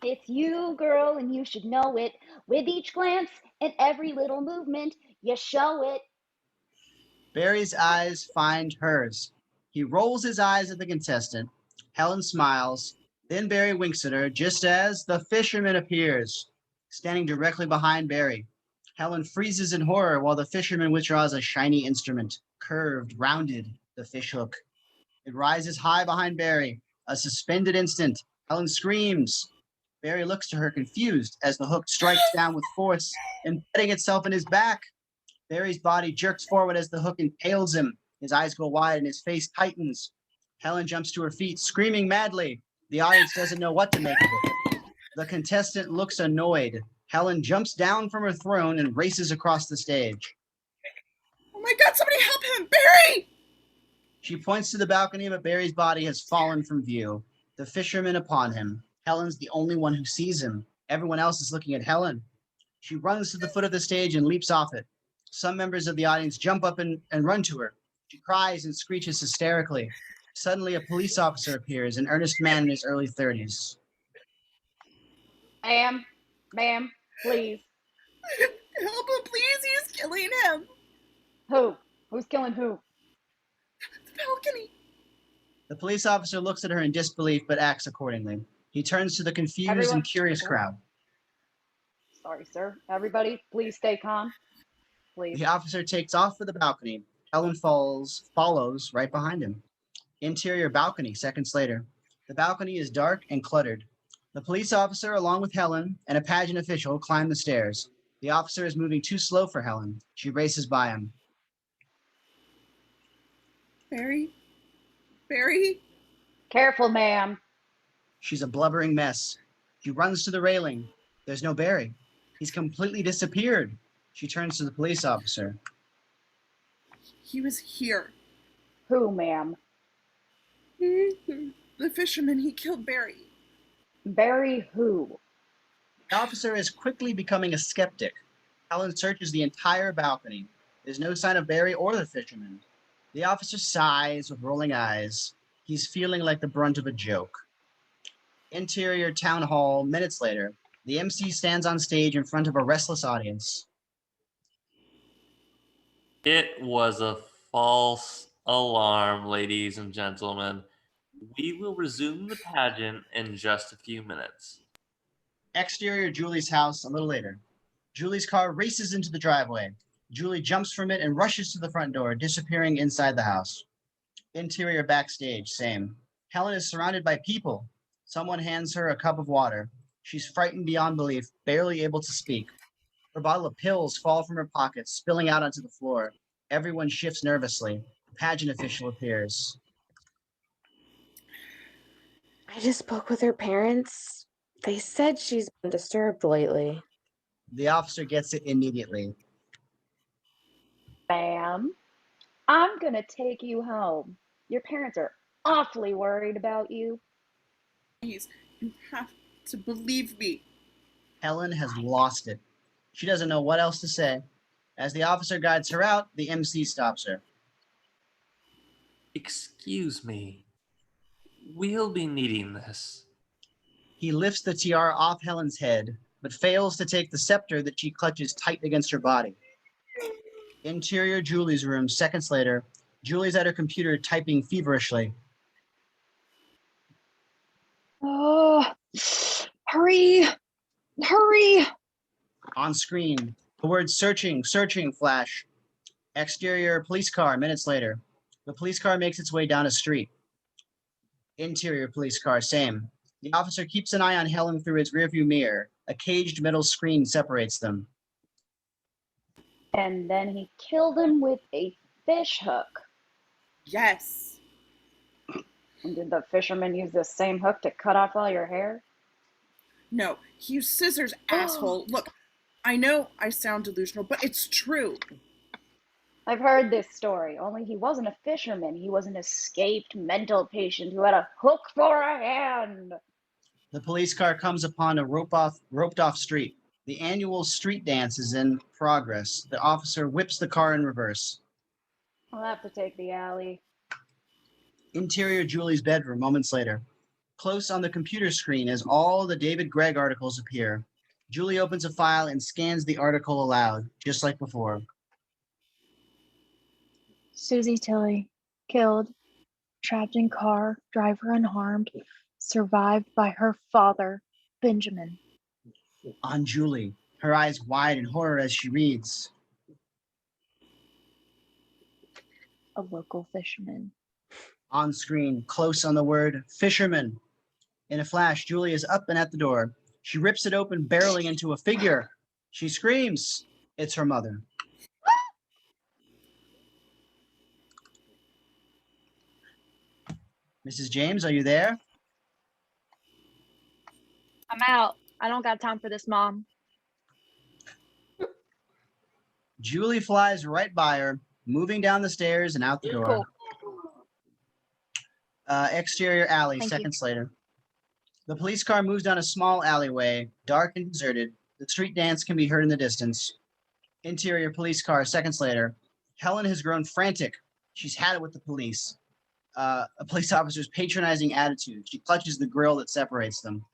It's you, girl, and you should know it. With each glance and every little movement, you show it. Barry's eyes find hers. He rolls his eyes at the contestant. Helen smiles. Then Barry winks at her just as the fisherman appears, standing directly behind Barry. Helen freezes in horror while the fisherman withdraws a shiny instrument, curved, rounded, the fish hook. It rises high behind Barry. A suspended instant. Helen screams. Barry looks to her confused as the hook strikes down with force, embedding itself in his back. Barry's body jerks forward as the hook impales him. His eyes go wide and his face tightens. Helen jumps to her feet, screaming madly. The audience doesn't know what to make of it. The contestant looks annoyed. Helen jumps down from her throne and races across the stage. Oh my God, somebody help him! Barry! She points to the balcony, but Barry's body has fallen from view. The fisherman upon him. Helen's the only one who sees him. Everyone else is looking at Helen. She runs to the foot of the stage and leaps off it. Some members of the audience jump up and run to her. She cries and screeches hysterically. Suddenly, a police officer appears, an earnest man in his early 30s. Ma'am, please. Help him, please. He's killing him. Who? Who's killing who? The balcony. The police officer looks at her in disbelief, but acts accordingly. He turns to the confused Everyone- and curious crowd. Sorry, sir. Everybody, please stay calm. Please. The officer takes off for the balcony. Helen follows right behind him. Interior balcony, seconds later. The balcony is dark and cluttered. The police officer, along with Helen and a pageant official, climb the stairs. The officer is moving too slow for Helen. She races by him. Barry? Barry? Careful, ma'am. She's a blubbering mess. She runs to the railing. There's no Barry. He's completely disappeared. She turns to the police officer. He was here. Who, ma'am? The fisherman, he killed Barry. Barry who? The officer is quickly becoming a skeptic. Helen searches the entire balcony. There's no sign of Barry or the fisherman. The officer sighs with rolling eyes. He's feeling like the brunt of a joke. Interior town hall, minutes later. The MC stands on stage in front of a restless audience. It was a false alarm, ladies and gentlemen. We will resume the pageant in just a few minutes. Exterior Julie's house a little later. Julie's car races into the driveway. Julie jumps from it and rushes to the front door, disappearing inside the house. Interior backstage, same. Helen is surrounded by people. Someone hands her a cup of water. She's frightened beyond belief, barely able to speak. Her bottle of pills fall from her pocket, spilling out onto the floor. Everyone shifts nervously. The pageant official appears. I just spoke with her parents. They said she's been disturbed lately. The officer gets it immediately. Ma'am, I'm gonna take you home. Your parents are awfully worried about you. Please, you have to believe me. Helen has lost it. She doesn't know what else to say. As the officer guides her out, the MC stops her. Excuse me. We'll be needing this. He lifts the tiara off Helen's head, but fails to take the scepter that she clutches tight against her body. Interior Julie's room, seconds later. Julie's at her computer typing feverishly. Oh, hurry, hurry. On screen, the words searching flash. Exterior police car, minutes later. The police car makes its way down a street. Interior police car, same. The officer keeps an eye on Helen through his rearview mirror. A caged metal screen separates them. And then he killed him with a fish hook. Yes. And did the fisherman use the same hook to cut off all your hair? No, he used scissors, asshole. Look, I know I sound delusional, but it's true. I've heard this story, only he wasn't a fisherman. He was an escaped mental patient who had a hook for a hand. The police car comes upon a roped off street. The annual street dance is in progress. The officer whips the car in reverse. I'll have to take the alley. Interior Julie's bedroom, moments later. Close on the computer screen as all the David Gregg articles appear. Julie opens a file and scans the article aloud, just like before. Susie Tilley, killed, trapped in car, driver unharmed, survived by her father, Benjamin. On Julie, her eyes wide in horror as she reads. A local fisherman. On screen, close on the word fisherman. In a flash, Julie is up and at the door. She rips it open, barreling into a figure. She screams. It's her mother. Mrs. James, are you there? I'm out. I don't got time for this, Mom. Julie flies right by her, moving down the stairs and out the door. Cool. Exterior alley, Thank you. seconds later. The police car moves down a small alleyway, dark and deserted. The street dance can be heard in the distance. Interior police car, seconds later. Helen has grown frantic. She's had it with the police. A police officer's patronizing attitude. She clutches the grill that separates them.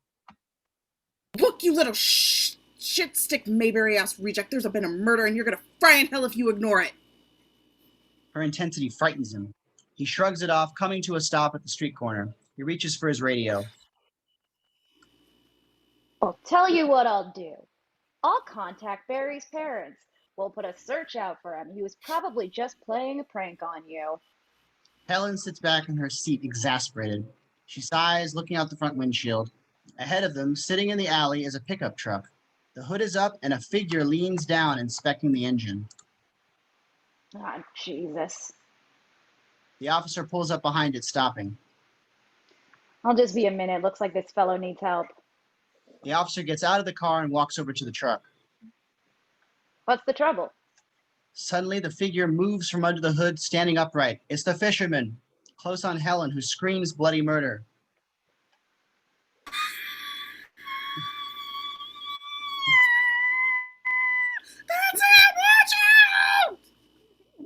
Look, you little shit stick Mayberry ass reject. There's been a murder and you're gonna fry in hell if you ignore it. Her intensity frightens him. He shrugs it off, coming to a stop at the street corner. He reaches for his radio. I'll tell you what I'll do. I'll contact Barry's parents. We'll put a search out for him. He was probably just playing a prank on you. Helen sits back in her seat, exasperated. She sighs, looking out the front windshield. Ahead of them, sitting in the alley, is a pickup truck. The hood is up and a figure leans down, inspecting the engine. Ah, Jesus. The officer pulls up behind it, stopping. I'll just be a minute. Looks like this fellow needs help. The officer gets out of the car and walks over to the truck. What's the trouble? Suddenly, the figure moves from under the hood, standing upright. It's the fisherman, close on Helen, who screams bloody murder. That's it! Watch out!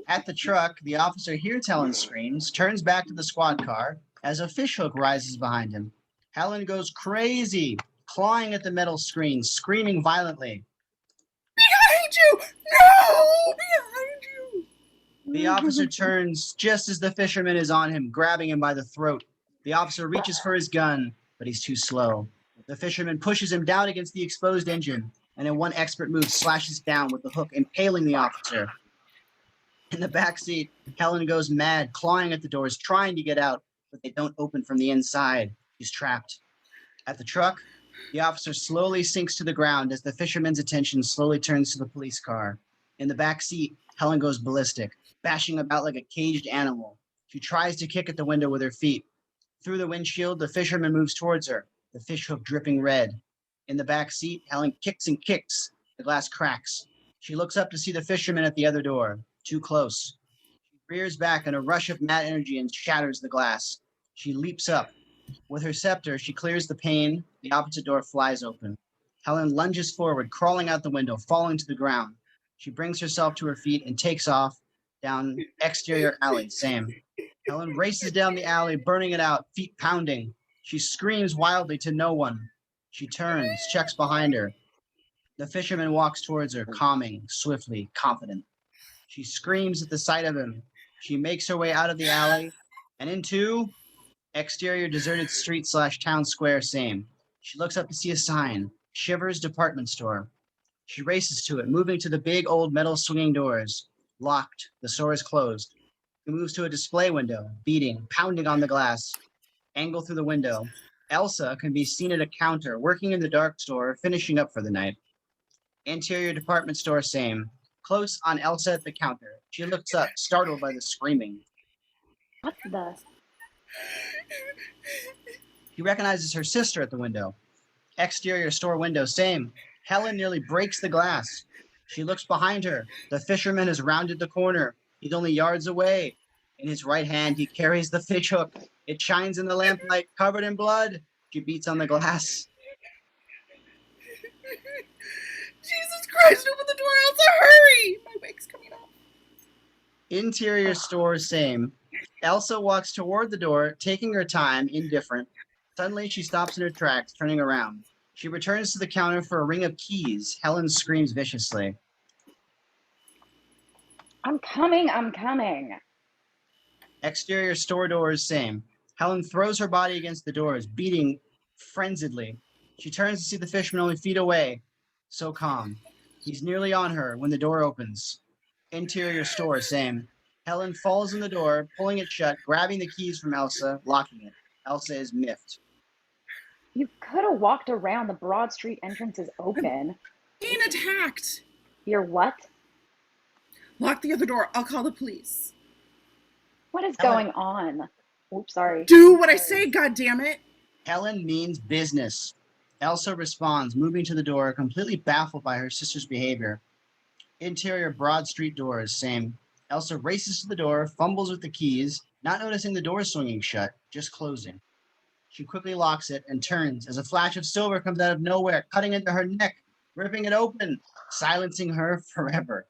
At the truck, the officer hears Helen's screams, turns back to the squad car as a fishhook rises behind him. Helen goes crazy, clawing at the metal screen, screaming violently. Behind you! No! Behind you! The officer turns just as the fisherman is on him, grabbing him by the throat. The officer reaches for his gun, but he's too slow. The fisherman pushes him down against the exposed engine, and in one expert move slashes down with the hook, impaling the officer. In the back seat, Helen goes mad, clawing at the doors, trying to get out, but they don't open from the inside. She's trapped. At the truck, the officer slowly sinks to the ground as the fisherman's attention slowly turns to the police car. In the back seat, Helen goes ballistic, bashing about like a caged animal. She tries to kick at the window with her feet. Through the windshield, the fisherman moves towards her, the fishhook dripping red. In the back seat, Helen kicks and kicks. The glass cracks. She looks up to see the fisherman at the other door, too close. She rears back in a rush of mad energy and shatters the glass. She leaps up. With her scepter, she clears the pane. The opposite door flies open. Helen lunges forward, crawling out the window, falling to the ground. She brings herself to her feet and takes off down exterior alley. Same. Helen races down the alley, burning it out, feet pounding. She screams wildly to no one. She turns, checks behind her. The fisherman walks towards her, calming, swiftly, confident. She screams at the sight of him. She makes her way out of the alley and into exterior deserted street / town square. Same. She looks up to see a sign, Shivers Department Store. She races to it, moving to the big old metal swinging doors. Locked. The store is closed. She moves to a display window, beating, pounding on the glass. Angle through the window. Elsa can be seen at a counter, working in the dark store, finishing up for the night. Interior department store, same. Close on Elsa at the counter. She looks up, startled by the screaming. What the? He recognizes her sister at the window. Exterior store window, same. Helen nearly breaks the glass. She looks behind her. The fisherman has rounded the corner. He's only yards away. In his right hand, he carries the fish hook. It shines in the lamplight, covered in blood. She beats on the glass. Jesus Christ, open the door, Elsa, hurry! My wig's coming off. Interior store, same. Elsa walks toward the door, taking her time, indifferent. Suddenly, she stops in her tracks, turning around. She returns to the counter for a ring of keys. Helen screams viciously. I'm coming, I'm coming. Exterior store doors, same. Helen throws her body against the doors, beating frenziedly. She turns to see the fisherman only feet away. So calm. He's nearly on her when the door opens. Interior store, same. Helen falls in the door, pulling it shut, grabbing the keys from Elsa, locking it. Elsa is miffed. You could have walked around. The Broad Street entrance is open. Being attacked. You're what? Lock the other door. I'll call the police. What is Helen. going on? Oops, sorry. Do what I say, goddammit. Helen means business. Elsa responds, moving to the door, completely baffled by her sister's behavior. Interior Broad Street doors, same. Elsa races to the door, fumbles with the keys, not noticing the door swinging shut, just closing. She quickly locks it and turns as a flash of silver comes out of nowhere, cutting into her neck, ripping it open, silencing her forever.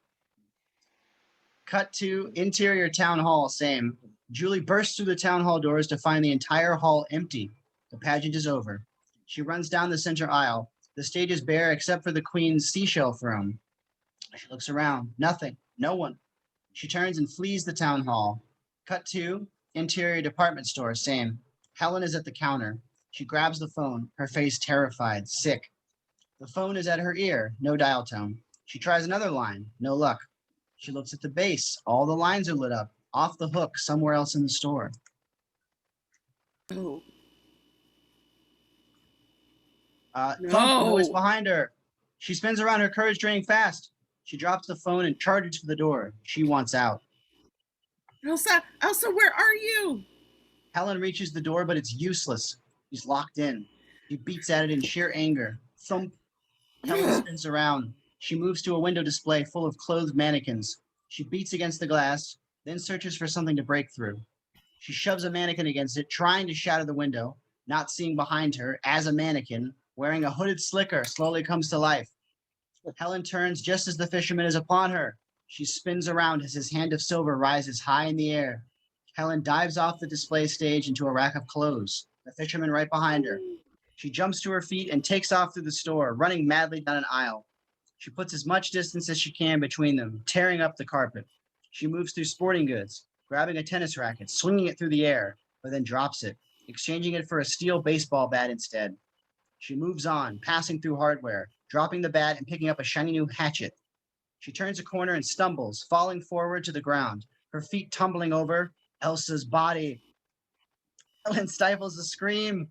Cut to interior town hall, same. Julie bursts through the town hall doors to find the entire hall empty. The pageant is over. She runs down the center aisle. The stage is bare except for the queen's seashell throne. She looks around. Nothing. No one. She turns and flees the town hall. Cut to interior department store, same. Helen is at the counter. She grabs the phone, her face terrified, sick. The phone is at her ear, no dial tone. She tries another line, no luck. She looks at the base. All the lines are lit up, off the hook somewhere else in the store. Oh. Thump noise No. behind her. She spins around, her courage draining fast. She drops the phone and charges for the door. She wants out. Elsa, where are you? Helen reaches the door, but it's useless. She's locked in. She beats at it in sheer anger. Thump. Helen spins around. She moves to a window display full of clothed mannequins. She beats against the glass, then searches for something to break through. She shoves a mannequin against it, trying to shatter the window, not seeing behind her, as a mannequin, wearing a hooded slicker, slowly comes to life. Helen turns just as the fisherman is upon her. She spins around as his hand of silver rises high in the air. Helen dives off the display stage into a rack of clothes, the fisherman right behind her. She jumps to her feet and takes off through the store, running madly down an aisle. She puts as much distance as she can between them, tearing up the carpet. She moves through sporting goods, grabbing a tennis racket, swinging it through the air, but then drops it, exchanging it for a steel baseball bat instead. She moves on, passing through hardware, dropping the bat and picking up a shiny new hatchet. She turns a corner and stumbles, falling forward to the ground, her feet tumbling over Elsa's body. Helen stifles a scream.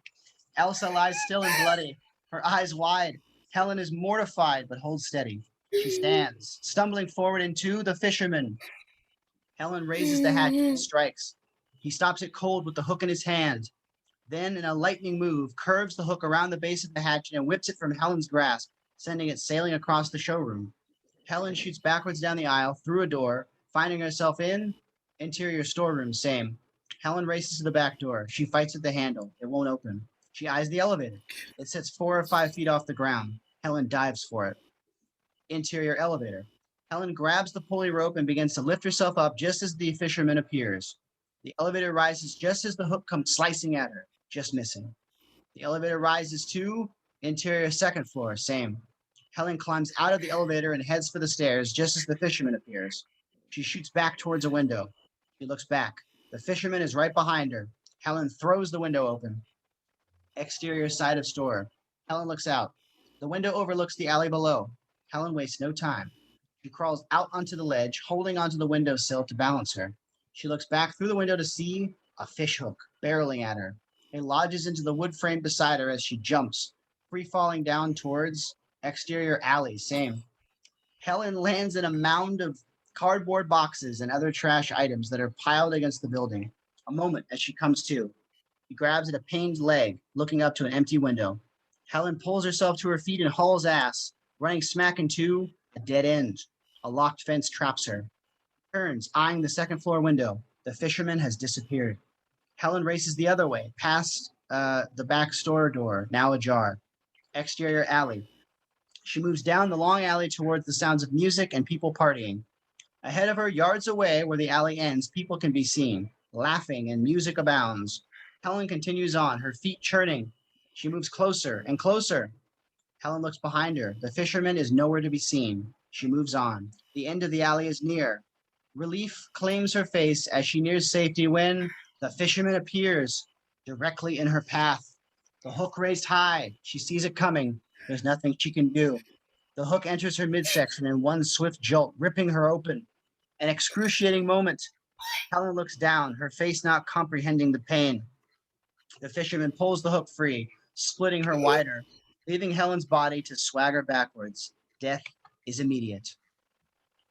Elsa lies still and bloody, her eyes wide. Helen is mortified but holds steady. She stands, stumbling forward into the fisherman. Helen raises the hatchet and strikes. He stops it cold with the hook in his hand. Then, in a lightning move, curves the hook around the base of the hatchet and whips it from Helen's grasp, sending it sailing across the showroom. Helen shoots backwards down the aisle, through a door, finding herself in interior storeroom, same. Helen races to the back door. She fights at the handle. It won't open. She eyes the elevator. It sits 4 or 5 feet off the ground. Helen dives for it. Interior elevator. Helen grabs the pulley rope and begins to lift herself up just as the fisherman appears. The elevator rises just as the hook comes slicing at her, just missing. The elevator rises to interior second floor, same. Helen climbs out of the elevator and heads for the stairs just as the fisherman appears. She shoots back towards a window. She looks back. The fisherman is right behind her. Helen throws the window open. Exterior side of store. Helen looks out. The window overlooks the alley below. Helen wastes no time. She crawls out onto the ledge, holding onto the windowsill to balance her. She looks back through the window to see a fish hook barreling at her. It lodges into the wood frame beside her as she jumps, free falling down towards exterior alley. Same. Helen lands in a mound of cardboard boxes and other trash items that are piled against the building. A moment as she comes to. She grabs at a pained leg, looking up to an empty window. Helen pulls herself to her feet and hauls ass, running smack into a dead end. A locked fence traps her. Turns, eyeing the second floor window. The fisherman has disappeared. Helen races the other way, past the back store door, now ajar. Exterior alley. She moves down the long alley towards the sounds of music and people partying. Ahead of her, yards away where the alley ends, people can be seen, laughing and music abounds. Helen continues on, her feet churning. She moves closer and closer. Helen looks behind her. The fisherman is nowhere to be seen. She moves on. The end of the alley is near. Relief claims her face as she nears safety when the fisherman appears directly in her path. The hook raised high. She sees it coming. There's nothing she can do. The hook enters her midsection in one swift jolt, ripping her open. An excruciating moment. Helen looks down, her face not comprehending the pain. The fisherman pulls the hook free, splitting her wider, leaving Helen's body to swagger backwards. Death is immediate.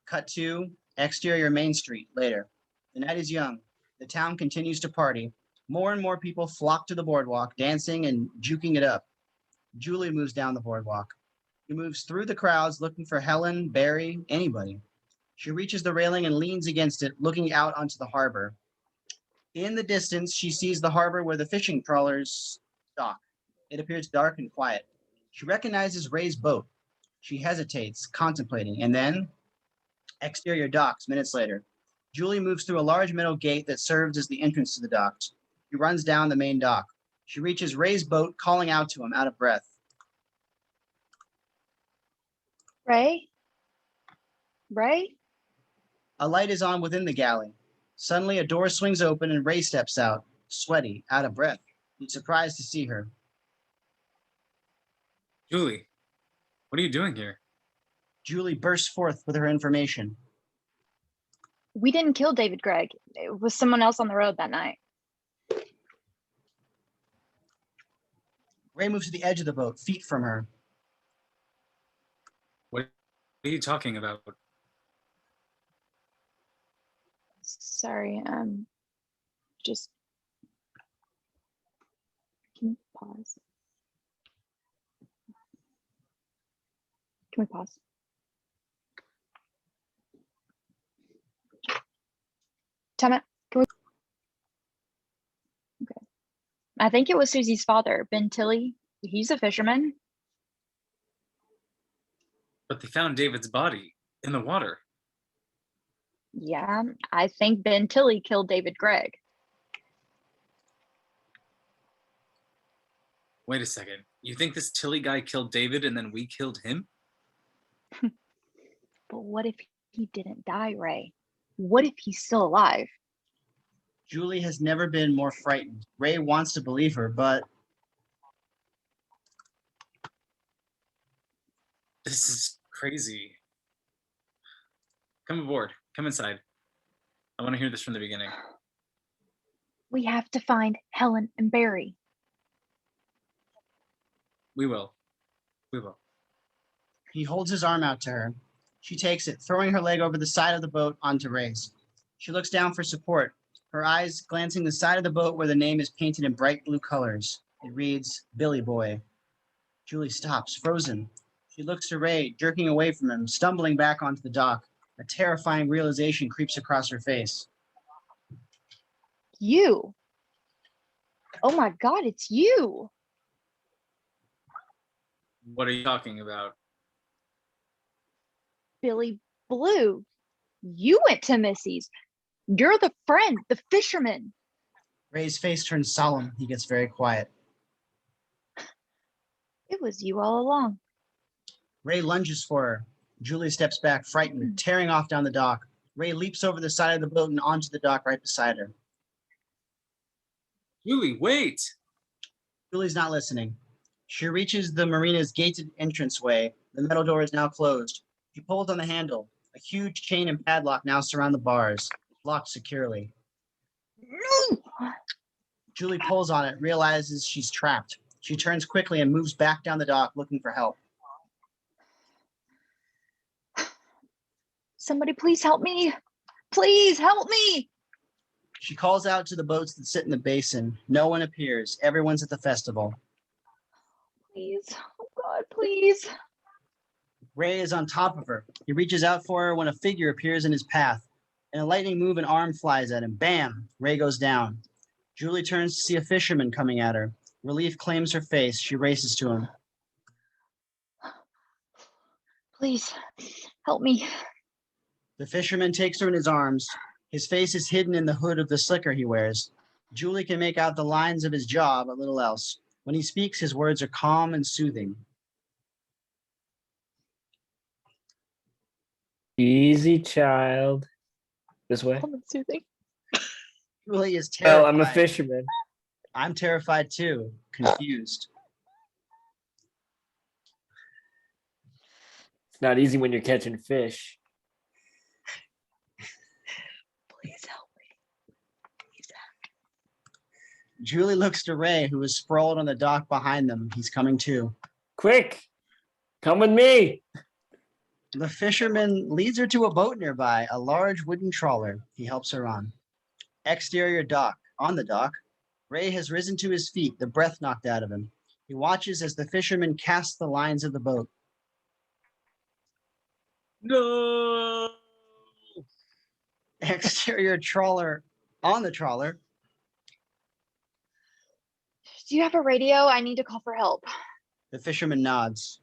Cut to exterior Main Street later. The night is young. The town continues to party. More and more people flock to the boardwalk, dancing and juking it up. Julie moves down the boardwalk. She moves through the crowds looking for Helen, Barry, anybody. She reaches the railing and leans against it, looking out onto the harbor. In the distance, she sees the harbor where the fishing trawlers dock. It appears dark and quiet. She recognizes Ray's boat. She hesitates, contemplating, and then exterior docks minutes later. Julie moves through a large metal gate that serves as the entrance to the docks. She runs down the main dock. She reaches Ray's boat, calling out to him, out of breath. Ray? Ray? A light is on within the galley. Suddenly, a door swings open and Ray steps out, sweaty, out of breath. He's surprised to see her. Julie, what are you doing here? Julie bursts forth with her information. We didn't kill David Gregg. It was someone else on the road that night. Ray moves to the edge of the boat, feet from her. What are you talking about? Sorry, just can you pause? Can we pause? Time out. Can we? Okay. I think it was Susie's father, Ben Tilley. He's a fisherman. But they found David's body in the water. Yeah, I think Ben Tilley killed David Gregg. Wait a second. You think this Tilley guy killed David and then we killed him? But what if he didn't die, Ray? What if he's still alive? Julie has never been more frightened. Ray wants to believe her, but This is crazy. Come aboard. Come inside. I want to hear this from the beginning. We have to find Helen and Barry. We will. We will. he holds his arm out to her. She takes it, throwing her leg over the side of the boat onto Ray's. She looks down for support, her eyes glancing the side of the boat where the name is painted in bright blue colors. It reads, Billy Boy. Julie stops, frozen. She looks to Ray, jerking away from him, stumbling back onto the dock. A terrifying realization creeps across her face. You. Oh my God, it's you. What are you talking about? Billy Blue, you went to Missy's. You're the friend, the fisherman. Ray's face turns solemn. He gets very quiet. It was you all along. Ray lunges for her. Julie steps back, frightened, tearing off down the dock. Ray leaps over the side of the boat and onto the dock right beside her. Julie, wait! Julie's not listening. She reaches the marina's gated entranceway. The metal door is now closed. He pulls on the handle. A huge chain and padlock now surround the bars, locked securely. No! Julie pulls on it, realizes she's trapped. She turns quickly and moves back down the dock, looking for help. Somebody please help me. Please help me. She calls out to the boats that sit in the basin. No one appears. Everyone's at the festival. Please. Oh God, please. Ray is on top of her. He reaches out for her when a figure appears in his path. In a lightning move, an arm flies at him. Bam! Ray goes down. Julie turns to see a fisherman coming at her. Relief claims her face. She races to him. Please, help me. The fisherman takes her in his arms. His face is hidden in the hood of the slicker he wears. Julie can make out the lines of his jaw, but little else. When he speaks, his words are calm and soothing. Easy, child. This way. Calm and soothing. Julie is terrified. Well, I'm a fisherman. I'm terrified too, confused. It's not easy when you're catching fish. Please help me. Please help me. Julie looks to Ray, who is sprawled on the dock behind them. He's coming too. Quick, come with me. The fisherman leads her to a boat nearby, a large wooden trawler. He helps her on. Exterior dock. On the dock, Ray has risen to his feet, the breath knocked out of him. He watches as the fisherman casts the lines of the boat. No! Exterior trawler. On the trawler, Do you have a radio? I need to call for help. the fisherman nods.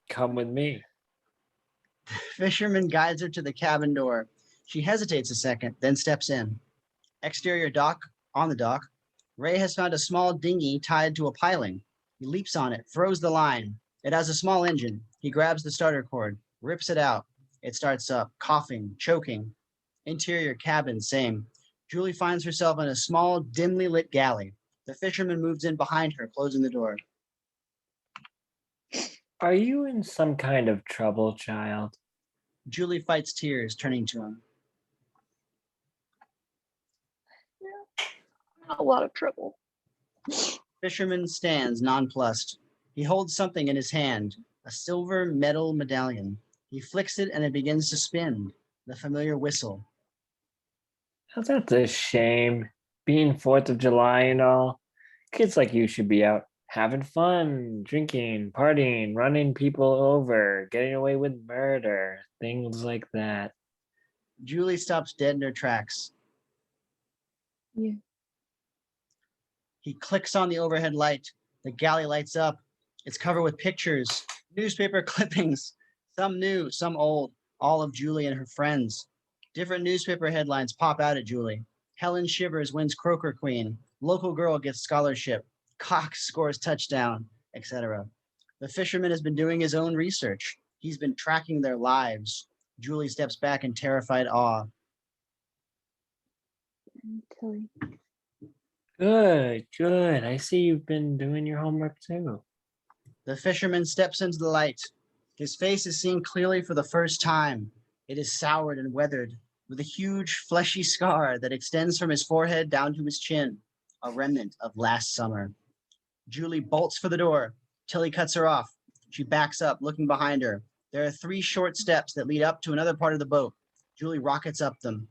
Come with me. Fisherman guides her to the cabin door. She hesitates a second, then steps in. Exterior dock. On the dock, Ray has found a small dinghy tied to a piling. He leaps on it, throws the line. It has a small engine. He grabs the starter cord, rips it out. It starts up, coughing, choking. Interior cabin, same. Julie finds herself in a small, dimly lit galley. The fisherman moves in behind her, closing the door. Are you in some kind of trouble, child? Julie fights tears, turning to him. A lot of trouble. Fisherman stands, nonplussed. He holds something in his hand, a silver metal medallion. He flicks it and it begins to spin, the familiar whistle. That's a shame. Being 4th of July and all. Kids like you should be out having fun, drinking, partying, running people over, getting away with murder, things like that. Julie stops dead in her tracks. Yeah. He clicks on the overhead light. The galley lights up. It's covered with pictures, newspaper clippings, some new, some old, all of Julie and her friends. Different newspaper headlines pop out at Julie. Helen Shivers wins Croaker Queen. Local girl gets scholarship. Cox scores touchdown, etc. The fisherman has been doing his own research. He's been tracking their lives. Julie steps back in terrified awe. Tilly. Good, good. I see you've been doing your homework too. The fisherman steps into the light. His face is seen clearly for the first time. It is soured and weathered, with a huge fleshy scar that extends from his forehead down to his chin, a remnant of last summer. Julie bolts for the door. Tilly cuts her off. She backs up, looking behind her. There are 3 short steps that lead up to another part of the boat. Julie rockets up them.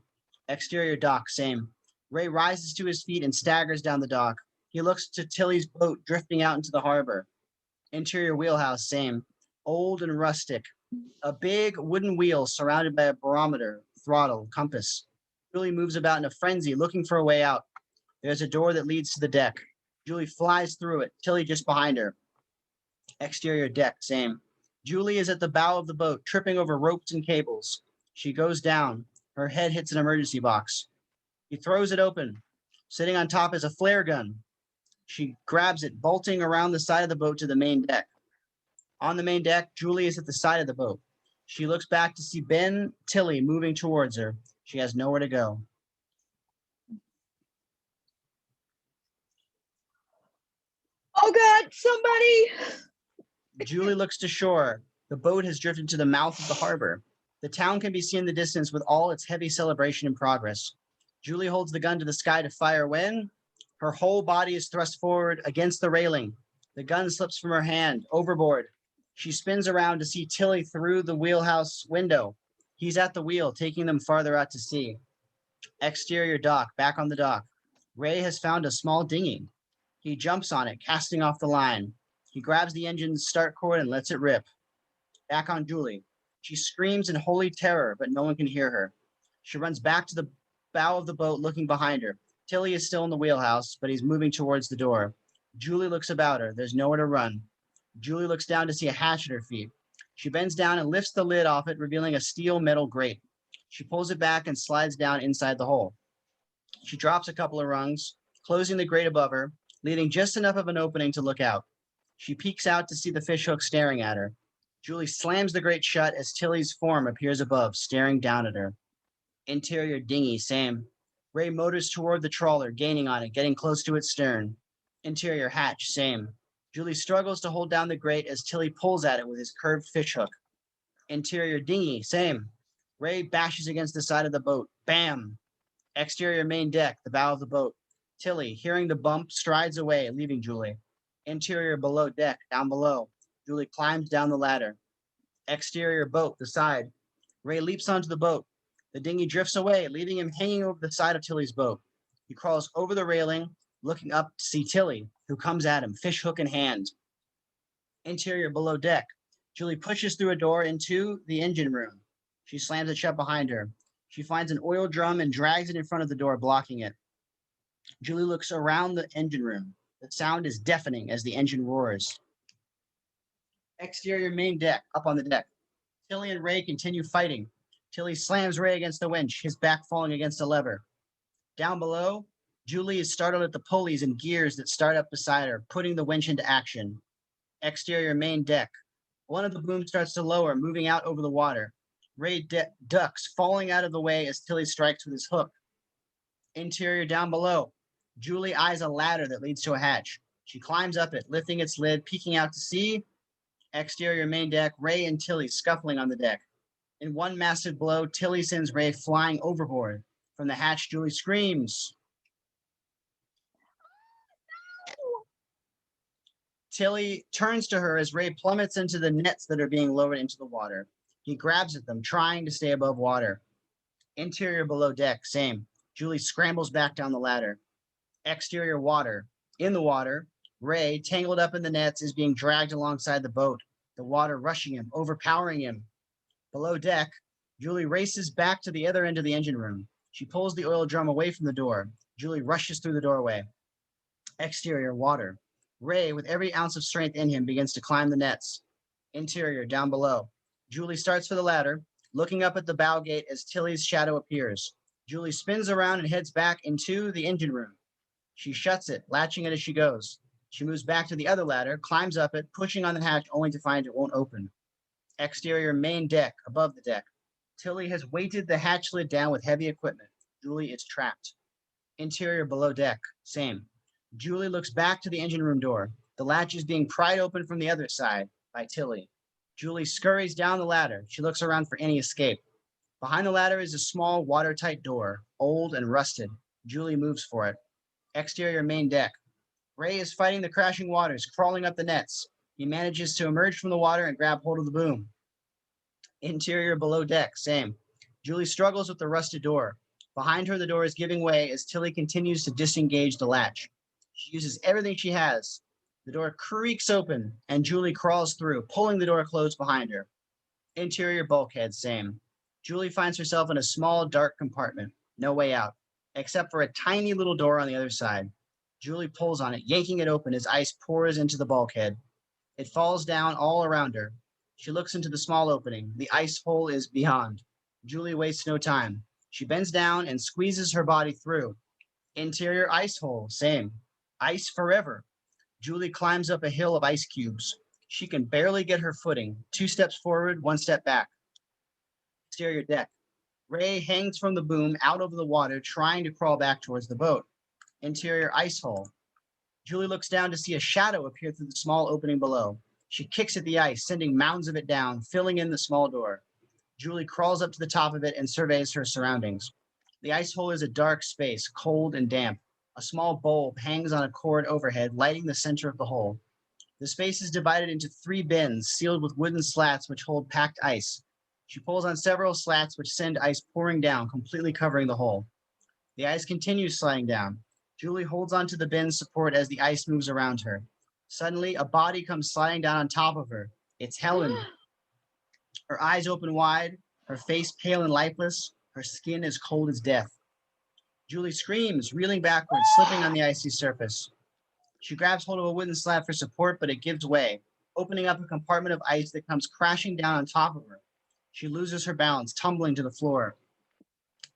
Exterior dock, same. Ray rises to his feet and staggers down the dock. He looks to Tilly's boat drifting out into the harbor. Interior wheelhouse, same. Old and rustic. A big wooden wheel surrounded by a barometer, throttle, compass. Julie moves about in a frenzy, looking for a way out. There's a door that leads to the deck. Julie flies through it, Tilly just behind her. Exterior deck, same. Julie is at the bow of the boat, tripping over ropes and cables. She goes down. Her head hits an emergency box. He throws it open. Sitting on top is a flare gun. She grabs it, bolting around the side of the boat to the main deck. On the main deck, Julie is at the side of the boat. She looks back to see Ben Tilly moving towards her. She has nowhere to go. Oh God, somebody! Julie looks to shore. The boat has drifted to the mouth of the harbor. The town can be seen in the distance with all its heavy celebration in progress. Julie holds the gun to the sky to fire when her whole body is thrust forward against the railing. The gun slips from her hand, overboard. She spins around to see Tilly through the wheelhouse window. He's at the wheel, taking them farther out to sea. Exterior dock, back on the dock. Ray has found a small dinghy. He jumps on it, casting off the line. He grabs the engine's start cord and lets it rip. Back on Julie. She screams in holy terror, but no one can hear her. She runs back to the bow of the boat, looking behind her. Tilly is still in the wheelhouse, but he's moving towards the door. Julie looks about her. There's nowhere to run. Julie looks down to see a hatch at her feet. She bends down and lifts the lid off it, revealing a steel metal grate. She pulls it back and slides down inside the hole. She drops a couple of rungs, closing the grate above her, leaving just enough of an opening to look out. She peeks out to see the fishhook staring at her. Julie slams the grate shut as Tilly's form appears above, staring down at her. Interior dinghy, same. Ray motors toward the trawler, gaining on it, getting close to its stern. Interior hatch, same. Julie struggles to hold down the grate as Tilly pulls at it with his curved fishhook. Interior dinghy, same. Ray bashes against the side of the boat. Bam! Exterior main deck, the bow of the boat. Tilly, hearing the bump, strides away, leaving Julie. Interior below deck, down below. Julie climbs down the ladder. Exterior boat, the side. Ray leaps onto the boat. The dinghy drifts away, leaving him hanging over the side of Tilly's boat. He crawls over the railing, looking up to see Tilly, who comes at him, fishhook in hand. Interior below deck. Julie pushes through a door into the engine room. She slams it shut behind her. She finds an oil drum and drags it in front of the door, blocking it. Julie looks around the engine room. The sound is deafening as the engine roars. Exterior main deck, up on the deck. Tilly and Ray continue fighting. Tilly slams Ray against the winch, his back falling against a lever. Down below, Julie is startled at the pulleys and gears that start up beside her, putting the winch into action. Exterior main deck. One of the booms starts to lower, moving out over the water. Ray ducks, falling out of the way as Tilly strikes with his hook. Interior down below. Julie eyes a ladder that leads to a hatch. She climbs up it, lifting its lid, peeking out to sea. Exterior main deck, Ray and Tilly scuffling on the deck. In one massive blow, Tilly sends Ray flying overboard. From the hatch, Julie screams. Tilly turns to her as Ray plummets into the nets that are being lowered into the water. He grabs at them, trying to stay above water. Interior below deck, same. Julie scrambles back down the ladder. Exterior water. In the water, Ray, tangled up in the nets, is being dragged alongside the boat, the water rushing him, overpowering him. Below deck, Julie races back to the other end of the engine room. She pulls the oil drum away from the door. Julie rushes through the doorway. Exterior water. Ray, with every ounce of strength in him, begins to climb the nets. Interior down below. Julie starts for the ladder, looking up at the bow gate as Tilly's shadow appears. Julie spins around and heads back into the engine room. She shuts it, latching it as she goes. She moves back to the other ladder, climbs up it, pushing on the hatch only to find it won't open. Exterior main deck, above the deck. Tilly has weighted the hatch lid down with heavy equipment. Julie is trapped. Interior below deck, same. Julie looks back to the engine room door. The latch is being pried open from the other side by Tilly. Julie scurries down the ladder. She looks around for any escape. Behind the ladder is a small watertight door, old and rusted. Julie moves for it. Exterior main deck. Ray is fighting the crashing waters, crawling up the nets. He manages to emerge from the water and grab hold of the boom. Interior below deck, same. Julie struggles with the rusted door. Behind her, the door is giving way as Tilly continues to disengage the latch. She uses everything she has. The door creaks open and Julie crawls through, pulling the door closed behind her. Interior bulkhead, same. Julie finds herself in a small, dark compartment. No way out, except for a tiny little door on the other side. Julie pulls on it, yanking it open as ice pours into the bulkhead. It falls down all around her. She looks into the small opening. The ice hole is beyond. Julie wastes no time. She bends down and squeezes her body through. Interior ice hole, same. Ice forever. Julie climbs up a hill of ice cubes. She can barely get her footing. 2 steps forward, 1 step back. Exterior deck. Ray hangs from the boom out over the water, trying to crawl back towards the boat. Interior ice hole. Julie looks down to see a shadow appear through the small opening below. She kicks at the ice, sending mounds of it down, filling in the small door. Julie crawls up to the top of it and surveys her surroundings. The ice hole is a dark space, cold and damp. A small bulb hangs on a cord overhead, lighting the center of the hole. The space is divided into 3 bins, sealed with wooden slats which hold packed ice. She pulls on several slats which send ice pouring down, completely covering the hole. The ice continues sliding down. Julie holds onto the bin's support as the ice moves around her. Suddenly, a body comes sliding down on top of her. It's Helen. Her eyes open wide, her face pale and lifeless, her skin as cold as death. Julie screams, reeling backwards, slipping on the icy surface. She grabs hold of a wooden slab for support, but it gives way, opening up a compartment of ice that comes crashing down on top of her. She loses her balance, tumbling to the floor.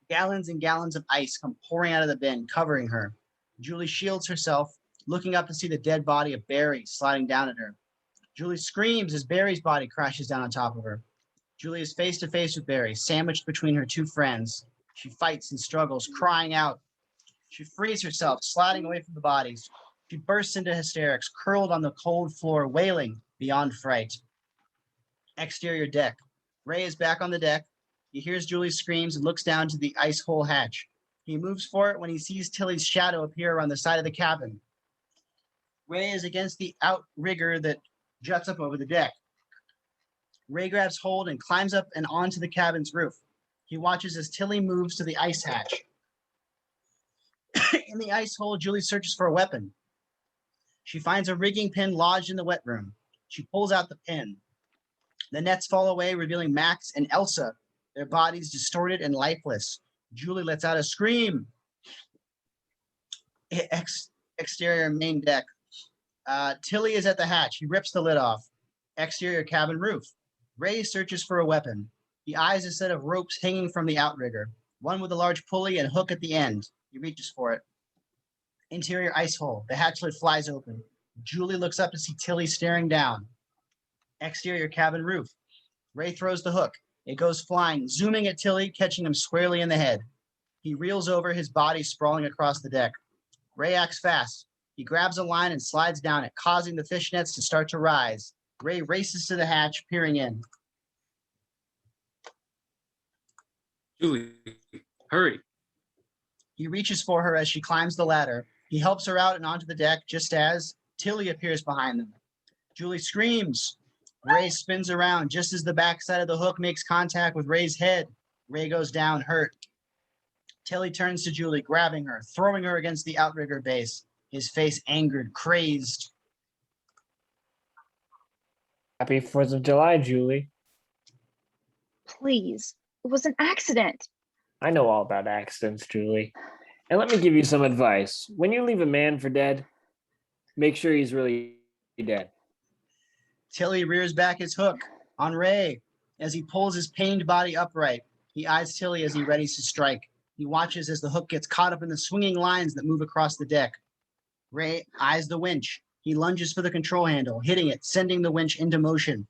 Gallons and gallons of ice come pouring out of the bin, covering her. Julie shields herself, looking up to see the dead body of Barry sliding down at her. Julie screams as Barry's body crashes down on top of her. Julie is face to face with Barry, sandwiched between her 2 friends. She fights and struggles, crying out. She frees herself, sliding away from the bodies. She bursts into hysterics, curled on the cold floor, wailing beyond fright. Exterior deck. Ray is back on the deck. He hears Julie's screams and looks down to the ice hole hatch. He moves for it when he sees Tilly's shadow appear on the side of the cabin. Ray is against the outrigger that juts up over the deck. Ray grabs hold and climbs up and onto the cabin's roof. He watches as Tilly moves to the ice hatch. In the ice hole, Julie searches for a weapon. She finds a rigging pin lodged in the wet room. She pulls out the pin. The nets fall away, revealing Max and Elsa, their bodies distorted and lifeless. Julie lets out a scream. Exterior main deck. Tilly is at the hatch. He rips the lid off. Exterior cabin roof. Ray searches for a weapon. He eyes a set of ropes hanging from the outrigger, one with a large pulley and hook at the end. He reaches for it. Interior ice hole. The hatch lid flies open. Julie looks up to see Tilly staring down. Exterior cabin roof. Ray throws the hook. It goes flying, zooming at Tilly, catching him squarely in the head. He reels over, his body sprawling across the deck. Ray acts fast. He grabs a line and slides down it, causing the fishnets to start to rise. Ray races to the hatch, peering in. Julie, hurry. He reaches for her as she climbs the ladder. He helps her out and onto the deck just as Tilly appears behind them. Julie screams. Ray spins around just as the backside of the hook makes contact with Ray's head. Ray goes down, hurt. Tilly turns to Julie, grabbing her, throwing her against the outrigger base, his face angered, crazed. Happy 4th of July, Julie. Please, it was an accident. I know all about accidents, Julie. And let me give you some advice. When you leave a man for dead, make sure he's really dead. Tilly rears back his hook on Ray as he pulls his pained body upright. He eyes Tilly as he readies to strike. He watches as the hook gets caught up in the swinging lines that move across the deck. Ray eyes the winch. He lunges for the control handle, hitting it, sending the winch into motion.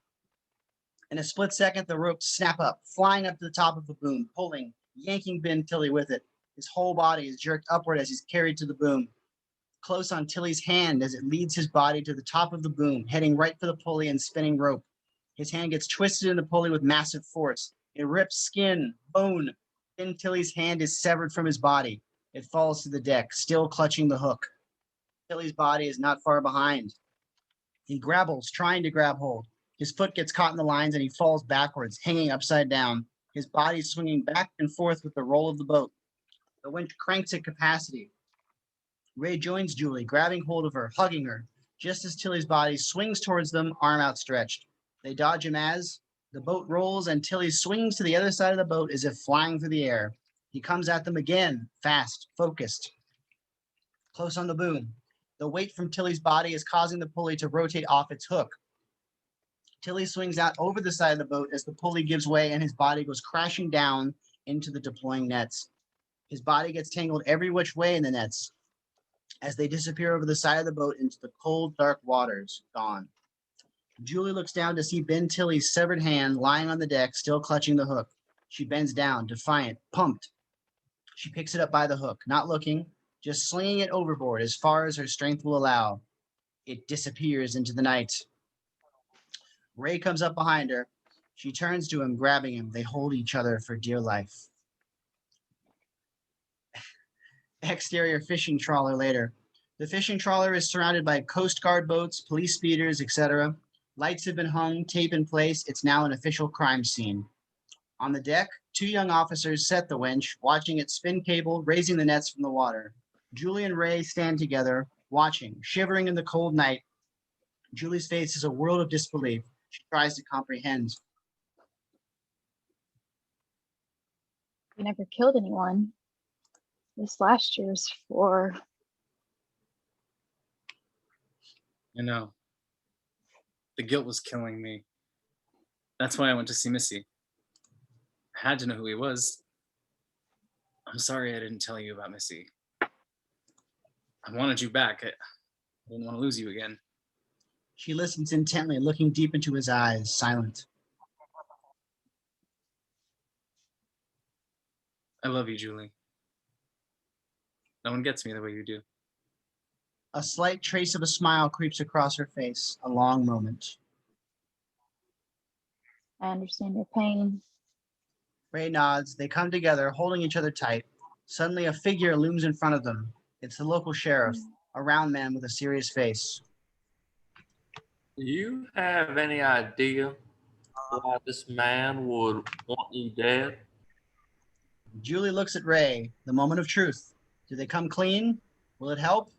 In a split second, the ropes snap up, flying up to the top of the boom, pulling, yanking Ben Tilly with it. His whole body is jerked upward as he's carried to the boom. Close on Tilly's hand as it leads his body to the top of the boom, heading right for the pulley and spinning rope. His hand gets twisted in the pulley with massive force. It rips skin, bone. Then Tilly's hand is severed from his body. It falls to the deck, still clutching the hook. Tilly's body is not far behind. He grabbles, trying to grab hold. His foot gets caught in the lines and he falls backwards, hanging upside down. His body swinging back and forth with the roll of the boat. The winch cranks at capacity. Ray joins Julie, grabbing hold of her, hugging her, just as Tilly's body swings towards them, arm outstretched. They dodge him as the boat rolls and Tilly swings to the other side of the boat as if flying through the air. He comes at them again, fast, focused. Close on the boom. The weight from Tilly's body is causing the pulley to rotate off its hook. Tilly swings out over the side of the boat as the pulley gives way and his body goes crashing down into the deploying nets. His body gets tangled every which way in the nets as they disappear over the side of the boat into the cold, dark waters. Gone. Julie looks down to see Ben Tilly's severed hand lying on the deck, still clutching the hook. She bends down, defiant, pumped. She picks it up by the hook, not looking, just slinging it overboard as far as her strength will allow. It disappears into the night. Ray comes up behind her. She turns to him, grabbing him. They hold each other for dear life. Exterior fishing trawler later. The fishing trawler is surrounded by Coast Guard boats, police speeders, etc. Lights have been hung, tape in place. It's now an official crime scene. On the deck, 2 young officers set the winch, watching it spin cable, raising the nets from the water. Julie and Ray stand together, watching, shivering in the cold night. Julie's face is a world of disbelief. She tries to comprehend. We never killed anyone. This last year's for. I know. The guilt was killing me. That's why I went to see Missy. I had to know who he was. I'm sorry I didn't tell you about Missy. I wanted you back. I didn't want to lose you again. She listens intently, looking deep into his eyes, silent. I love you, Julie. No one gets me the way you do. A slight trace of a smile creeps across her face, a long moment. I understand your pain. Ray nods. They come together, holding each other tight. Suddenly, a figure looms in front of them. It's the local sheriff, a round man with a serious face. Do you have any idea why this man would want you dead? Julie looks at Ray, the moment of truth. Do they come clean? Will it help?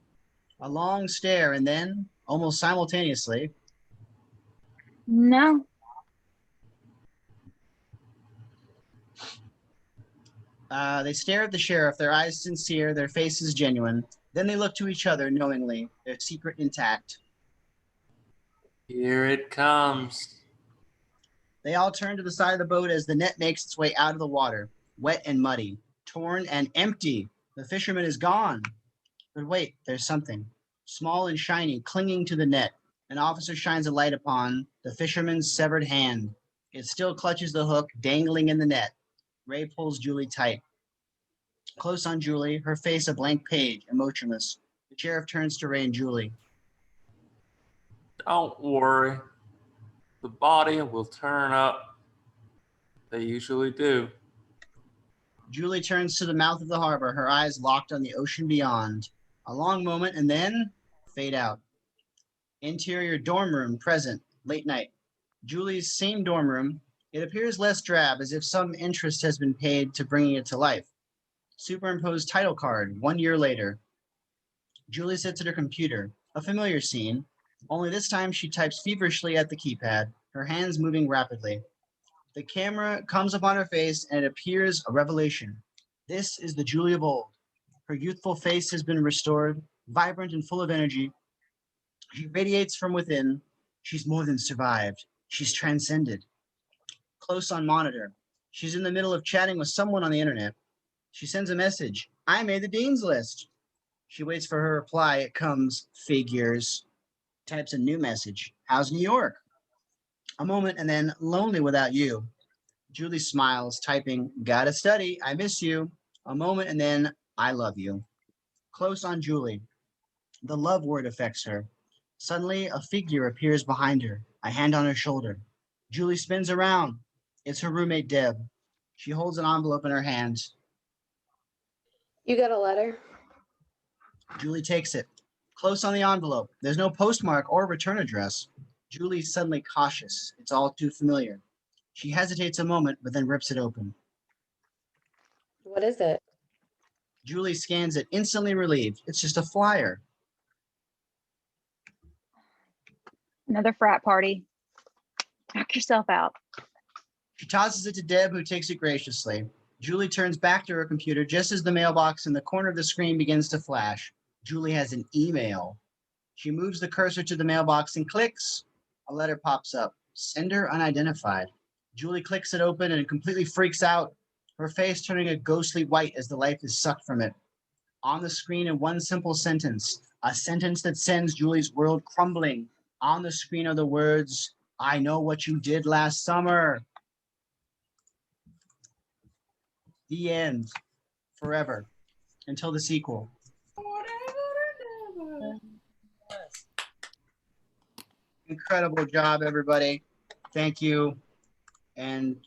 A long stare, and then, almost simultaneously, No. They stare at the sheriff, their eyes sincere, their faces genuine. Then they look to each other knowingly, their secret intact. Here it comes. They all turn to the side of the boat as the net makes its way out of the water, wet and muddy, torn and empty. The fisherman is gone. But wait, there's something, small and shiny, clinging to the net. An officer shines a light upon the fisherman's severed hand. It still clutches the hook, dangling in the net. Ray pulls Julie tight. Close on Julie, her face a blank page, emotionless. The sheriff turns to Ray and Julie. Don't worry. The body will turn up. They usually do. Julie turns to the mouth of the harbor, her eyes locked on the ocean beyond. A long moment and then fade out. Interior dorm room present, late night. Julie's same dorm room. It appears less drab, as if some interest has been paid to bringing it to life. Superimposed title card, 1 year later. Julie sits at her computer, a familiar scene, only this time she types feverishly at the keypad, her hands moving rapidly. The camera comes upon her face and it appears a revelation. This is the Julie of old. Her youthful face has been restored, vibrant and full of energy. She radiates from within. She's more than survived. She's transcended. Close on monitor. She's in the middle of chatting with someone on the internet. She sends a message. I made the dean's list. She waits for her reply. It comes, figures. Types a new message. How's New York? A moment and then lonely without you. Julie smiles, typing, gotta study. I miss you. A moment and then I love you. Close on Julie. The love word affects her. Suddenly, a figure appears behind her, a hand on her shoulder. Julie spins around. It's her roommate, Deb. She holds an envelope in her hand. You got a letter? Julie takes it. Close on the envelope. There's no postmark or return address. Julie's suddenly cautious. It's all too familiar. She hesitates a moment, but then rips it open. What is it? Julie scans it, instantly relieved. It's just a flyer. Another frat party. Knock yourself out. She tosses it to Deb, who takes it graciously. Julie turns back to her computer just as the mailbox in the corner of the screen begins to flash. Julie has an email. She moves the cursor to the mailbox and clicks. A letter pops up, Sender unidentified. Julie clicks it open and completely freaks out, her face turning a ghostly white as the life is sucked from it. On the screen in one simple sentence, a sentence that sends Julie's world crumbling. On the screen are the words, "I know what you did last summer." The end. Forever. Until the sequel. Incredible job, everybody. Thank you. And